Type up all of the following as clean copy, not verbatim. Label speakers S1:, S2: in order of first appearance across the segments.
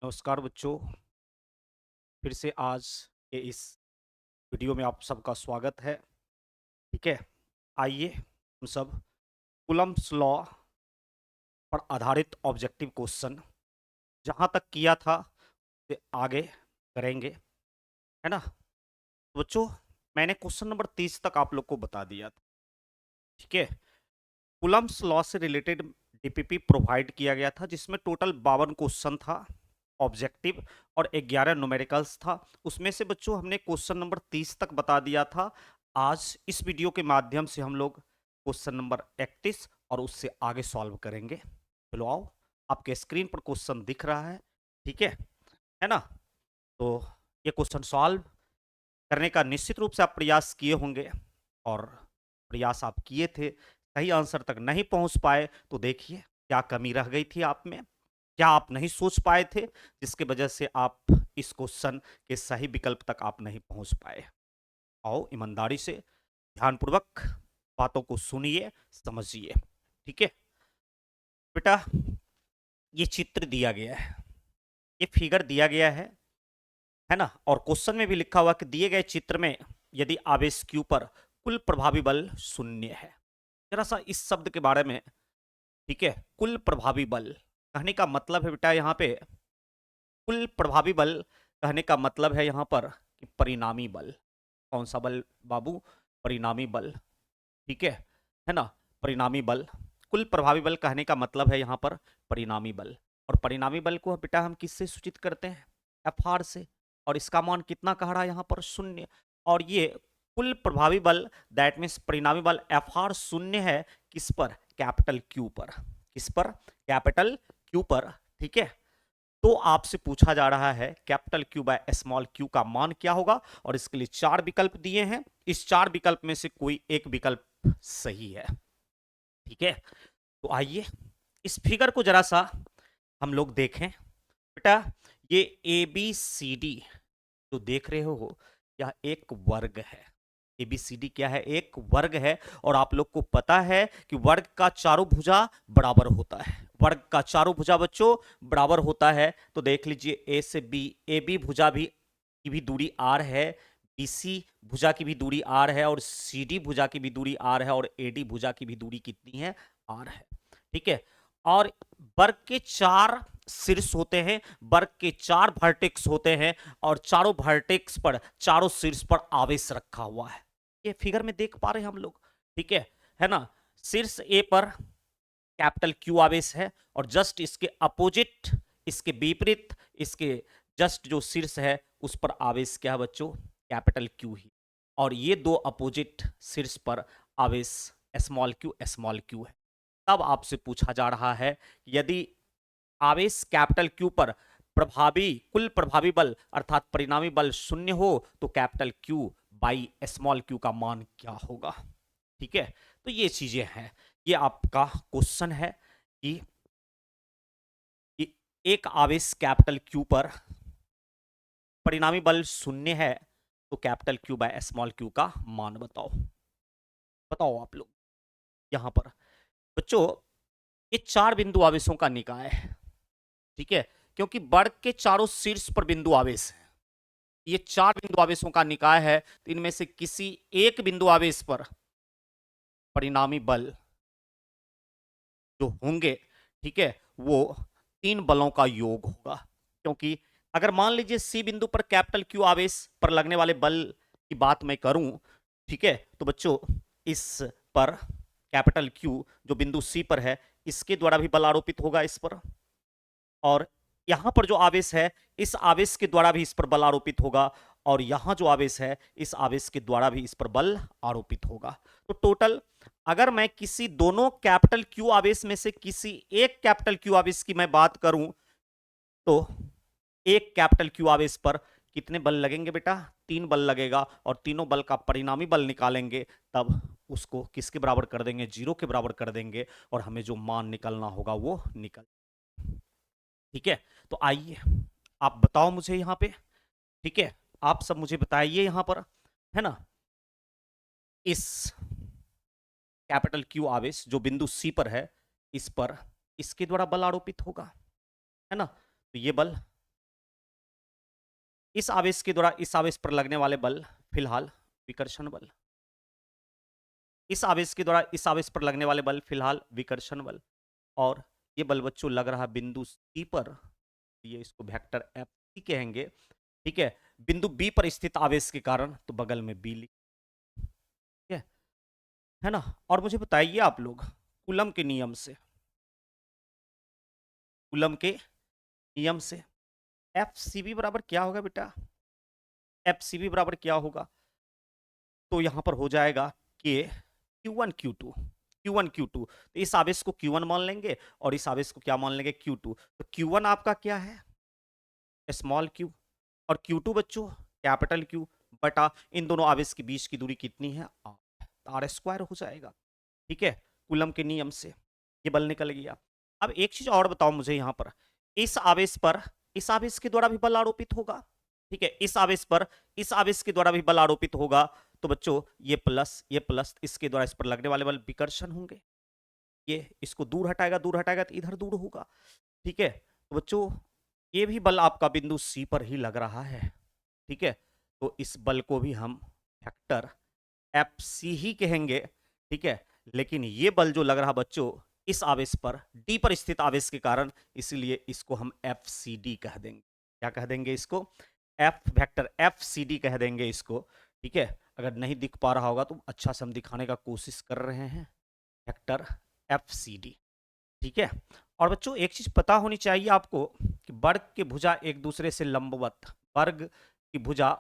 S1: नमस्कार बच्चों। फिर से आज के इस वीडियो में आप सबका स्वागत है। ठीक है, आइए हम सब कूलम्ब्स लॉ पर आधारित ऑब्जेक्टिव क्वेश्चन जहां तक किया था उसे आगे करेंगे, है ना। तो बच्चों, मैंने क्वेश्चन नंबर 30 तक आप लोग को बता दिया था। ठीक है, कूलम्ब्स लॉ से रिलेटेड डीपीपी प्रोवाइड किया गया था जिसमें टोटल 52 क्वेश्चन था ऑब्जेक्टिव और 11 न्यूमेरिकल्स था। उसमें से बच्चों हमने क्वेश्चन नंबर 30 तक बता दिया था। आज इस वीडियो के माध्यम से हम लोग क्वेश्चन नंबर 31 और उससे आगे सॉल्व करेंगे। चलो आओ, आपके स्क्रीन पर क्वेश्चन दिख रहा है, ठीक है ना। तो ये क्वेश्चन सॉल्व करने का निश्चित रूप से आप प्रयास किए होंगे और प्रयास आप किए थे, सही आंसर तक नहीं पहुंच पाए तो देखिए क्या कमी रह गई थी आप में, क्या आप नहीं सोच पाए थे जिसके वजह से आप इस क्वेश्चन के सही विकल्प तक आप नहीं पहुंच पाए। आओ ईमानदारी से ध्यानपूर्वक बातों को सुनिए, समझिए। ठीक है बेटा, ये चित्र दिया गया है, ये फिगर दिया गया है ना। और क्वेश्चन में भी लिखा हुआ कि दिए गए चित्र में यदि आवेश q पर कुल प्रभावी बल शून्य है। जरा सा इस शब्द के बारे में, ठीक है, कुल प्रभावी बल कहने का मतलब है बेटा यहाँ पे, कुल प्रभावी बल कहने का मतलब है यहाँ पर कि परिणामी बल। कौन सा बल बाबू? परिणामी बल। ठीक है ना, परिणामी बल। कुल प्रभावी बल कहने का मतलब है यहाँ पर परिणामी बल। और परिणामी बल को बेटा हम किससे सूचित करते हैं? एफ आर से। और इसका मान कितना कह रहा है यहाँ पर? शून्य। और ये कुल प्रभावी बल दैट मीन्स परिणामी बल एफ आर शून्य है किस पर? कैपिटल क्यू पर। किस पर? कैपिटल क्यू पर। ठीक है, तो आपसे पूछा जा रहा है capital Q by small Q का मान क्या होगा, और इसके लिए 4 विकल्प दिए हैं। इस 4 विकल्प में से कोई एक विकल्प सही है। ठीक है, तो आइए इस फिगर को जरा सा हम लोग देखें। बेटा, ये ए बी सी डी जो देख रहे हो यह एक वर्ग है। एबीसीडी क्या है? एक वर्ग है। और आप लोग को पता है कि वर्ग का चारों भुजा बराबर होता है। वर्ग का चारों भुजा बच्चों बराबर होता है। तो देख लीजिए ए से बी, ए बी भुजा भी की भी दूरी आर है, बीसी भुजा की भी दूरी आर है, और सीडी भुजा की भी दूरी आर है, और एडी भुजा की भी दूरी कितनी है? आर है। ठीक है, और वर्ग के 4 शीर्ष होते हैं, वर्ग के 4 वर्टेक्स होते हैं, और चारों वर्टेक्स पर, चारों शीर्ष पर आवेश रखा हुआ है। ये फिगर में देख पा रहे हैं हम लोग। ठीक है ना। शीर्ष ए पर कैपिटल क्यू आवेश है, और जस्ट इसके अपोजिट, इसके विपरीत, इसके जस्ट जो शीर्ष है उस पर आवेश क्या है बच्चों? कैपिटल क्यू ही। और ये दो अपोजिट शीर्ष पर आवेश स्मॉल क्यू है। तब आपसे पूछा जा रहा है यदि आवेश कैपिटल क्यू पर प्रभावी, कुल प्रभावी बल अर्थात परिणामी बल शून्य हो तो capital Q by small Q का मान क्या होगा? ठीक है, तो ये चीजें हैं। ये आपका क्वेश्चन है कि एक आवेश कैपिटल क्यू पर परिणामी बल शून्य है तो capital Q by small Q का मान बताओ। बताओ आप लोग यहां पर बच्चों। ये 4 बिंदु आवेशों का निकाय है। ठीक है, क्योंकि वर्ग के चारों शीर्ष पर बिंदु आवेश है। ये 4 बिंदु आवेशों का निकाय है, तो इनमें से किसी एक बिंदु आवेश पर परिणामी बल जो होंगे, ठीक है, वो 3 बलों का योग होगा। क्योंकि अगर मान लीजिए सी बिंदु पर कैपिटल क्यू आवेश पर लगने वाले बल की बात मैं करूं, ठीक है, तो बच्चों इस पर कैपिटल क्यू जो बिंदु सी पर है इसके द्वारा भी बल आरोपित होगा इस पर, और यहां पर जो आवेश है इस आवेश के द्वारा भी इस पर बल आरोपित होगा, और यहां जो आवेश है इस आवेश के द्वारा भी इस पर बल आरोपित होगा। तो टोटल अगर मैं किसी दोनों कैपिटल क्यू आवेश में से किसी एक कैपिटल क्यू आवेश की मैं बात करूं तो एक कैपिटल क्यू आवेश पर कितने बल लगेंगे बेटा? 3 बल लगेगा, और तीनों बल का परिणामी बल निकालेंगे तब उसको किसके बराबर कर देंगे? 0 के बराबर कर देंगे, और हमें जो मान निकलना होगा वो निकल। ठीक है, तो आइए आप बताओ मुझे यहां पे, ठीक है, आप सब मुझे बताइए यहां पर, है ना, इस कैपिटल क्यू आवेश जो बिंदु सी पर है इस पर इसके द्वारा बल आरोपित होगा, है ना। तो ये बल इस आवेश के द्वारा इस आवेश पर लगने वाले बल फिलहाल विकर्षण बल, इस आवेश के द्वारा इस आवेश पर लगने वाले बल फिलहाल विकर्षण बल, और ये बल बच्चों लग रहा बिंदु सी पर, ये इसको वेक्टर एफ सी कहेंगे, ठीक है, बिंदु बी पर स्थित आवेश के कारण, तो बगल में बी लिख, ठीक है ना। और मुझे बताइए आप लोग, कूलम के नियम से, कूलम के नियम से एफ सी बी बराबर क्या होगा बेटा, एफ सी बी बराबर क्या होगा, तो यहां पर हो जाएगा के Q1 Q2, Q1 Q2, तो इस आवेश को Q1 मान लेंगे और इस आवेश को क्या मान लेंगे Q2, तो Q1 आपका क्या है स्मॉल q, और Q2 बच्चों कैपिटल Q, बटा इन दोनों आवेश के बीच की दूरी कितनी है आर स्क्वायर हो जाएगा, ठीक है, कूलम के नियम से ये बल निकल गया। अब एक चीज और बताओ मुझे, यहां पर इस आवेश पर इस आवेश के द्वारा भी बल आरोपित होगा, ठीक है, इस आवेश पर इस आवेश के द्वारा भी बल आरोपित होगा, तो बच्चों ये प्लस इसके द्वारा इस पर लगने वाले बल विकर्षण होंगे, ये इसको दूर हटाएगा तो इधर दूर होगा, ठीक है, तो बच्चों ये भी बल आपका बिंदु सी पर ही लग रहा है, ठीक है, तो इस बल को भी हम वेक्टर एफ सी ही कहेंगे, ठीक है, लेकिन ये बल जो लग रहा बच्चों इस आवेश पर डी पर स्थित आवेश के कारण, इसलिए इसको हम एफ सी डी कह देंगे, क्या कह देंगे इसको, वेक्टर एफ सी डी कह देंगे इसको, ठीक है, अगर नहीं दिख पा रहा होगा तो अच्छा से हम दिखाने का कोशिश कर रहे हैं, वेक्टर एफ सी डी, ठीक है। और बच्चों एक चीज पता होनी चाहिए आपको कि वर्ग के भुजा एक दूसरे से लंबवत, वर्ग की भुजा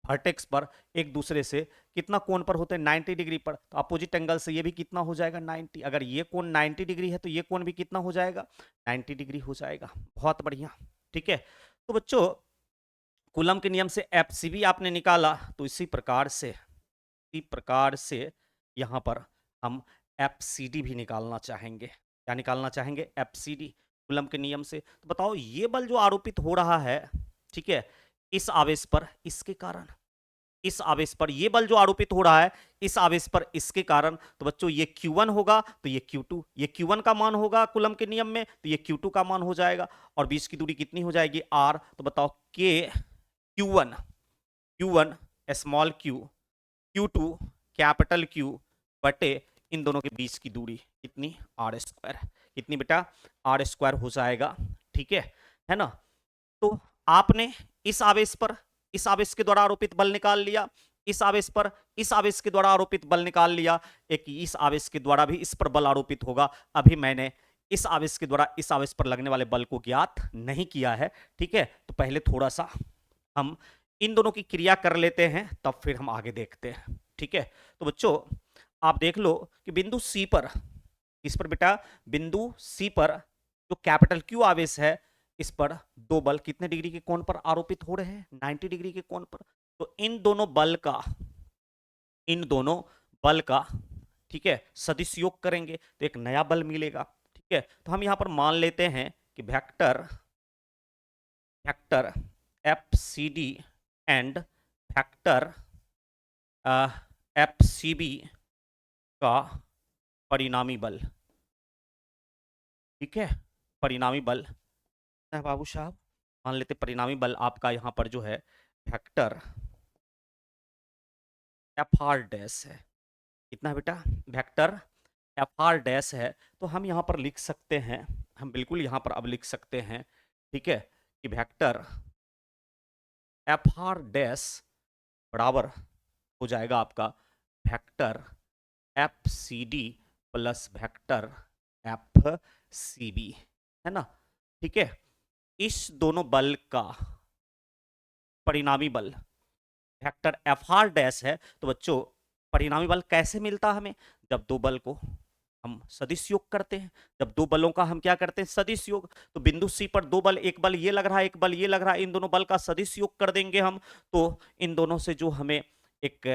S1: वर्टेक्स पर एक दूसरे से कितना कोण पर होते हैं 90 डिग्री पर, तो अपोजिट एंगल से ये भी कितना हो जाएगा 90, अगर ये कोण 90 डिग्री है तो ये कोण भी कितना हो जाएगा 90 डिग्री हो जाएगा, बहुत बढ़िया, ठीक है। तो बच्चों कूलम के नियम से एफ सी भी आपने निकाला, तो इसी प्रकार से यहां पर हम एफ सी डी भी निकालना चाहेंगे, क्या निकालना चाहेंगे एफ सी डी कूलम के नियम से। तो बताओ ये बल जो आरोपित हो रहा है, ठीक है, इस आवेश पर इसके कारण, इस आवेश पर ये बल जो आरोपित हो रहा है इस आवेश पर इसके कारण, तो बच्चों ये Q1 होगा तो ये Q2, ये Q1 का मान होगा कूलम के नियम में, तो ये Q2 का मान हो जाएगा, और बीच की दूरी कितनी हो जाएगी R, तो बताओ K Q1 small q, Q2 capital Q बटे इन दोनों के बीच की दूरी कितनी आर स्क्वायर, कितनी बेटा आर स्क्वायर हो जाएगा, ठीक है ना। तो आपने इस आवेश पर इस आवेश के द्वारा आरोपित बल निकाल लिया, इस आवेश पर इस आवेश के द्वारा आरोपित बल निकाल लिया, एक इस आवेश के द्वारा भी इस पर बल आरोपित होगा, अभी मैंने इस आवेश के द्वारा इस आवेश पर लगने वाले बल को ज्ञात नहीं किया है, ठीक है, तो पहले थोड़ा सा हम इन दोनों की क्रिया कर लेते हैं तब फिर हम आगे देखते हैं, ठीक है। तो बच्चों आप देख लो कि बिंदु सी पर, इस पर बेटा बिंदु सी पर जो कैपिटल क्यू आवेश है इस पर दो बल कितने डिग्री के कोण पर आरोपित हो रहे हैं 90 डिग्री के कोण पर, तो इन दोनों बल का ठीक है सदिश योग करेंगे तो एक नया बल मिलेगा, ठीक है। तो हम यहां पर मान लेते हैं कि vector F C D and vector F C B का परिणामी बल, ठीक है, परिणामी बल है बाबू साहब, मान लेते परिणामी बल आपका यहां पर जो है वेक्टर एफ आर डैश है, कितना है बेटा वेक्टर एफ आर डैश है, तो हम यहां पर लिख सकते हैं, हम बिल्कुल यहां पर अब लिख सकते हैं, ठीक है, कि वेक्टर एफ आर डैश बराबर हो जाएगा आपका vector F C D plus vector F C B, है ना, ठीक है। इस दोनों बल का परिणामी बल वेक्टर एफ आर डैश है, तो बच्चों परिणामी बल कैसे मिलता हमें, जब दो बल को हम सदिश योग करते हैं, जब दो बलों का हम क्या करते हैं सदिश योग, तो बिंदु सी पर दो बल, एक बल ये लग रहा है एक बल ये लग रहा है, इन दोनों बल का सदिश योग कर देंगे हम, तो इन दोनों से जो हमें एक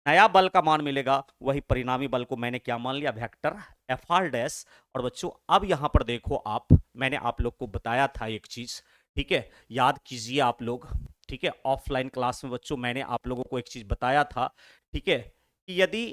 S1: नया बल का मान मिलेगा वही परिणामी बल को मैंने क्या मान लिया वेक्टर एफ आर डैश। और बच्चों अब यहां पर देखो आप, मैंने आप लोग को बताया था एक चीज, ठीक है, याद कीजिए आप लोग, ठीक है, ऑफलाइन क्लास में बच्चों मैंने आप लोगों को एक चीज बताया था, ठीक है, कि यदि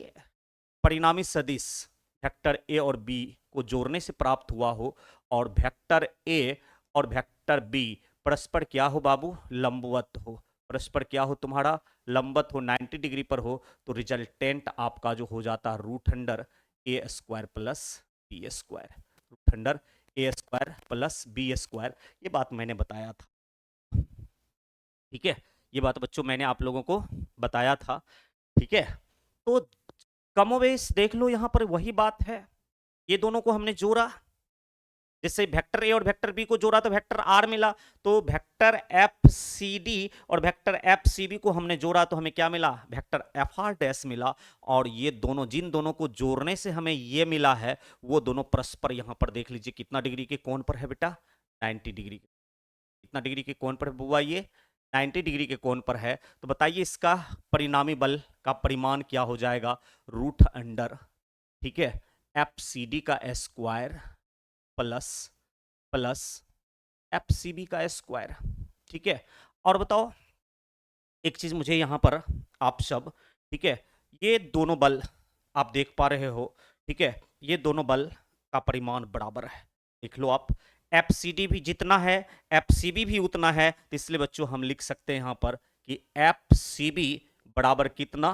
S1: परिणामी सदिश वेक्टर ए और बी को जोड़ने से प्राप्त हुआ हो और वेक्टर ए और वेक्टर बी परस्पर क्या हो बाबू लंबवत हो, परस्पर क्या हो तुम्हारा, लंबवत हो, 90 डिग्री पर हो, तो रिजल्टेंट आपका जो हो जाता है root under A square plus B square, root under A square plus B square. ये बात मैंने बताया था, ठीक है, ये बात बच्चों मैंने आप लोगों को बताया था, ठीक है। तो कमोबेश देख लो यहां पर वही बात है, ये दोनों को हमने जोड़ा, जैसे वेक्टर ए और वेक्टर बी को जोड़ा तो वेक्टर आर मिला, तो वेक्टर एफ सी डी और वेक्टर एफ सी बी को हमने जोड़ा तो हमें क्या मिला, वेक्टर एफ आर डैश मिला। और ये दोनों, जिन दोनों को जोड़ने से हमें ये मिला है, वो दोनों परस्पर यहां पर देख लीजिए कितना डिग्री के कोण पर है बेटा, 90 डिग्री। कितना डिग्री के कोण पर हुआ ये, 90 डिग्री के कोण पर है। तो बताइए इसका परिणामी बल का परिमाण क्या हो जाएगा, रूट अंडर, ठीक है, एफ सी डी का square plus plus F C B का स्क्वायर, ठीक है। और बताओ एक चीज मुझे यहां पर आप सब, ठीक है, ये दोनों बल आप देख पा रहे हो, ठीक है, ये दोनों बल का परिमाण बराबर है, देख लो आप, एफ सी डी भी जितना है एफ सी बी भी उतना है, तो इसलिए बच्चों हम लिख सकते हैं यहां पर कि एफ सी बी बराबर कितना,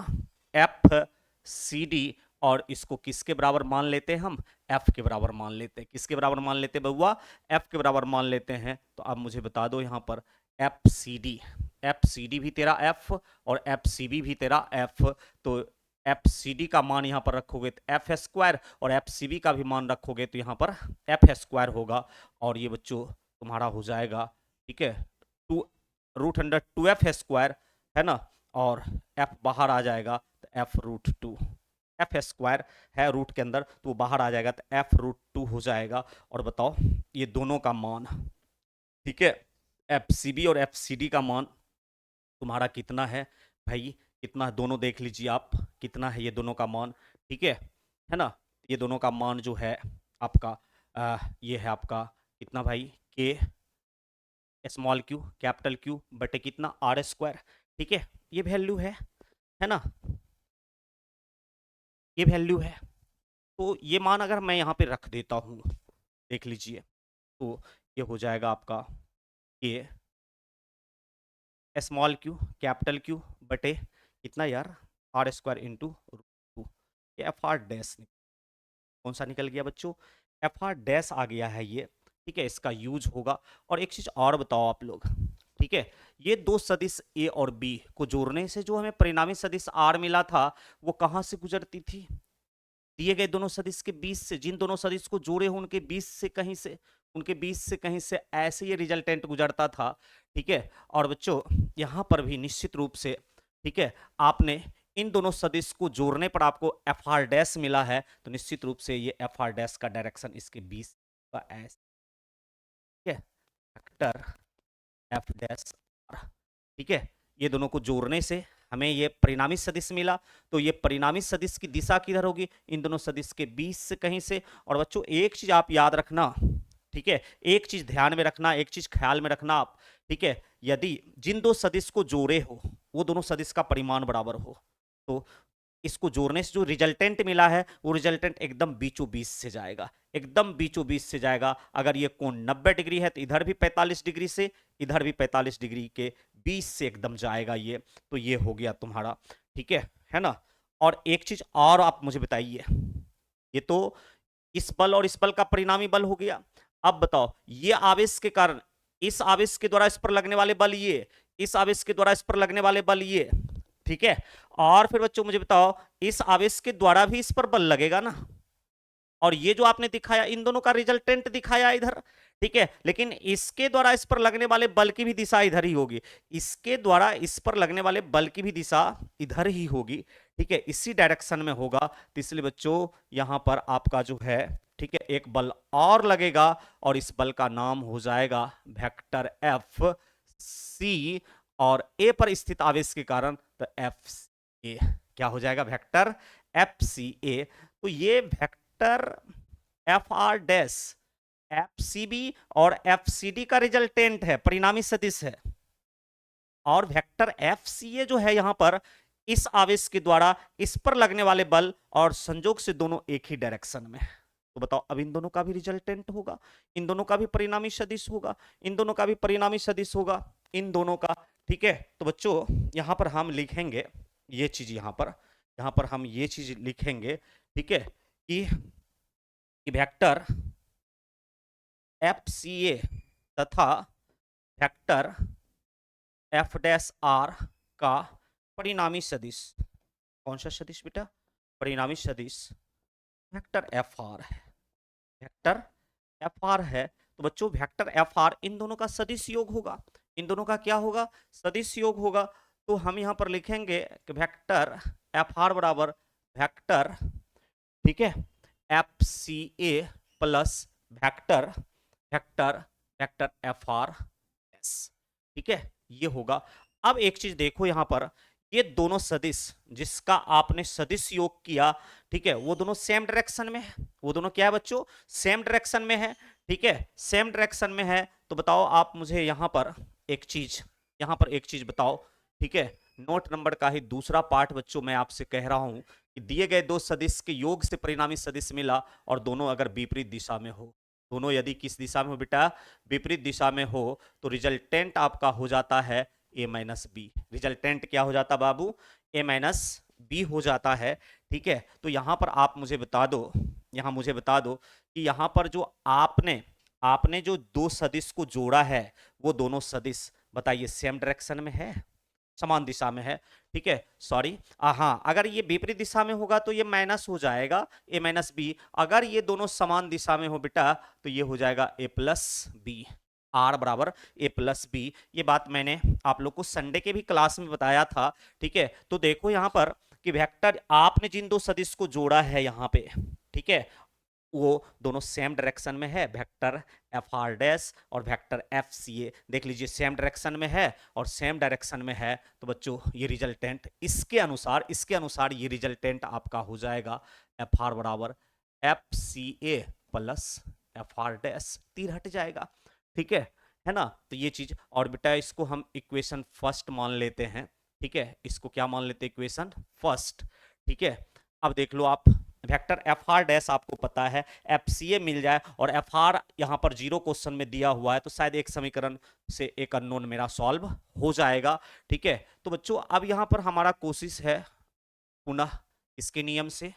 S1: एफ सी डी, और इसको किसके बराबर मान लेते हैं हम, एफ के बराबर मान लेते हैं, किसके बराबर मान लेते हैं बउआ, एफ के बराबर मान लेते हैं। तो अब मुझे बता दो यहां पर F C D, F C D भी तेरा एफ और एफ सी बी भी तेरा एफ, तो एफ सी डी का मान यहां पर रखोगे तो एफ स्क्वायर, और एफ सी बी का भी मान रखोगे तो यहां पर एफ स्क्वायर होगा, और ये बच्चों तुम्हारा हो जाएगा, ठीक है, two root under two F square, है ना, और एफ बाहर आ जाएगा तो F root two, F square है रूट के अंदर तो वो बाहर आ जाएगा तो एफ रूट टू हो जाएगा। और बताओ ये दोनों का मान, ठीक है, एफ सी बी और एफ सी डी का मान तुम्हारा कितना है भाई, कितना, दोनों देख लीजिए आप, कितना है ये दोनों का मान, ठीक है ना, ये दोनों का मान जो है आपका ये है आपका कितना भाई, के स्मॉल क्यू कैपिटल क्यू बटे कितना आर स्क्वायर, ठीक है, ये वैल्यू है ना, ये वैल्यू है। तो ये मान अगर मैं यहाँ पे रख देता हूँ, देख लीजिए, तो ये हो जाएगा आपका के स्मॉल क्यू कैपिटल क्यू बटे कितना यार, R square into root two, ये एफ आर डैश कौन सा निकल गया बच्चों, एफ आर डैश आ गया है ये, ठीक है, इसका यूज होगा। और एक चीज और बताओ आप लोग, ठीक है, ये दो सदिश ए और बी को जोड़ने से जो हमें परिणामी सदिश आर मिला था, वो कहां से गुजरती थी, दिए गए दोनों सदिश के बीच से, जिन दोनों सदिश को जोड़े हो उनके बीच से कहीं से, उनके बीच से कहीं से ऐसे ये रिजल्टेंट गुजरता था, ठीक है। और बच्चों यहां पर भी निश्चित रूप से, ठीक है, आपने इन दोनों सदिश को जोड़ने पर आपको एफ आर डैश मिला है, तो निश्चित रूप से ये एफ आर डैश का डायरेक्शन इसके बीच का ऐसे, ठीक है, वेक्टर एफ डैश आर, ठीक है, ये दोनों को जोड़ने से हमें ये परिणामी सदिश मिला, तो ये परिणामी सदिश की दिशा किधर होगी, इन दोनों सदिश के बीच से कहीं से। और बच्चों एक चीज आप याद रखना, ठीक है, एक चीज ध्यान में रखना, एक चीज ख्याल में रखना आप, ठीक है, यदि जिन दो सदिश को जोड़े हो वो दोनों सदिश का परिमाण बराबर हो, तो इसको जोड़ने से जो रिजल्टेंट मिला है वो रिजल्टेंट एकदम बीचों बीच से जाएगा, एकदम बीचों बीच से जाएगा। अगर ये कोण 90 डिग्री है तो इधर भी 45 डिग्री से, इधर भी 45 डिग्री के बीच से एकदम जाएगा ये, तो ये हो गया तुम्हारा, ठीक है ना। और एक चीज और आप मुझे बताइए, ये तो इस बल और इस बल का परिणामी बल हो गया, अब बताओ ये आवेश के कारण, इस आवेश के द्वारा इस पर लगने वाले बल ये, इस आवेश के द्वारा इस पर लगने वाले बल ये, ठीक है। और फिर बच्चों मुझे बताओ इस आवेश के द्वारा भी इस पर बल लगेगा ना, और ये जो आपने दिखाया इन दोनों का रिजल्टेंट दिखाया इधर, ठीक है, लेकिन इसके द्वारा इस पर लगने वाले बल की भी दिशा इधर ही होगी, इसके द्वारा इस पर लगने वाले बल की भी दिशा इधर ही होगी, ठीक है, इसी डायरेक्शन में होगा। तो इसलिए बच्चों यहां पर आपका जो है, ठीक है, एक बल और लगेगा और इस बल का नाम हो जाएगा वेक्टर एफ सी, और ए पर स्थित आवेश के कारण तो एफ ए क्या हो जाएगा, वेक्टर एफ सी ए। तो ये vector F R dash F C B और एफ सी डी का रिजल्टेंट है, परिणामी सदिश है, और वेक्टर एफ सी ए जो है यहां पर इस आवेश के द्वारा इस पर लगने वाले बल, और संयोग से दोनों एक ही डायरेक्शन में। तो बताओ अब इन दोनों का भी रिजल्टेंट होगा, इन दोनों का भी परिणामी सदिश होगा, इन दोनों का भी परिणामी सदिश होगा, इन दोनों का, ठीक है। तो बच्चों यहाँ पर हम लिखेंगे ये चीज, यहाँ पर हम ये चीज लिखेंगे, ठीक है, कि वेक्टर एफ सी ए तथा वेक्टर एफ डैश आर का परिणामी सदिश, कौन सा सदिश बेटा, परिणामी सदिश वेक्टर एफ आर है, वेक्टर एफ आर है। तो बच्चों वेक्टर एफ आर इन दोनों का सदिश योग होगा, इन दोनों का क्या होगा, सदिश योग होगा। तो हम यहां पर लिखेंगे कि वेक्टर एफ आर बराबर वेक्टर, ठीक है, F C A plus vector vector vector F R S, ठीक है, ये होगा। अब एक चीज देखो यहां पर, ये दोनों सदिश जिसका आपने सदिश योग किया, ठीक है, वो दोनों सेम डायरेक्शन में है, वो दोनों क्या है बच्चों, सेम डायरेक्शन में है, ठीक है, सेम डायरेक्शन में है। तो बताओ आप मुझे यहां पर एक चीज, यहां पर एक चीज बताओ, ठीक है, नोट नंबर का ही दूसरा पार्ट बच्चों मैं आपसे कह रहा हूं कि दिए गए दो सदिश के योग से परिणामी सदिश मिला और दोनों अगर विपरीत दिशा में हो, दोनों यदि किस दिशा में हो बेटा, विपरीत दिशा में हो, तो रिजल्टेंट आपका हो जाता है ए माइनस बी। रिजल्टेंट क्या हो जाता बाबू, ए माइनस बी हो जाता है, ठीक है। तो यहां पर आप मुझे बता दो, यहां मुझे बता दो कि यहां पर जो आपने आपने जो दो सदिश को जोड़ा है, वो दोनों सदिश बताइए सेम डायरेक्शन में है, समान दिशा में है, ठीक है, सॉरी, हाँ, अगर ये विपरीत दिशा में होगा तो ये माइनस हो जाएगा ए माइनस बी, अगर ये दोनों समान दिशा में हो बेटा तो ये हो जाएगा ए प्लस बी, आर बराबर ए प्लस बी। ये बात मैंने आप लोग को संडे के भी क्लास में बताया था, ठीक है। तो देखो यहां पर कि वेक्टर आपने जिन दो सदिश को जोड़ा है यहां पे, ठीक है, वो दोनों सेम डायरेक्शन में है, वेक्टर एफ आर डैश और वेक्टर एफ सी ए, देख लीजिए सेम डायरेक्शन में है और सेम डायरेक्शन में है। तो बच्चों ये रिजल्टेंट इसके अनुसार ये रिजल्टेंट आपका हो जाएगा एफ आर बराबर F C A plus F R dash, तीर हट जाएगा, ठीक है ना। तो ये चीज, और बेटा इसको हम इक्वेशन फर्स्ट मान लेते हैं, ठीक है, इसको क्या मान लेते हैं, इक्वेशन फर्स्ट, ठीक है। अब देख लो आप, वेक्टर एफ आर डैश आपको पता है, एफ सी ए मिल जाए और एफ आर यहां पर जीरो क्वेश्चन में दिया हुआ है, तो शायद एक समीकरण से एक अननोन मेरा सॉल्व हो जाएगा, ठीक है। तो बच्चों अब यहां पर हमारा कोशिश है पुनः इसके नियम से,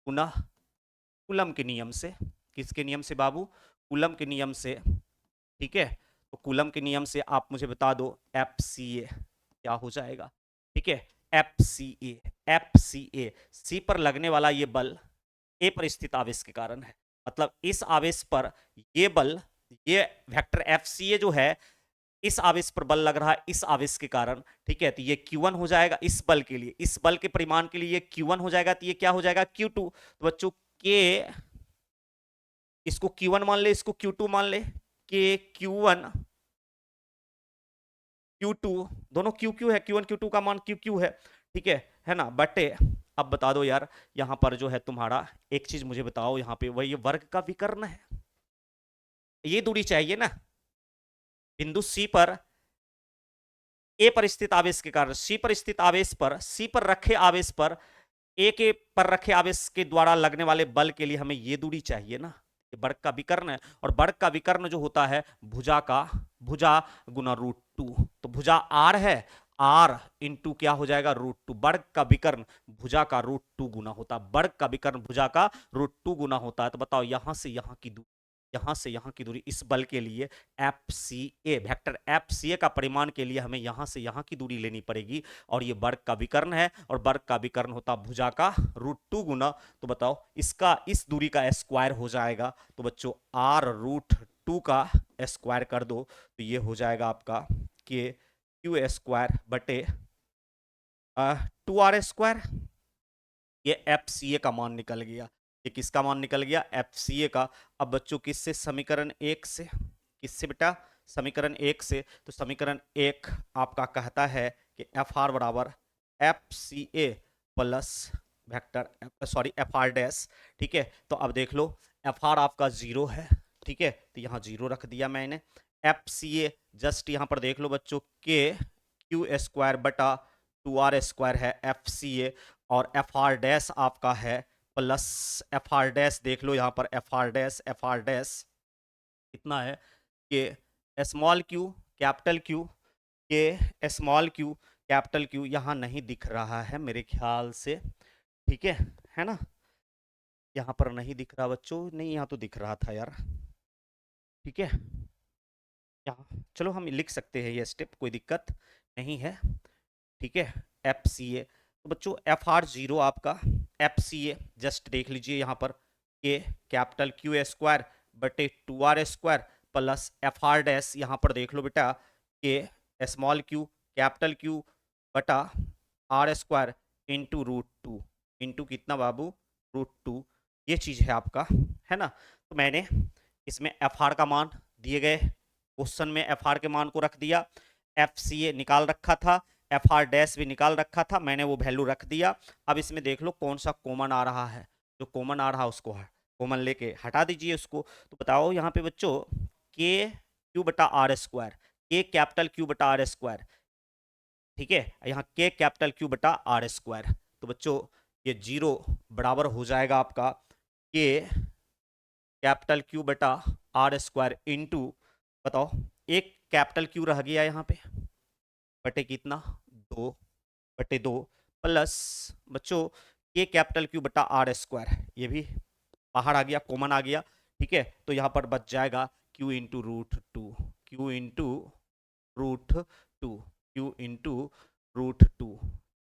S1: पुनः कूलम के नियम से, किसके नियम से बाबू, कूलम के नियम से, ठीक है। तो कूलम के नियम से आप मुझे बता दो एफ सी ए क्या हो जाएगा, ठीक है, F C A, F C ए, सी पर लगने वाला ये बल ए पर स्थित आवेश के कारण है, मतलब इस आवेश पर ये बल, ये वेक्टर एफ सी ए जो है, इस आवेश पर बल लग रहा है इस आवेश के कारण, ठीक है। तो ये Q1 हो जाएगा इस बल के लिए, इस बल के परिमाण के लिए ये Q1 हो जाएगा, तो ये क्या हो जाएगा Q2। तो बच्चों के इसको Q1 मान ले, इसको Q2 मान ले, के Q1 Q2 दोनों QQ है, Q1 Q2 का मान QQ है, ठीक है ना, बटे अब बता दो यार, यहां पर जो है तुम्हारा एक चीज मुझे बताओ, यहां पे वही वर्ग का विकर्ण है, ये दूरी चाहिए ना, बिंदु सी पर ए पर स्थित आवेश के कारण, सी पर स्थित आवेश पर, सी पर रखे आवेश पर ए के पर रखे आवेश के द्वारा लगने वाले बल के लिए हमें ये दूरी चाहिए ना, ये वर्ग का विकर्ण है, और वर्ग का विकर्ण जो होता है भुजा गुना √2, तो भुजा आर है, आर इंटू क्या हो जाएगा √2, वर्ग का विकर्ण भुजा का √2 गुना होता है, वर्ग का विकर्ण भुजा का √2 गुना होता है। तो बताओ यहां से यहां की दूरी, यहां से यहां की दूरी इस बल के लिए F C A, vector F C A का परिमाण के लिए हमें यहां से यहां की दूरी लेनी पड़ेगी, और ये वर्ग का विकर्ण है, और वर्ग का विकर्ण होता भुजा का √2 गुना, तो बताओ इसका इस दूरी का स्क्वायर हो जाएगा, तो बच्चों r√2 का स्क्वायर कर दो, तो ये हो जाएगा आपका के क्यू स्क्वायर बटे 2r², ये एफ सी ए का मान निकल गया, ये किसका मान निकल गया, एफ सी ए का। अब बच्चों किससे, समीकरण एक से, किससे बेटा, समीकरण एक से, तो समीकरण एक आपका कहता है कि एफ आर बराबर F C A plus vector, sorry F R dash, ठीक है। तो अब देख लो एफ आर आपका जीरो है, ठीक है, तो यहाँ जीरो रख दिया मैंने, एफ सी ए जस्ट यहाँ पर देख लो बच्चों के क्यू स्क्वायर बटा 2r² है एफ सी ए, और एफ आर डैश आपका है प्लस एफ आर डैश, देख लो यहाँ पर एफ आर डैश कितना है कि स्मॉल क्यू कैपिटल क्यू के स्मॉल क्यू कैपिटल क्यू यहाँ नहीं दिख रहा है मेरे ख्याल से, ठीक है ना, यहाँ पर नहीं दिख रहा बच्चों, नहीं यहाँ तो दिख रहा था यार, ठीक है, यहाँ चलो हम लिख सकते हैं ये स्टेप, कोई दिक्कत नहीं है, ठीक है। एफ सी ए, तो बच्चों एफ आर जीरो आपका, एफ सी ए जस्ट देख लीजिए यहाँ पर, के कैपिटल क्यू स्क्वायर बटे 2r square plus F R dash, यहाँ पर देख लो बेटा, के स्मॉल क्यू कैपिटल क्यू बटा आर स्क्वायर इंटू √2, इंटू कितना बाबू, √2, ये चीज़ है आपका, है ना। तो मैंने इसमें एफ आर का मान दिए गए क्वेश्चन में, एफ आर के मान को रख दिया, एफ सी ए निकाल रखा था, एफ आर डैश भी निकाल रखा था, मैंने वो वैल्यू रख दिया। अब इसमें देख लो कौन सा कॉमन आ रहा है, जो कॉमन आ रहा है उसको कॉमन लेके हटा दीजिए उसको। तो बताओ यहाँ पे बच्चों, के क्यू बटा आर स्क्वायर, के कैपिटल क्यू बटा आर स्क्वायर, ठीक है, यहाँ के कैपिटल क्यू बटा आर स्क्वायर, तो बच्चों ये जीरो बराबर हो जाएगा आपका के कैपिटल क्यू बटा आर स्क्वायर इंटू, बताओ एक कैपिटल क्यू रह गया यहाँ पे, बटे कितना, 2 बटे 2 प्लस बच्चों के कैपिटल क्यू बटा आर स्क्वायर, ये भी बाहर आ गया, कॉमन आ गया, ठीक है। तो यहाँ पर बच जाएगा Q into √2, Q into √2, Q into √2,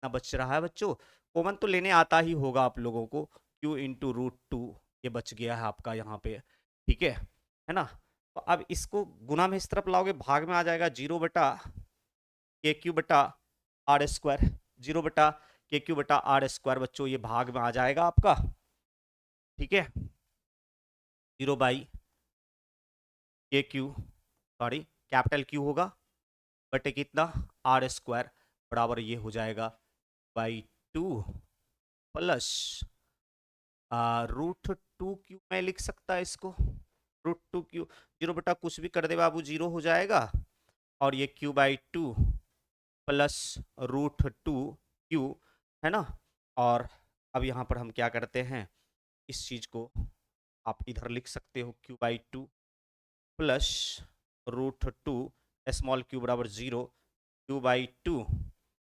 S1: ना बच रहा है बच्चों, कॉमन तो लेने आता ही होगा आप लोगों को, क्यू इंटू √2 ये बच गया है आपका यहाँ पे, ठीक है ना। तो अब इसको गुना में इस तरफ लाओगे, भाग में आ जाएगा 0 बटा के क्यू बटा आर स्क्वायर, 0 बटा के क्यू बटा आर स्क्वायर बच्चों, ये भाग में आ जाएगा आपका, ठीक है, 0 by K Q, sorry capital Q होगा, बटे कितना आर स्क्वायर, बराबर ये हो जाएगा /2 प्लस √2 क्यू, मैं लिख सकता है इसको, √2 क्यू, 0 बटा कुछ भी कर दे बाबू 0 हो जाएगा, और ये q/2 प्लस √2 क्यू, है ना। और अब यहाँ पर हम क्या करते हैं, इस चीज को आप इधर लिख सकते हो, q/2 प्लस √2 स्मॉल क्यू बराबर 0, q/2,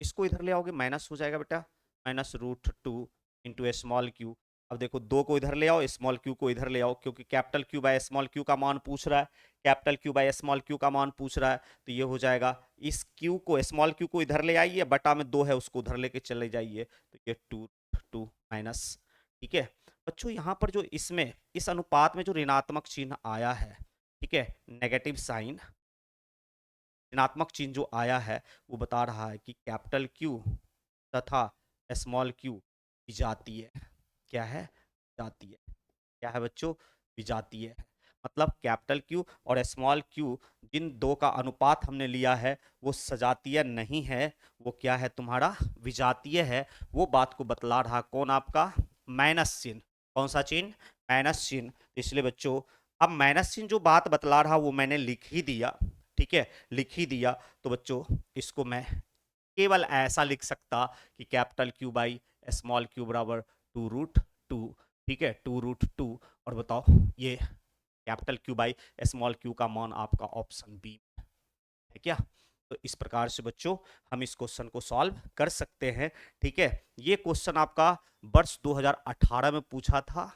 S1: इसको इधर ले आओगे माइनस हो जाएगा बेटा, माइनस √2 इंटू स्मॉल क्यू। अब देखो 2 को इधर ले आओ, स्मॉल क्यू को इधर ले आओ, क्योंकि capital Q by small Q का मान पूछ रहा है, capital Q by small Q का मान पूछ रहा है, तो ये हो जाएगा, इस क्यू को स्मॉल क्यू को इधर ले आइए, बटा में 2 है उसको उधर लेके चले जाइए, तो ये 2 माइनस, ठीक है बच्चों। यहाँ पर जो इसमें इस अनुपात में जो ऋणात्मक चिन्ह आया है, ठीक है, नेगेटिव साइन, ऋणात्मक चिन्ह जो आया है वो बता रहा है कि कैपिटल क्यू तथा स्मॉल क्यू विजातीय है, क्या है, विजातीय, क्या है बच्चों, विजातीय है, मतलब कैपिटल क्यू और स्मॉल क्यू जिन दो का अनुपात हमने लिया है वो सजातीय नहीं है, वो क्या है तुम्हारा, विजातीय है, वो बात को बतला रहा कौन, आपका माइनस चिन्ह, कौन सा चिन्ह, माइनस चिन्ह। इसलिए बच्चों अब माइनस चिन्ह जो बात बतला रहा वो मैंने लिख ही दिया, ठीक है, लिख ही दिया, तो बच्चों इसको मैं केवल ऐसा लिख सकता कि capital Q by small Q बराबर 2√2, ठीक है, 2√2, और बताओ ये capital Q by small Q का मान आपका ऑप्शन बी है क्या। तो इस प्रकार से बच्चों हम इस क्वेश्चन को सॉल्व कर सकते हैं, ठीक है। ये क्वेश्चन आपका वर्ष 2018 में पूछा था,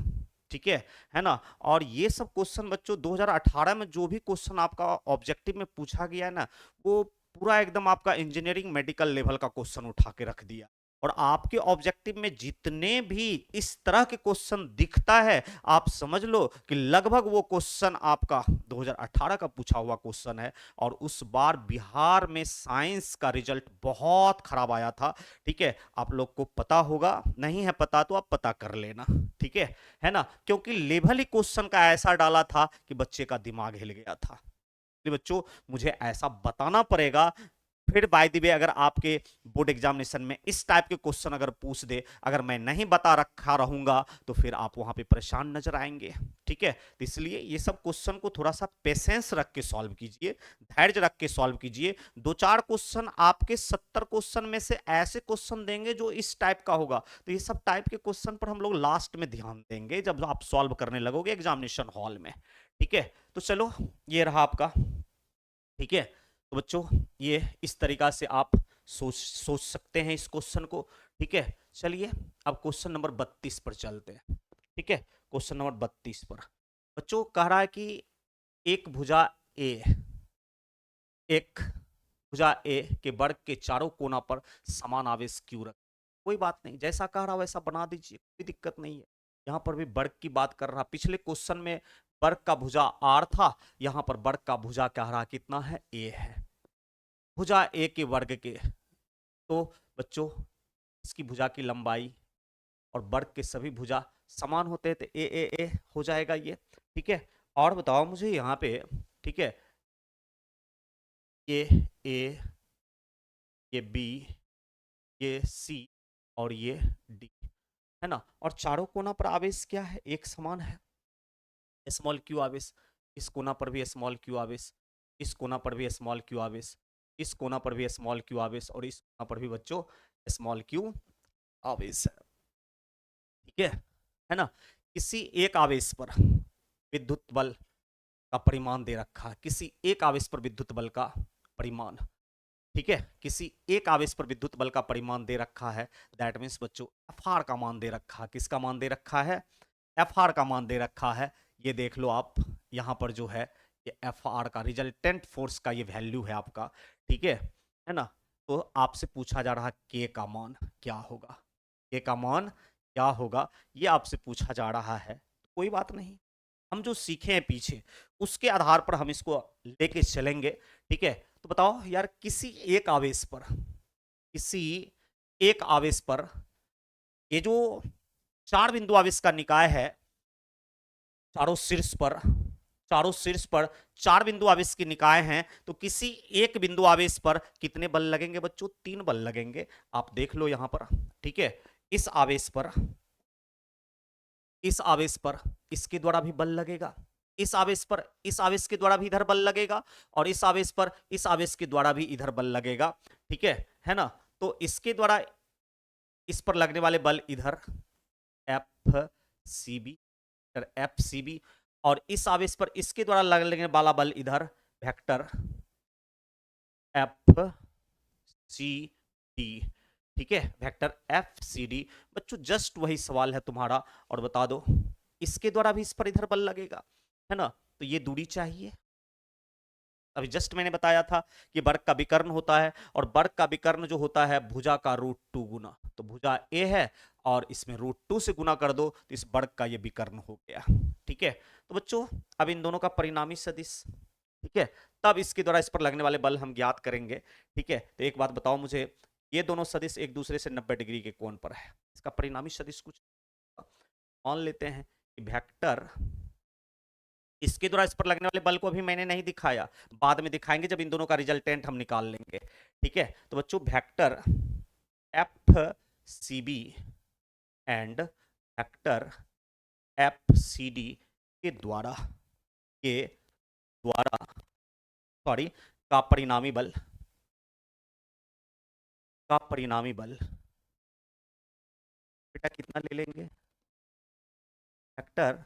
S1: ठीक है ना। और ये सब क्वेश्चन बच्चों 2018 में जो भी क्वेश्चन आपका ऑब्जेक्टिव में पूछा गया है ना, वो पूरा एकदम आपका इंजीनियरिंग मेडिकल लेवल का क्वेश्चन उठा के रख दिया, और आपके ऑब्जेक्टिव में जितने भी इस तरह के क्वेश्चन दिखता है, आप समझ लो कि लगभग वो क्वेश्चन आपका 2018 का पूछा हुआ क्वेश्चन है। और उस बार बिहार में साइंस का रिजल्ट बहुत खराब आया था, ठीक है, आप लोग को पता होगा, नहीं है पता तो आप पता कर लेना, ठीक है ना, क्योंकि लेवल ही क्वेश्चन का ऐसा डाला था कि बच्चे का दिमाग हिल गया था। बच्चों मुझे ऐसा बताना पड़ेगा, फिर बाय द वे अगर आपके बोर्ड एग्जामिनेशन में इस टाइप के क्वेश्चन अगर पूछ दे, अगर मैं नहीं बता रखा रहूंगा तो फिर आप वहां पे परेशान नजर आएंगे, ठीक है। तो इसलिए ये सब क्वेश्चन को थोड़ा सा पेशेंस रख के सॉल्व कीजिए, धैर्य रख के सॉल्व कीजिए। 2-4 क्वेश्चन आपके 70 क्वेश्चन में से ऐसे क्वेश्चन देंगे जो इस टाइप का होगा, तो ये सब टाइप के क्वेश्चन पर हम लोग लास्ट में ध्यान देंगे जब आप सॉल्व करने लगोगे एग्जामिनेशन हॉल में, ठीक है। तो चलो ये रहा आपका, ठीक है। तो बच्चों ये इस तरीका से आप सोच सकते हैं इस क्वेश्चन को। ठीक है, चलिए अब क्वेश्चन नंबर 32 पर चलते हैं। ठीक है, क्वेश्चन नंबर 32 पर बच्चों कह रहा है कि एक भुजा ए, एक भुजा ए के वर्ग के चारों कोना पर समान आवेश क्यों रख। कोई बात नहीं, जैसा कह रहा वैसा बना दीजिए, कोई दिक्कत नहीं है। यहाँ पर भी वर्ग की बात कर रहा, पिछले क्वेश्चन में वर्ग का भुजा आर था, यहाँ पर वर्ग का भुजा कह रहा कितना है, ए है। भुजा ए के वर्ग के, तो बच्चों इसकी भुजा की लंबाई और वर्ग के सभी भुजा समान होते हैं, तो ए हो जाएगा ये। ठीक है, और बताओ मुझे यहाँ पे, ठीक है, ये ए, ये बी, ये सी और ये डी, है ना। और चारों कोना पर आवेश क्या है, एक समान है, स्मॉल क्यू आवेश। इस कोना पर भी स्मॉल क्यू आवेश, इस कोना पर भी स्मॉल क्यू आवेश, इस कोना पर भी स्मॉल क्यू आवेश, और इस कोना पर भी बच्चों स्मॉल क्यू आवेश है। ठीक है ना। किसी एक आवेश पर विद्युत बल का परिमाण दे रखा है, किसी एक आवेश पर विद्युत बल का परिमाण। ठीक है, किसी एक आवेश पर विद्युत बल का परिमाण दे रखा है, दैट मीन्स बच्चों एफ आर का मान दे रखा है। किसका मान दे रखा है, एफ आर का मान दे रखा है। ये देख लो आप, यहाँ पर जो है ये एफ आर का रिजल्टेंट फोर्स का ये वैल्यू है आपका। ठीक है ना। तो आपसे पूछा जा रहा के का मान क्या होगा, के का मान क्या होगा, ये आपसे पूछा जा रहा है। कोई बात नहीं, हम जो सीखे हैं पीछे उसके आधार पर हम इसको लेके चलेंगे। ठीक है, तो बताओ यार, किसी एक आवेश पर, किसी एक आवेश पर ये जो चार बिंदु आवेश का निकाय है, चारों शीर्ष पर, चारों शीर्ष पर चार बिंदु आवेश के निकाय हैं, तो किसी एक बिंदु आवेश पर कितने बल लगेंगे बच्चों, 3 बल लगेंगे। आप देख लो यहां पर। ठीक है, इस आवेश पर, इस आवेश पर इसके द्वारा भी बल लगेगा, इस आवेश पर इस आवेश के द्वारा भी इधर बल लगेगा, और इस आवेश पर इस आवेश के द्वारा भी इधर बल लगेगा। ठीक है ना। तो इसके द्वारा इस पर लगने वाले बल इधर F C B, F C B, और इस आवेश पर इसके द्वारा लगने वाला बल इधर वेक्टर एफ सी डी। ठीक है, वेक्टर एफ सी डी। बच्चों जस्ट वही सवाल है तुम्हारा, और बता दो इसके द्वारा भी इस पर इधर बल लगेगा, है ना। तो ये दूरी चाहिए। अभी जस्ट मैंने बताया था कि वर्ग का विकर्ण होता है, और वर्ग का विकर्ण जो होता है भुजा का √2 गुना, तो भुजा ए है और इसमें √2 से गुना कर दो, तो इस वर्ग का ये विकर्ण हो गया। ठीक है, तो बच्चों अब इन दोनों का परिणामी सदिश, ठीक है, तब इसके द्वारा इस पर लगने वाले बल हम ज्ञात करेंगे। ठीक है, तो एक बात बताओ मुझे, ये दोनों सदिश एक दूसरे से 90 डिग्री के कोण पर है, इसका परिणामी सदिश कुछ मान लेते हैं कि वेक्टर, इसके द्वारा इस पर लगने वाले बल को अभी मैंने नहीं दिखाया, बाद में दिखाएंगे जब इन दोनों का रिजल्टेंट हम निकाल लेंगे। ठीक है, तो बच्चों vector F C B and vector F C D के द्वारा, के द्वारा सॉरी का परिणामी बल, का परिणामी बल बेटा कितना ले लेंगे, वेक्टर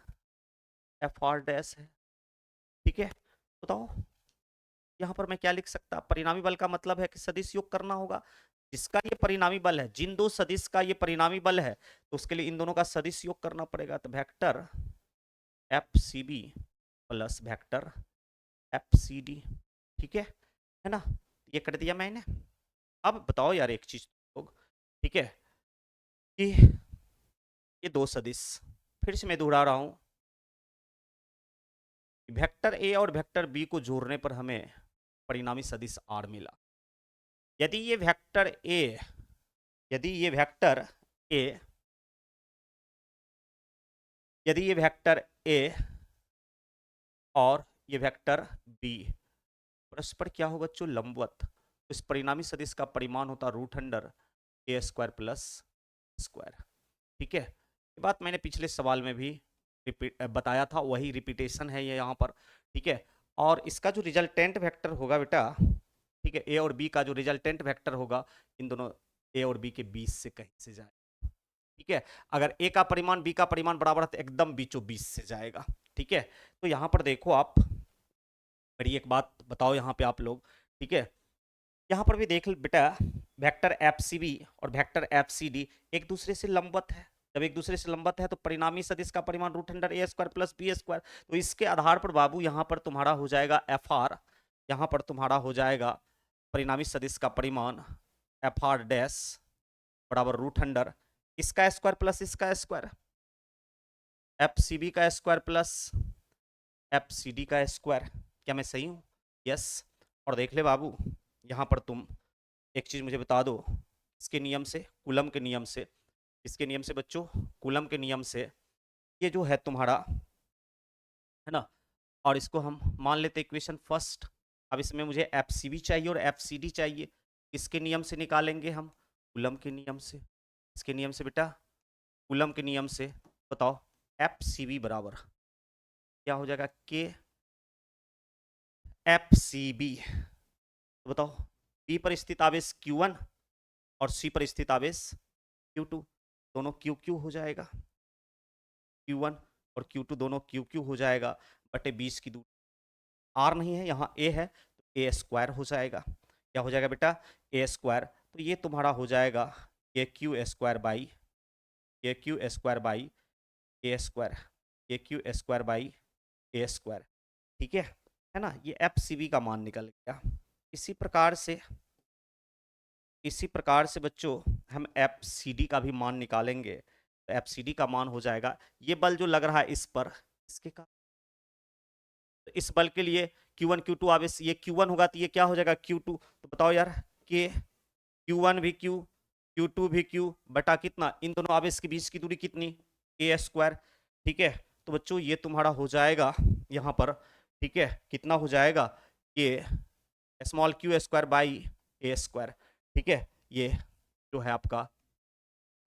S1: एफ आर डैश है। ठीक है, बताओ यहां पर मैं क्या लिख सकता, परिणामी बल का मतलब है कि सदिश योग करना होगा, जिसका ये परिणामी बल है, जिन दो सदिश का ये परिणामी बल है, तो उसके लिए इन दोनों का सदिश योग करना पड़ेगा। तो vector F C B plus vector F C D. ठीक है ना, ये कर दिया मैंने। अब बताओ यार एक चीज लोग, ठीक है, कि ये दो सदिश, फिर से मैं दोहरा रहा हूं, वेक्टर ए और वेक्टर बी को जोड़ने पर हमें परिणामी सदिश आर मिला। यदि ये वेक्टर ए, यदि ये वेक्टर ए, यदि ये वेक्टर ए और ये वेक्टर बी परस्पर क्या हो बच्चों, लंबवत, तो इस परिणामी सदिश का परिमाण होता √a² प्लस स्क्वायर। ठीक है, ये बात मैंने पिछले सवाल में भी बताया था, वही रिपीटेशन है ये यहाँ पर। ठीक है, और इसका जो रिजल्टेंट वेक्टर होगा बेटा, ठीक है, ए और बी का जो रिजल्टेंट वेक्टर होगा, इन दोनों ए और बी के बीच से कहीं से जाए। ठीक है, अगर ए का परिमाण बी का परिमाण बराबर है तो एकदम बीचों बीच से जाएगा। ठीक है, तो यहाँ पर देखो आप, मेरी एक बात बताओ यहाँ पे आप लोग, ठीक है, यहाँ पर भी देख बेटा, वेक्टर एफ सी बी और वेक्टर एफ सी डी एक दूसरे से लंबवत है। जब एक दूसरे से लंबवत है तो परिणामी सदिश का परिमाण root under A square plus B square. तो इसके आधार पर बाबू यहाँ पर तुम्हारा हो जाएगा एफ आर, यहाँ पर तुम्हारा हो जाएगा परिणामी सदिश का परिमाण एफ आर डैश बराबर रूट अंडर इसका स्क्वायर प्लस इसका स्क्वायर, एफ सी बी का square plus F C D का स्क्वायर। क्या मैं सही हूँ? यस। और देख ले बाबू, यहाँ पर तुम एक चीज मुझे बता दो, इसके नियम से, कूलम के नियम से, इसके नियम से बच्चों, कूलम के नियम से ये जो है तुम्हारा, है ना, और इसको हम मान लेते इक्वेशन फर्स्ट। अब इसमें मुझे एफ सी बी चाहिए और एफ सी डी चाहिए, किसके नियम से निकालेंगे हम? कूलम के नियम से। इसके नियम से बेटा, कूलम के नियम से। बताओ एफ सी बी बराबर क्या हो जाएगा? के एफ सी बी। तो बताओ बी पर स्थित आवेश Q1 और सी पर स्थित आवेश Q2, दोनों QQ हो जाएगा। Q1 और Q2 दोनों QQ हो जाएगा बटे 20 की दूरी। R नहीं है, यहाँ A है, तो ए स्क्वायर हो जाएगा। क्या हो जाएगा बेटा? A square. तो ये तुम्हारा हो जाएगा K Q square by K Q square by A square, K Q square by A square. ठीक है ना, ये एफ सी बी का मान निकल गया। इसी प्रकार से बच्चों हम एफ सी डी का भी मान निकालेंगे। तो एफ सी डी का मान हो जाएगा, ये बल जो लग रहा है इस पर, इसके का, तो इस बल के लिए Q1 Q2 आवेश, ये Q1 होगा तो ये क्या हो जाएगा? Q2। तो बताओ यार, कि Q1 भी Q, Q2 भी Q बटा कितना, इन दोनों आवेश के बीच की दूरी कितनी? ए स्क्वायर। ठीक है, तो बच्चों ये तुम्हारा हो जाएगा यहाँ पर, ठीक है, कितना हो जाएगा? ये small Q square by A square. ठीक है, ये जो है आपका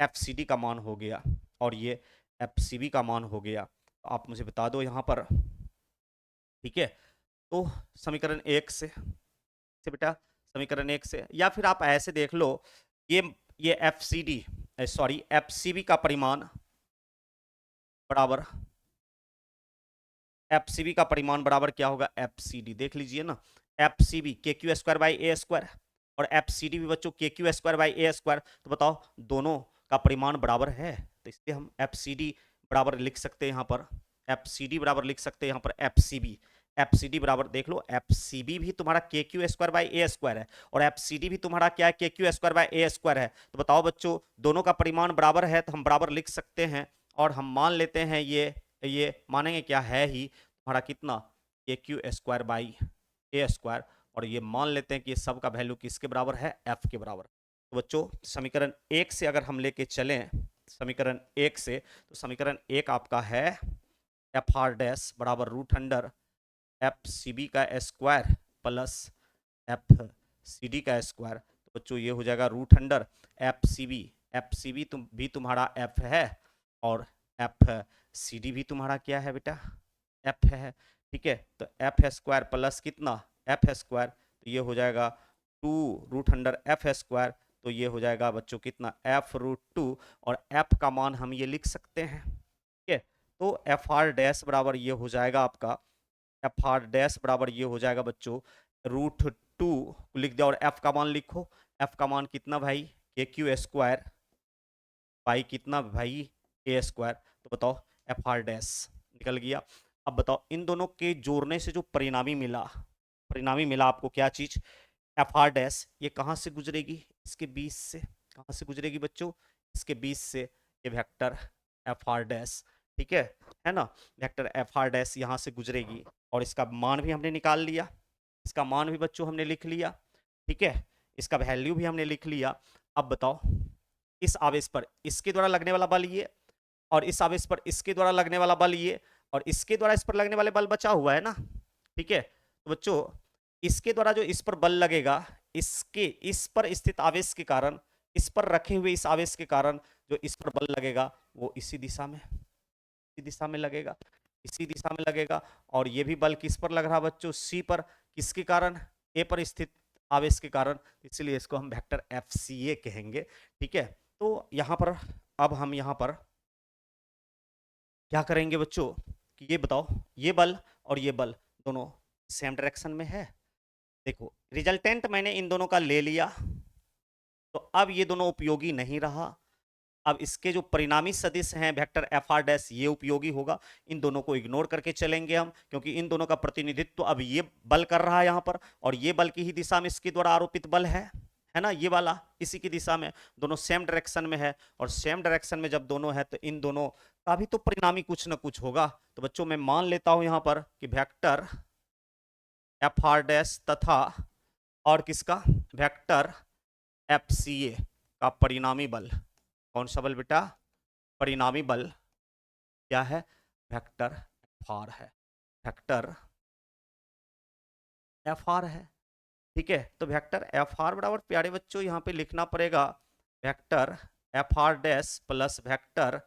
S1: एफ सी डी का मान हो गया और ये एफ सी बी का मान हो गया। तो आप मुझे बता दो यहाँ पर। ठीक है, तो समीकरण एक से बेटा, समीकरण एक से, या फिर आप ऐसे देख लो, ये F C D, sorry F C B का परिमाण बराबर, एफ सी बी का परिमाण बराबर क्या होगा? F C D. देख लीजिए ना, F C B K Q square by A square और एफ सी डी भी बच्चों K Q square by A square. तो बताओ दोनों का परिमाण बराबर है, तो इसलिए हम एफ सी डी बराबर लिख सकते हैं यहाँ पर, एफ सी डी बराबर लिख सकते हैं यहाँ पर F C B. F C D बराबर देख लो, एफ सी बी भी तुम्हारा K Q square by A square है और एफ सी डी भी तुम्हारा क्या है? के Q square by A square है। तो बताओ बच्चों, दोनों का परिमाण बराबर है तो हम बराबर लिख सकते हैं, और हम मान लेते हैं ये मानेंगे क्या है ही तुम्हारा कितना? के Q square by A square, और ये मान लेते हैं कि ये सब का वैल्यू किसके बराबर है? एफ के बराबर। तो बच्चों समीकरण एक से अगर हम लेके चलें, समीकरण एक से, तो समीकरण एक आपका है एफ आर डैश बराबर root under F C B का square plus F C D का स्क्वायर। तो बच्चों ये हो जाएगा root under F C B, भी तुम्हारा एफ है और एफ सी डी भी तुम्हारा क्या है बेटा? एफ है। ठीक है, तो एफ स्क्वायर प्लस कितना? एफ स्क्वायर, तो ये हो जाएगा 2 रूट अंडर एफ स्क्वायर। तो ये हो जाएगा बच्चों कितना? एफ रूट 2, और एफ का मान हम ये लिख सकते हैं। ठीक है, तो एफ आर डैश बराबर ये हो जाएगा आपका, एफ आर डैश बराबर ये हो जाएगा बच्चों रूट 2 लिख दिया, और एफ का मान लिखो, एफ का मान कितना भाई? के क्यू स्क्वायर बाई कितना भाई? ए स्क्वायर। तो बताओ एफ आर डैश निकल गया। अब बताओ इन दोनों के जोड़ने से जो परिणामी मिला, आपको क्या चीज? एफ आर डैश, ये कहाँ से गुजरेगी? इसके बीच से। कहाँ से गुजरेगी बच्चों? इसके बीच से। ये वेक्टर एफ आर डैश, ठीक है ना, वेक्टर एफ आर डैश यहाँ से गुजरेगी, और इसका मान भी हमने निकाल लिया, इसका मान भी बच्चों हमने लिख लिया। ठीक है, इसका वैल्यू भी हमने लिख लिया। अब बताओ इस आवेश पर इसके द्वारा लगने वाला बल ये, और इस आवेश पर इसके द्वारा लगने वाला बल ये, और इसके द्वारा इस पर लगने वाले बल बचा हुआ है ना। ठीक है, तो बच्चों इसके द्वारा जो इस पर बल लगेगा, इसके इस पर स्थित आवेश के कारण, इस पर रखे हुए इस आवेश के कारण जो इस पर बल लगेगा वो इसी दिशा में लगेगा, इसी दिशा में लगेगा। और ये भी बल किस पर लग रहा बच्चों? सी पर। किसके कारण? ए पर स्थित आवेश के कारण, इसलिए इसको हम वेक्टर एफ सी ए कहेंगे। ठीक है, तो यहाँ पर अब हम यहाँ पर क्या करेंगे बच्चों कि ये बताओ, ये बल और ये बल दोनों सेम डायरेक्शन में है, देखो रिजल्टेंट मैंने इन दोनों का ले लिया, तो अब ये दोनों उपयोगी नहीं रहा। अब इसके जो परिणामी सदिश हैं वेक्टर एफ आर डैश, ये उपयोगी होगा। इन दोनों को इग्नोर करके चलेंगे हम, क्योंकि इन दोनों का प्रतिनिधित्व अब ये बल कर रहा है यहाँ पर, और ये बल की ही दिशा में इसके द्वारा आरोपित बल है ना, ये वाला इसी की दिशा में, दोनों सेम डायरेक्शन में है। और सेम डायरेक्शन में जब दोनों है तो इन दोनों का भी तो परिणामी कुछ ना कुछ होगा। तो बच्चों मैं मान लेता हूं यहां पर कि वेक्टर एफ आर डैश तथा और किसका, वेक्टर एफ सी ए का परिणामी बल, कौन सा बल बेटा, परिणामी बल क्या है, वेक्टर एफ आर है, वेक्टर एफ आर है। ठीक है, तो वेक्टर एफ आर बराबर प्यारे बच्चों यहाँ पे लिखना पड़ेगा vector F R dash plus vector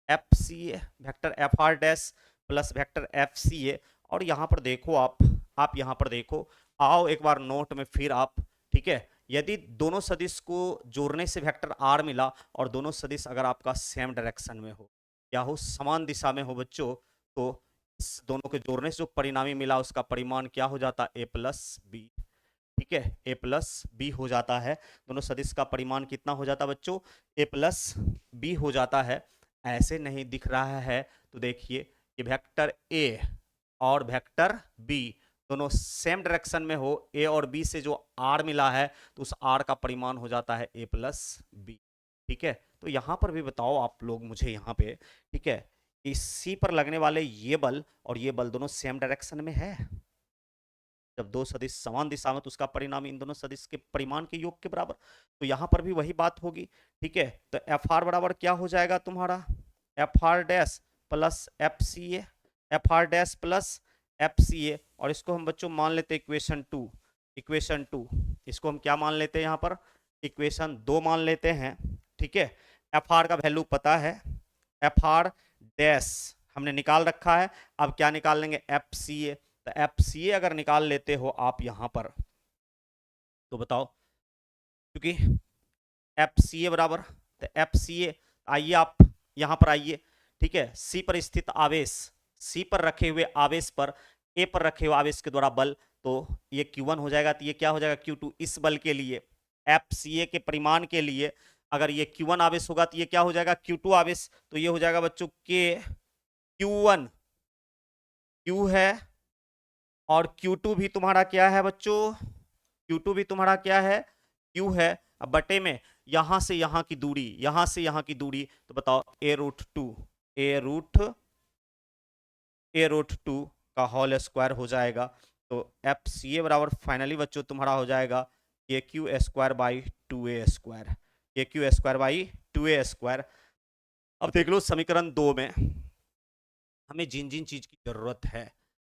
S1: F C A, vector F R dash plus vector F C A. और यहाँ पर देखो आप यहाँ पर देखो, आओ एक बार नोट में फिर आप, ठीक है, यदि दोनों सदिश को जोड़ने से वेक्टर आर मिला और दोनों सदिश अगर आपका सेम डायरेक्शन में हो या हो समान दिशा में हो बच्चों, तो इस दोनों के जोड़ने से जो परिणामी मिला उसका परिमाण क्या हो जाता है, ए प्लस बी। ठीक है, ए प्लस बी हो जाता है। दोनों सदिश का परिमाण कितना हो जाता है बच्चों, ए प्लस बी हो जाता है। ऐसे नहीं दिख रहा है तो देखिए कि वेक्टर ए और वेक्टर बी दोनों सेम डायरेक्शन में हो, ए और बी से जो आर मिला है तो उस आर का परिमाण हो जाता है ए प्लस बी। ठीक है, तो यहां पर भी बताओ आप लोग मुझे यहाँ पे, ठीक है, इस सी पर लगने वाले ये बल और ये बल दोनों सेम डायरेक्शन में है। जब दो सदिश समान दिशा में तो उसका परिणाम इन दोनों सदिश के परिमाण के योग के बराबर। तो यहां पर भी वही बात होगी। ठीक है, तो एफ आर बराबर क्या हो जाएगा तुम्हारा, F R dash plus F C A, F R dash plus F C A. और इसको हम बच्चों मान लेते हैं इक्वेशन टू, इक्वेशन टू, इसको हम क्या मान लेते हैं यहाँ पर, इक्वेशन 2 मान लेते हैं। ठीक है, एफ आर का वैल्यू पता है, एफ आर डैश हमने निकाल रखा है, अब क्या निकाल लेंगे, एफ सी ए। तो एफ सी ए अगर निकाल लेते हो आप यहां पर, तो बताओ, क्योंकि एफ सी ए बराबर, तो एफ सी ए, आइए आप यहां पर आइए। ठीक है, सी पर स्थित आवेश, सी पर रखे हुए आवेश पर ए पर रखे हुए आवेश के द्वारा बल, तो ये Q1 हो जाएगा, तो ये क्या हो जाएगा Q2। इस बल के लिए एफ सी ए के परिमाण के लिए अगर ये Q1 आवेश होगा तो ये क्या हो जाएगा Q2 आवेश। तो ये हो जाएगा बच्चों के Q1 Q है और Q2 भी तुम्हारा क्या है बच्चों, Q2 भी तुम्हारा क्या है, Q है। अब बटे में यहां से यहां की दूरी, यहां से यहां की दूरी, तो बताओ ए रूट टू, ए रूट टू का होल स्क्वायर हो जाएगा। तो एफ सी ए बराबर फाइनली बच्चों तुम्हारा हो जाएगा K Q square by two A square, K Q square by two A square. अब देख लो समीकरण 2 में हमें जिन जिन चीज की जरूरत है,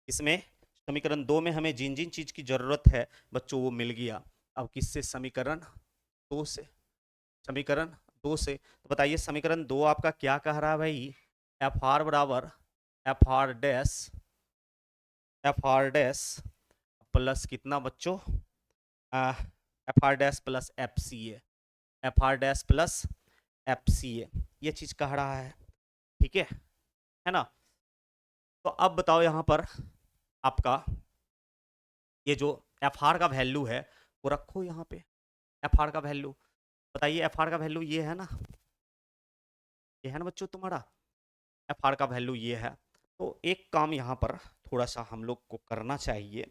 S1: इसमें समीकरण 2 में हमें जिन जिन चीज की जरूरत है बच्चों वो मिल गया। अब किससे, समीकरण 2 से, समीकरण 2 से। तो बताइए समीकरण 2 आपका क्या कह रहा है भाई, एफ आर बराबर F R dash, F R dash plus कितना बच्चों, F R dash plus F C A, F R dash plus F C A, ये चीज कह रहा है। ठीक है ना। तो अब बताओ यहाँ पर आपका ये जो एफ आर का वैल्यू है वो रखो यहाँ पे, एफ आर का वैल्यू बताइए, एफ आर का वैल्यू ये है ना, ये है ना बच्चों तुम्हारा, एफ आर का वैल्यू ये है। तो एक काम यहाँ पर थोड़ा सा हम लोग को करना चाहिए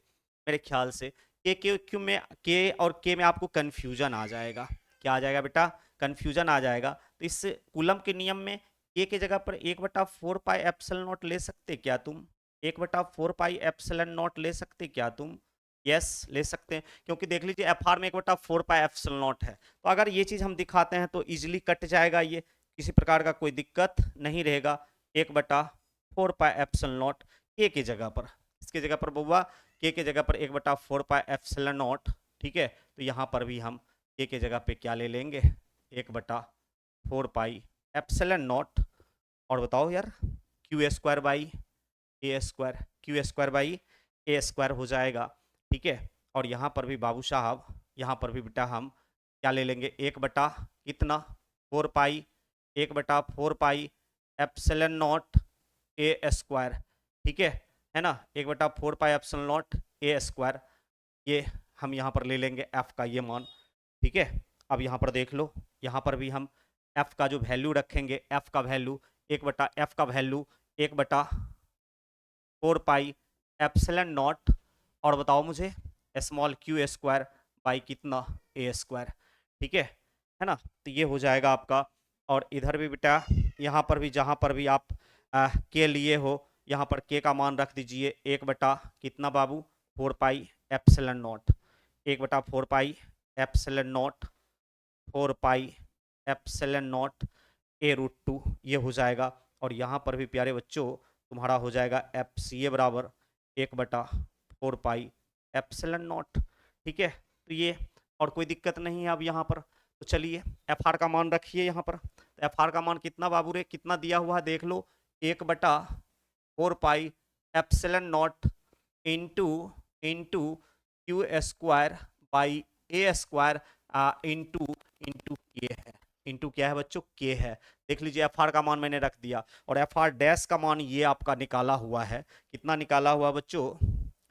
S1: मेरे ख्याल से, के क्यों में के और के में आपको कन्फ्यूजन आ जाएगा, क्या आ जाएगा बेटा, कन्फ्यूजन आ जाएगा। तो इस कूलम के नियम में के की जगह पर 1/4 पाई एप्सिलॉन नॉट ले सकते क्या तुम, 1/4 पाई एप्सिलॉन नॉट ले सकते क्या तुम, यस ले सकते हैं, क्योंकि देख लीजिए एफ आर में 1/4 पाई एप्सिलॉन नॉट है। तो अगर ये चीज हम दिखाते हैं तो इजिली कट जाएगा, ये किसी प्रकार का कोई दिक्कत नहीं रहेगा। 1/4 पाई एप्सिलॉन नॉट के की जगह पर, इसके जगह पर बउआ के जगह पर 1/4 पाई एप्सिलॉन नॉट। ठीक है, तो यहाँ पर भी हम के की जगह पे क्या ले लेंगे, 1/4 पाई एप्सिलॉन नॉट। और बताओ यार Q square by A square, Q square by A square हो जाएगा। ठीक है, और यहाँ पर भी बाबू साहब, यहाँ पर भी बेटा हम क्या ले लेंगे, 1 बटा कितना 4 पाई, 1/4 pi epsilon not a square. ठीक है ना, 1/4 pi epsilon not a square, ये हम यहाँ पर ले लेंगे एफ का ये मान, ठीक है। अब यहाँ पर देख लो, यहाँ पर भी हम एफ का जो वैल्यू रखेंगे, एफ का वैल्यू एफ का वैल्यू 1/4 पाई एप्सिलॉन नॉट, और बताओ मुझे स्मॉल क्यू स्क्वायर बाई कितना ए स्क्वायर, ठीक है ना। तो ये हो जाएगा आपका। और इधर भी बेटा यहाँ पर भी जहाँ पर भी आप के लिए हो, यहाँ पर के का मान रख दीजिए 1 बटा कितना बाबू 4 पाई epsilon not, 1/4 pi epsilon not 4 pi epsilon not a√2, ये हो जाएगा। और यहाँ पर भी प्यारे बच्चों तुम्हारा हो जाएगा एफ सी ए बराबर 1/4 पाई एप्सिलॉन नॉट, ठीक है। तो ये और कोई दिक्कत नहीं है अब यहाँ पर। तो चलिए एफ आर का मान रखिए यहाँ पर। तो एफ आर का मान कितना बाबू रे, कितना दिया हुआ है देख लो, 1/4 pi epsilon not into into Q square by A square into into के है, इंटू क्या है बच्चों, के है। देख लीजिए एफ आर का मान मैंने रख दिया, और एफ आर डैश का मान ये आपका निकाला हुआ है। कितना निकाला हुआ बच्चों,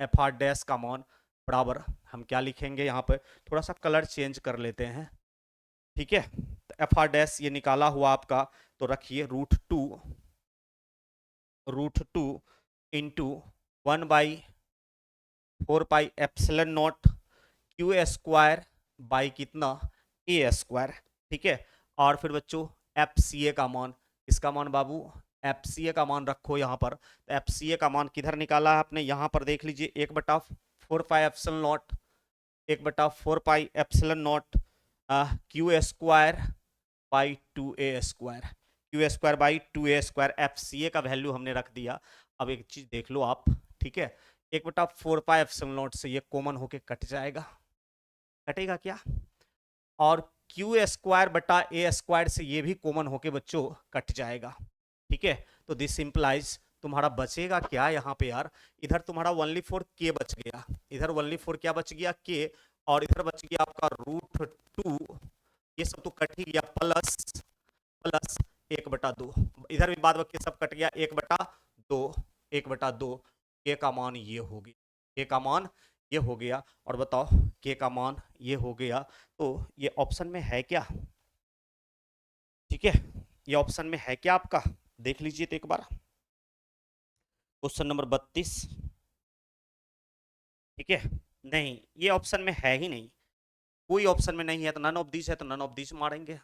S1: एफ आर डैश का मान बराबर हम क्या लिखेंगे यहाँ पे, थोड़ा सा कलर चेंज कर लेते हैं, ठीक है। तो एफ आर डैश ये निकाला हुआ आपका, तो रखिए √2 into 1/4 pi epsilon not Q square by कितना ए स्क्वायर, ठीक है। और फिर बच्चों एफ सी ए का मान, इसका मान बाबू एफ सी ए का मान रखो यहाँ पर। तो एफ सी ए का मान किधर निकाला है आपने, यहाँ पर देख लीजिए 1/4 pi epsilon not 1/4 pi epsilon not Q square by 2a square, Q square by 2a square, F C A का वैल्यू हमने रख दिया। अब एक चीज देख लो आप, ठीक है, 1/4 पाई एप्सिलॉन नॉट से ये कॉमन होके कट जाएगा, कटेगा क्या, और क्यू स्क्वायर बटा ए स्क्वायर से ये भी कॉमन होके बच्चों कट जाएगा, ठीक है। तो दिस इंप्लाइज तुम्हारा बचेगा क्या यहाँ पे यार, इधर तुम्हारा ओनली फॉर के बच गया, इधर ओनली फॉर क्या बच गया, के, और इधर बच गया आपका √2, ये सब तो कट ही गया, प्लस प्लस 1/2, इधर भी बाद बाकी सब कट गया, 1/2 के का मान ये हो गया, के का मान ये हो गया। और बताओ के का मान ये हो गया, तो ये ऑप्शन में है क्या, ठीक है, ये ऑप्शन में है क्या आपका, देख लीजिए तो एक बार क्वेश्चन नंबर 32, ठीक है। नहीं, ये ऑप्शन में है ही नहीं, कोई ऑप्शन में नहीं है, तो नन ऑफ दिस है तो नन ऑफ दिस मारेंगे,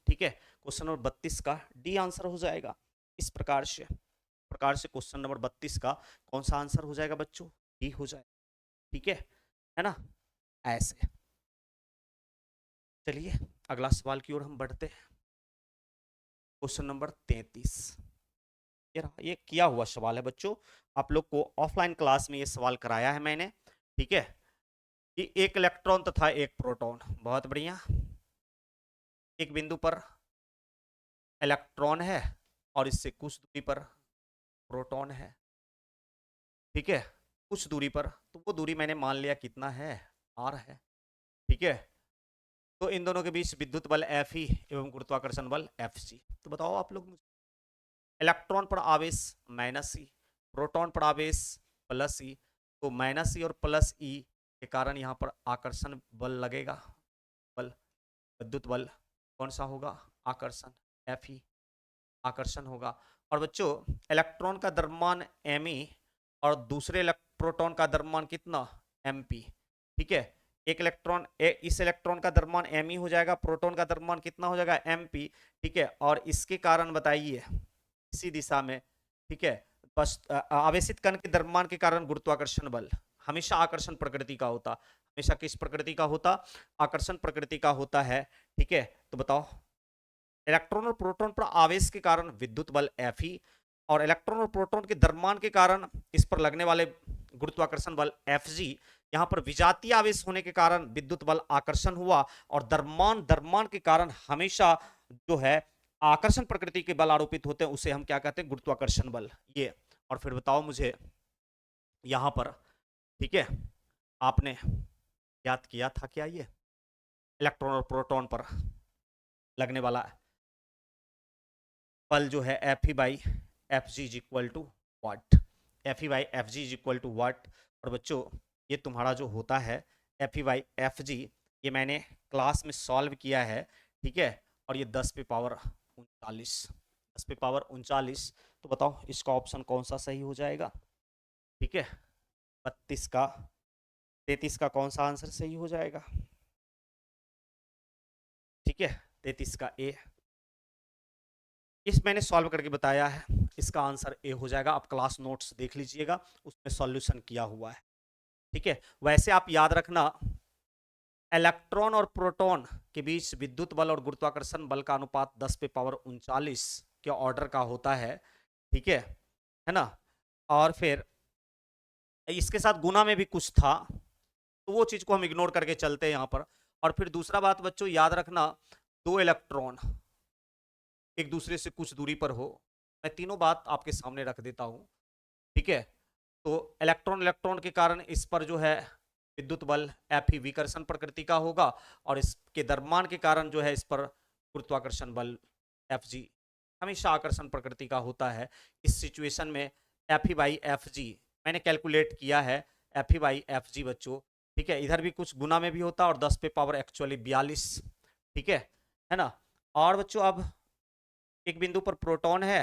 S1: ठीक है। क्वेश्चन नंबर 32 का डी आंसर हो जाएगा। इस प्रकार से क्वेश्चन नंबर 32 का कौन सा आंसर हो जाएगा बच्चों, डी हो जाएगा, ठीक है ना, ऐसे। चलिए अगला सवाल की ओर हम बढ़ते हैं। क्वेश्चन नंबर 33, ये किया हुआ सवाल है बच्चों, आप लोग को ऑफलाइन क्लास में ये सवाल कराया है मैंने, ठीक है, कि एक इलेक्ट्रॉन तथा एक प्रोटॉन, बहुत बढ़िया, एक बिंदु पर इलेक्ट्रॉन है और इससे कुछ दूरी पर प्रोटॉन है, ठीक है, कुछ दूरी पर, तो वो दूरी मैंने मान लिया कितना है, आर है, ठीक है। तो इन दोनों के बीच विद्युत बल एफ ई एवं गुरुत्वाकर्षण बल एफ सी। तो बताओ आप लोग मुझे, इलेक्ट्रॉन पर आवेश -e, प्रोटॉन पर आवेश +e, तो -e और +e के कारण यहाँ पर आकर्षण बल लगेगा, बल विद्युत बल कौन सा होगा, आकर्षण, एफ ई आकर्षण होगा। और बच्चों इलेक्ट्रॉन का द्रव्यमान me और दूसरे प्रोटॉन का द्रव्यमान कितना, mp, ठीक है। एक इलेक्ट्रॉन इस इलेक्ट्रॉन का द्रव्यमान me हो जाएगा, प्रोटॉन का द्रव्यमान कितना हो जाएगा, mp, ठीक है। और इसके कारण बताइए इसी दिशा में, ठीक है, बस आवेशित कण के द्रव्यमान के कारण गुरुत्वाकर्षण बल हमेशा आकर्षण प्रकृति का होता, हमेशा किस प्रकृति का होता, आकर्षण प्रकृति का होता है, ठीक है। तो बताओ इलेक्ट्रॉन और प्रोटॉन पर आवेश के कारण विद्युत बल Fe और इलेक्ट्रॉन और प्रोटॉन के द्रव्यमान के कारण इस पर लगने वाले गुरुत्वाकर्षण बल Fg, यहाँ पर विजातीय आवेश होने के कारण विद्युत बल आकर्षण हुआ, और द्रव्यमान के कारण हमेशा जो है आकर्षण प्रकृति के बल आरोपित होते हैं, उसे हम क्या कहते हैं, गुरुत्वाकर्षण बल, ये। और फिर बताओ मुझे यहाँ पर, ठीक है, आपने याद किया था क्या, ये इलेक्ट्रॉन और प्रोटॉन पर लगने वाला बल जो है Fe by F G is equal to what, Fe by F G is equal to what. और बच्चों ये तुम्हारा जो होता है F E by F G, ये मैंने क्लास में सॉल्व किया है, ठीक है। और ये 10 पे पावर 39, 10 पे पावर 39। तो बताओ इसका ऑप्शन कौन सा सही हो जाएगा, ठीक है। 32 का 33 का कौन सा आंसर सही हो जाएगा, ठीक है। 33 का ए, इस मैंने सॉल्व करके बताया है, इसका आंसर ए हो जाएगा। आप क्लास नोट्स देख लीजिएगा, उसमें सॉल्यूशन किया हुआ है, ठीक है। वैसे आप याद रखना, इलेक्ट्रॉन और प्रोटॉन के बीच विद्युत बल और गुरुत्वाकर्षण बल का अनुपात 10 पे पावर 39 के ऑर्डर का होता है, ठीक है ना। और फिर इसके साथ गुना में भी कुछ था, तो वो चीज को हम इग्नोर करके चलते हैं यहाँ पर। और फिर दूसरा बात बच्चों याद रखना, दो इलेक्ट्रॉन एक दूसरे से कुछ दूरी पर हो, मैं तीनों बात आपके सामने रख देता हूं, ठीक है। तो इलेक्ट्रॉन इलेक्ट्रॉन के कारण इस पर जो है विद्युत बल एफ ही विकर्षण प्रकृति का होगा, और इसके द्रव्यमान के कारण जो है इस पर गुरुत्वाकर्षण बल एफ जी हमेशा आकर्षण प्रकृति का होता है। इस सिचुएशन में एफ ही बाई एफ जी मैंने कैलकुलेट किया है, एफ ही बाई एफ जी बच्चों, ठीक है। इधर भी कुछ गुना में भी होता है और 10 पे पावर एक्चुअली 42, ठीक है ना। और बच्चों अब एक बिंदु पर प्रोटॉन है,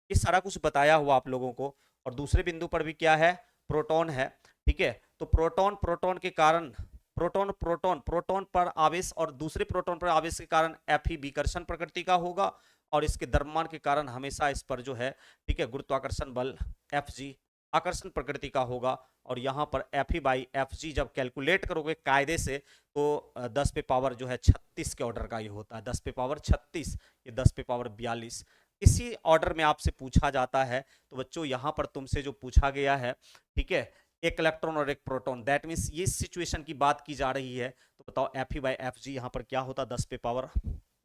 S1: ये सारा कुछ बताया हुआ आप लोगों को, और दूसरे बिंदु पर भी क्या है, प्रोटॉन है, ठीक है। तो प्रोटॉन प्रोटॉन के कारण प्रोटॉन प्रोटॉन प्रोटॉन पर आवेश और दूसरे प्रोटॉन पर आवेश के कारण एफ ही विकर्षण प्रकृति का होगा, और इसके द्रव्यमान के कारण हमेशा इस पर जो है, ठीक है, गुरुत्वाकर्षण बल एफ जी आकर्षण प्रकृति का होगा। और यहाँ पर एफ ही बाई एफ जी जब कैलकुलेट करोगे कायदे से, तो 10 पे पावर जो है 36 के ऑर्डर का ये होता है, 10 पे पावर 36, ये 10 पे पावर 42 इसी ऑर्डर में आपसे पूछा जाता है। तो बच्चों यहां पर तुमसे जो पूछा गया है, ठीक है, एक इलेक्ट्रॉन और एक प्रोटॉन, दैट मीन्स ये सिचुएशन की बात की जा रही है। तो बताओ एफ ई बाई एफ जी यहाँ पर क्या होता, 10 पे पावर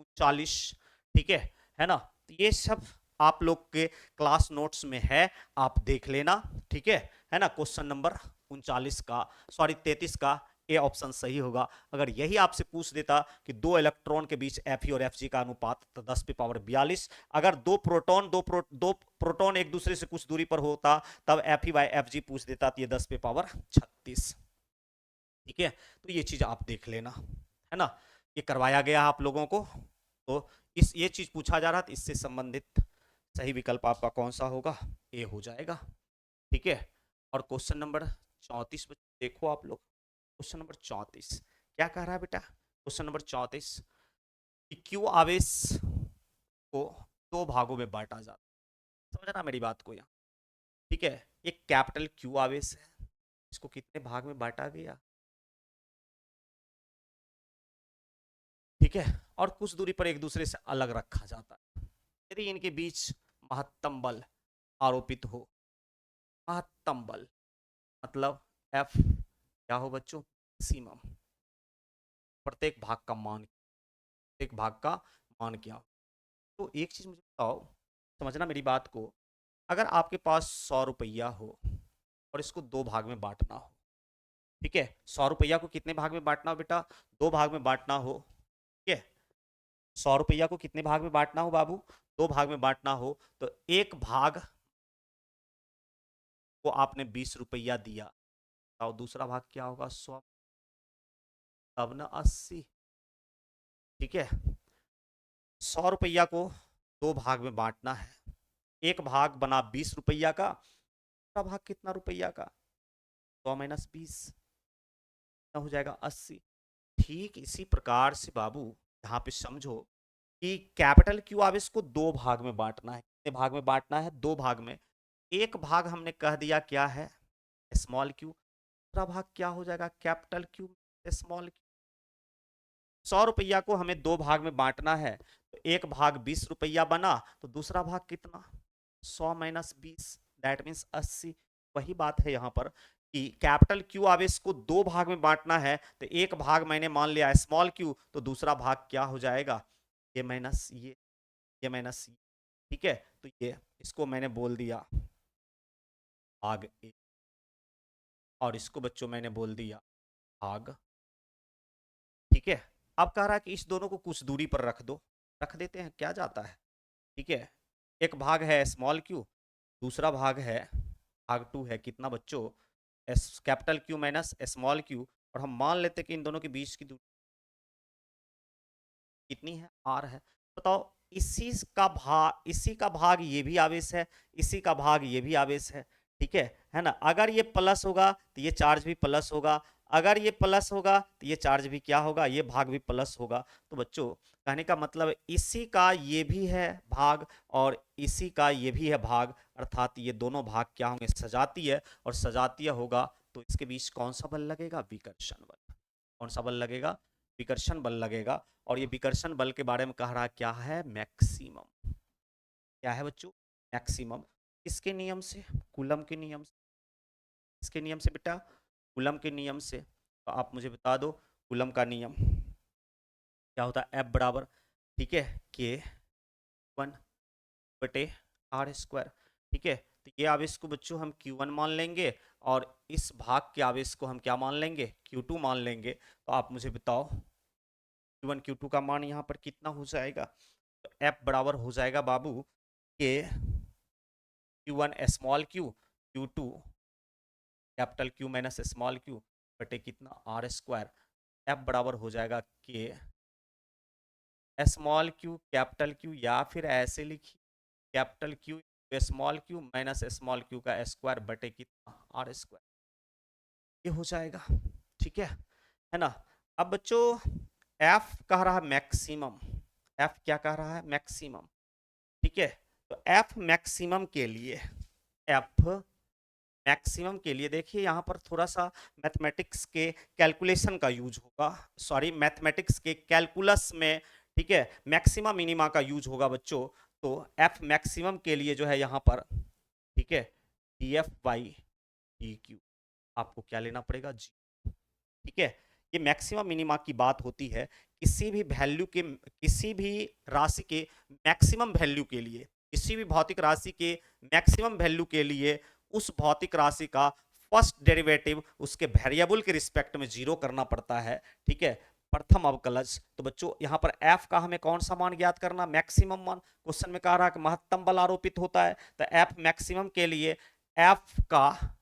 S1: 39, ठीक है ना। तो ये सब आप लोग के क्लास नोट्स में है, आप देख लेना, ठीक है ना। क्वेश्चन नंबर 39 का, सॉरी 33 का ए ऑप्शन सही होगा। अगर यही आपसे पूछ देता कि दो इलेक्ट्रॉन के बीच एफ ई और एफ जी का अनुपात, तो 10 पे पावर 42, अगर दो प्रोटॉन एक दूसरे से कुछ दूरी पर होता, तब एफ ई बाई एफ जी पूछ देता, तो ये 10 पे पावर 36, ठीक है। तो ये चीज आप देख लेना, है ना, ये करवाया गया आप लोगों को। तो इस ये चीज पूछा जा रहा था, इससे संबंधित सही विकल्प आपका कौन सा होगा, ए हो जाएगा, ठीक है। और क्वेश्चन नंबर 34 देखो आप लोग, क्वेश्चन नंबर 34 क्या कह रहा है बेटा, क्वेश्चन नंबर 34 कि क्यू आवेश को दो भागों में बांटा जाता है, समझना मेरी बात को यहाँ, ठीक है। एक कैपिटल क्यू आवेश है, इसको कितने भाग में बांटा गया, ठीक है। और कुछ दूरी पर एक दूसरे से अलग रखा जाता है, यदि इनके बीच महत्तम बल आरोपित हो, महत्तम बल मतलब एफ क्या हो बच्चों, मैक्सिमम, प्रत्येक भाग का मान, प्रत्येक भाग का मान क्या हो। तो एक चीज मुझे बताओ, समझना मेरी बात को, अगर आपके पास 100 रुपया हो और इसको दो भाग में बांटना हो, ठीक है, 100 रुपया को कितने भाग में बांटना हो बेटा, दो भाग में बांटना हो, ठीक है। 100 रुपया को कितने भाग में बांटना हो बाबू, दो भाग में बांटना हो, तो एक भाग को आपने 20 रुपया दिया, और दूसरा भाग क्या होगा, 100, तब ना 80, ठीक है। 100 रुपया को दो भाग में बांटना है, एक भाग बना 20 रुपया का, दूसरा भाग कितना रुपया का, 100 - 20 हो जाएगा 80। ठीक इसी प्रकार से बाबू यहाँ पे समझो कि कैपिटल क्यू आवेश को दो भाग में बांटना है, कितने भाग में बांटना है, दो भाग में। एक भाग हमने कह दिया क्या है, स्मॉल क्यू, दूसरा भाग क्या हो जाएगा, कैपिटल क्यू स्मॉल क्यू। 100 रुपया को हमें दो भाग में बांटना है, तो एक भाग 20 रुपया बना, तो दूसरा भाग कितना, 100 - 20, दैट मीन्स 80। वही बात है यहाँ पर कि कैपिटल क्यू आवेश को दो भाग में बांटना है, तो एक भाग मैंने मान लिया स्मॉल क्यू, तो दूसरा भाग क्या हो जाएगा, ये माइनस ये माइनस ये, ठीक है। तो ये इसको मैंने बोल दिया भाग ए, और इसको बच्चों मैंने बोल दिया भाग, ठीक है। अब कह रहा है कि इस दोनों को कुछ दूरी पर रख दो, रख देते हैं, क्या जाता है, ठीक है। एक भाग है स्मॉल क्यू, दूसरा भाग है भाग टू है कितना बच्चों, S capital Q minus small Q, और हम मान लेते कि इन दोनों के बीच की दूरी कितनी है, r है। बताओ इसी का भाग ये भी आवेश है, इसी का भाग ये भी आवेश है। है ना। अगर ये प्लस होगा तो ये चार्ज भी प्लस होगा, अगर ये प्लस होगा तो ये चार्ज भी क्या होगा, ये भाग भी प्लस होगा। तो बच्चों कहने का मतलब इसी का ये भी है भाग और इसी का ये भी है भाग, अर्थात ये दोनों भाग क्या होंगे, सजातीय, और सजातीय होगा तो इसके बीच कौन सा बल लगेगा, विकर्षण बल। कौन सा बल लगेगा, विकर्षण बल लगेगा। और ये विकर्षण बल के बारे में कह रहा क्या है, मैक्सिमम। क्या है बच्चों, मैक्सिमम। किसके नियम से, कूलम के नियम से। किसके नियम से बेटा, कूलम के नियम से। तो आप मुझे बता दो कूलम का नियम क्या होता है, F बराबर, ठीक है, के 1/r²। ठीक है, तो ये आवेश को बच्चों हम Q1 मान लेंगे और इस भाग के आवेश को हम क्या मान लेंगे, Q2 मान लेंगे। तो आप मुझे बताओ Q1 Q2 का मान यहाँ पर कितना हो जाएगा। तो F बराबर हो जाएगा बाबू के Q1 small Q, Q2 capital Q minus small Q बटे कितना, r²। F बराबर हो जाएगा के स्मॉल क्यू कैपिटल Q, या फिर ऐसे लिखिए capital Q small Q minus small Q का स्क्वायर बटे कितना, r²। ये हो जाएगा, ठीक है ना। अब बच्चों F कह रहा है मैक्सिमम, F क्या कह रहा है, मैक्सिमम। ठीक है, तो F मैक्सिमम के लिए, F मैक्सिमम के लिए देखिए यहाँ पर थोड़ा सा मैथमेटिक्स के कैलकुलेशन का यूज होगा, सॉरी मैथमेटिक्स के कैलकुलस में, ठीक है, मैक्सिमा मिनिमा का यूज होगा बच्चों। तो F मैक्सिमम के लिए जो है यहाँ पर, ठीक है, dF/dq आपको क्या लेना पड़ेगा, g। ठीक है, ये मैक्सिमम मिनिमा की बात होती है किसी भी वैल्यू के, किसी भी राशि के मैक्सिमम वैल्यू के लिए, किसी भी भौतिक राशि के मैक्सिमम वैल्यू के लिए उस भौतिक राशि का फर्स्ट डेरिवेटिव उसके वेरिएबल के रिस्पेक्ट में जीरो करना पड़ता है। ठीक है, प्रथम अवकलज। तो बच्चों यहाँ पर F का हमें कौन सा मान ज्ञात करना, मैक्सिमम मान। क्वेश्चन में कह रहा है कि महत्तम बल आरोपित होता है, तो F मैक्सिमम के लिए F का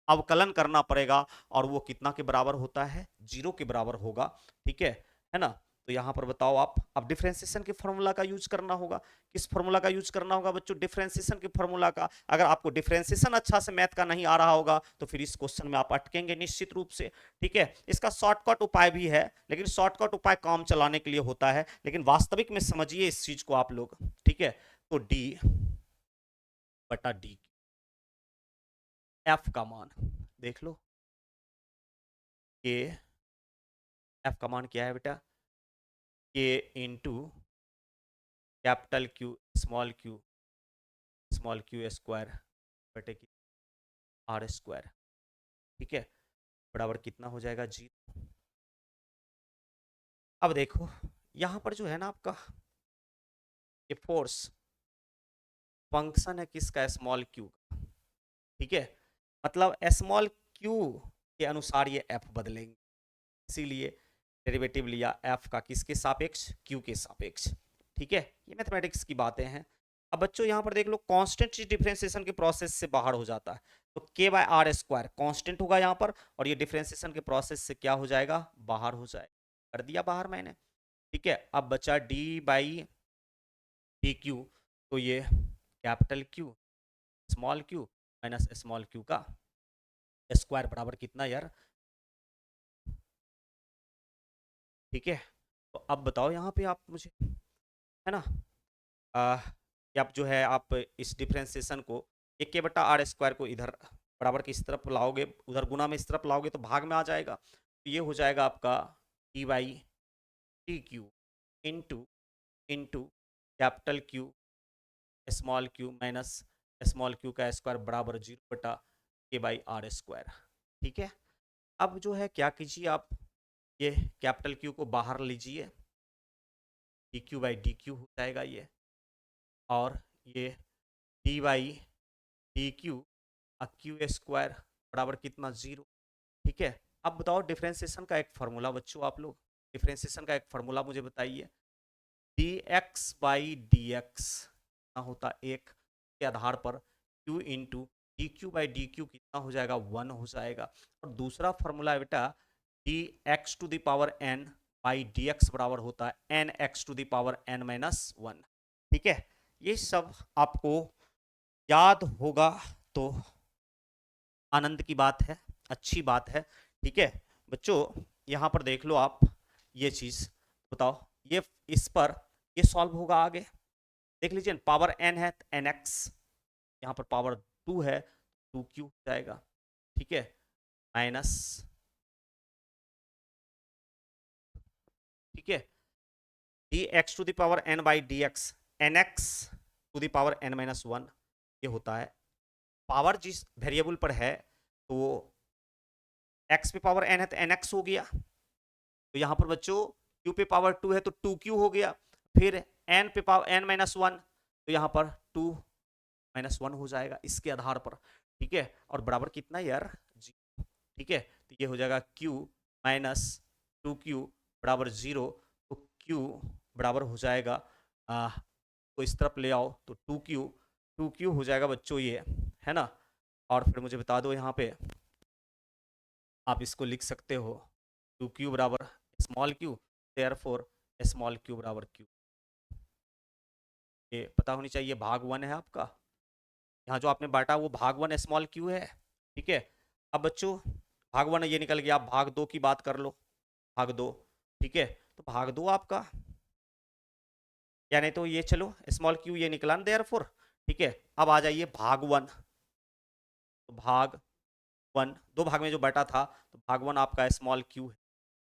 S1: अवकलन करना पड़ेगा और वो कितना के बराबर होता है, 0 के बराबर होगा। ठीक है ना। तो यहां पर बताओ आप, अब डिफरेंशिएशन के फॉर्मूला का यूज करना होगा। किस फॉर्मूला का यूज करना होगा बच्चों, डिफरेंशिएशन के फॉर्मूला का। अगर आपको डिफरेंशिएशन अच्छा से मैथ का नहीं आ रहा होगा तो फिर इस क्वेश्चन में आप अटकेंगे निश्चित रूप से। ठीक है, इसका शॉर्टकट उपाय भी है, लेकिन शॉर्टकट उपाय काम चलाने के लिए होता है, लेकिन वास्तविक में समझिए इस चीज को आप लोग। ठीक है, तो d/d F का मान देख लो, के F का मान क्या है बेटा, के into capital Q small Q square बटे की r²। ठीक है, बराबर कितना हो जाएगा, जी। अब देखो यहां पर जो है ना आपका ये फोर्स फंक्शन है किसका, स्मॉल क्यू का। ठीक है, मतलब स्मॉल क्यू के अनुसार ये F बदलेंगे, इसीलिए डेरिवेटिव लिया F का किसके सापेक्ष, Q के सापेक्ष। ठीक है, ये मैथमेटिक्स की बातें हैं। अब बच्चों यहाँ पर देख लो कांस्टेंट डिफरेंशिएशन के प्रोसेस से बाहर हो जाता है, तो k/r² कांस्टेंट होगा यहाँ पर, और ये डिफरेंशिएशन के प्रोसेस से क्या हो जाएगा, बाहर हो जाएगा। कर दिया बाहर मैंने। ठीक है, अब बचा d/dq, तो ये capital Q small q minus small q का स्क्वायर बराबर कितना यार। ठीक है, तो अब बताओ यहाँ पे आप मुझे, है ना, कि आप जो है आप इस डिफरेंशिएशन को k/r² को इधर बराबर की इस तरफ लाओगे, उधर गुना में इस तरफ लाओगे तो भाग में आ जाएगा। तो ये हो जाएगा आपका d/dq into into capital Q small q minus small q का स्क्वायर बराबर 0/k/r²। ठीक है, अब जो है क्या कीजिए आप, ये कैपिटल Q को बाहर लीजिए, dq/dq हो जाएगा ये, और ये d/dq q² बराबर कितना, 0। ठीक है, अब बताओ डिफरेंशिएशन का एक फार्मूला बच्चों, आप लोग डिफरेंशिएशन का एक फार्मूला मुझे बताइए। dx/dx कितना होता, एक के आधार पर q इंटू dq/dq कितना हो जाएगा, 1 हो जाएगा। और दूसरा फार्मूला है बेटा D X to the power N by D X बराबर होता है N X to the power N minus one. ठीक है, ये सब आपको याद होगा तो आनंद की बात है, अच्छी बात है। ठीक है बच्चों, यहां पर देख लो आप ये चीज, बताओ ये इस पर ये सॉल्व होगा आगे, देख लीजिए पावर एन है एन एक्स, यहाँ पर पावर टू है टू क्यू जाएगा। ठीक है, माइनस, ठीक है, D X to the power N by D X N X to the power N minus one, ये होता है। पावर जिस वेरिएबल पर है तो एक्स पे पावर एन है तो एन एक्स हो गया, तो यहाँ पर बच्चों क्यू पे पावर टू है तो टू क्यू हो गया, फिर एन पे पावर एन माइनस वन तो यहाँ पर टू माइनस वन हो जाएगा इसके आधार पर। ठीक है, और बराबर कितना यार, जीरो। ठीक है, तो ये हो जाएगा क्यू माइनस टू क्यू बराबर जीरो, तो क्यू बराबर हो जाएगा तो इस तरफ ले आओ तो टू क्यू हो जाएगा बच्चों ये, है ना। और फिर मुझे बता दो यहाँ पे आप इसको लिख सकते हो टू क्यू बराबर small Q, therefore small Q बराबर क्यू। ये पता होनी चाहिए, भाग वन है आपका, यहाँ जो आपने बांटा वो भाग वन स्मॉल क्यू है। ठीक है, अब बच्चों भाग वन ये निकल गया, आप भाग दो की बात कर लो, भाग दो। ठीक है, तो भाग दो आपका, या नहीं तो ये चलो स्मॉल क्यू ये निकला ना देयरफॉर। ठीक है, अब आ जाइए भाग वन, तो भाग वन दो भाग में जो बटा था, तो भाग वन आपका स्मॉल क्यू है।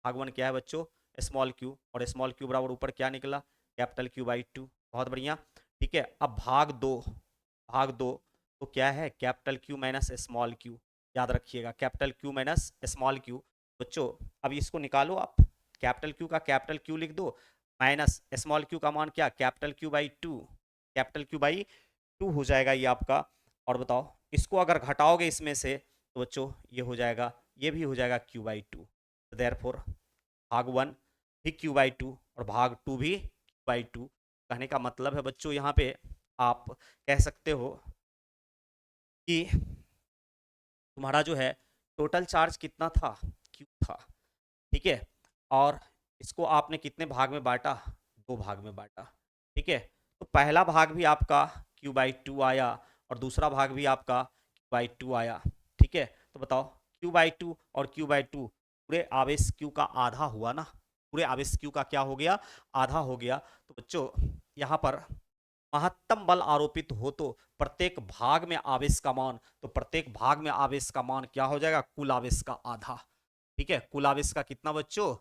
S1: भाग वन क्या है बच्चों, स्मॉल क्यू, और स्मॉल क्यू बराबर ऊपर क्या निकला, कैपिटल क्यू बाई टू। बहुत बढ़िया। ठीक है, अब भाग दो, भाग दो तो क्या है capital Q minus small Q, याद रखिएगा capital Q minus small Q. बच्चों अब इसको निकालो आप, कैपिटल क्यू का कैपिटल क्यू लिख दो, माइनस स्मॉल क्यू का मान क्या, capital Q by two, capital Q by two हो जाएगा ये आपका। और बताओ इसको अगर घटाओगे इसमें से तो बच्चों ये हो जाएगा, ये भी हो जाएगा क्यू बाई टू, देयरफॉर भाग वन भी क्यू बाई टू और भाग टू भी क्यू बाई टू। कहने का मतलब है बच्चों यहाँ पे आप कह सकते हो कि तुम्हारा जो है टोटल चार्ज कितना था, क्यू था। ठीक है, और इसको आपने कितने भाग में बांटा, दो भाग में बांटा। ठीक है, तो पहला भाग भी आपका क्यू बाई टू आया और दूसरा भाग भी आपका क्यू बाई टू आया। ठीक है, तो बताओ क्यू बाई टू और क्यू बाई टू पूरे आवेश क्यू का आधा हुआ ना, पूरे आवेश क्यू का क्या हो गया, आधा हो गया। तो बच्चों यहाँ पर महत्तम बल आरोपित हो तो प्रत्येक भाग में आवेश का मान, तो प्रत्येक भाग में आवेश का मान क्या हो जाएगा, कुल आवेश का आधा। ठीक है, कुल आवेश का कितना बच्चों,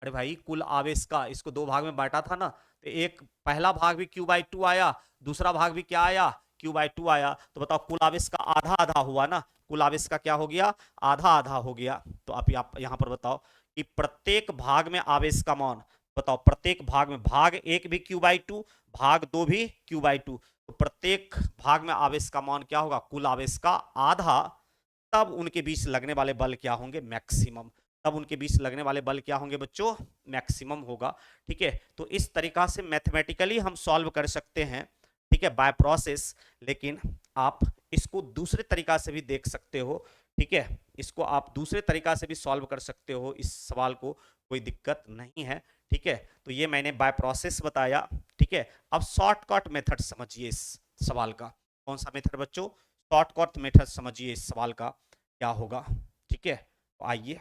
S1: अरे भाई कुल आवेश का, इसको दो भाग में बांटा था ना, तो एक पहला भाग भी क्यू बाई टू आया, दूसरा भाग भी क्या आया, क्यू बाई टू आया। तो बताओ कुल आवेश का आधा आधा हुआ ना, कुल आवेश का क्या हो गया, आधा आधा हो गया। तो आप यहाँ पर बताओ कि प्रत्येक भाग में आवेश का मान, बताओ प्रत्येक भाग में, भाग एक भी क्यू बाई टू, भाग दो भी क्यू बाई टू, तो प्रत्येक भाग में आवेश का मान क्या होगा, कुल आवेश का आधा। तब उनके बीच लगने वाले बल क्या होंगे, मैक्सिमम। तब उनके बीच लगने वाले बल क्या होंगे बच्चों, मैक्सिमम होगा। ठीक है, तो इस तरीका से मैथमेटिकली हम सॉल्व कर सकते हैं, ठीक है, बाय प्रोसेस। लेकिन आप इसको दूसरे तरीका से भी देख सकते हो। ठीक है, इसको आप दूसरे तरीका से भी सॉल्व कर सकते हो इस सवाल को, कोई दिक्कत नहीं है। ठीक है, तो ये मैंने बाय प्रोसेस बताया। ठीक है, अब शॉर्टकट मेथड समझिए इस सवाल का। कौन सा मेथड बच्चों, शॉर्टकट मेथड समझिए इस सवाल का क्या होगा। ठीक है, तो आइए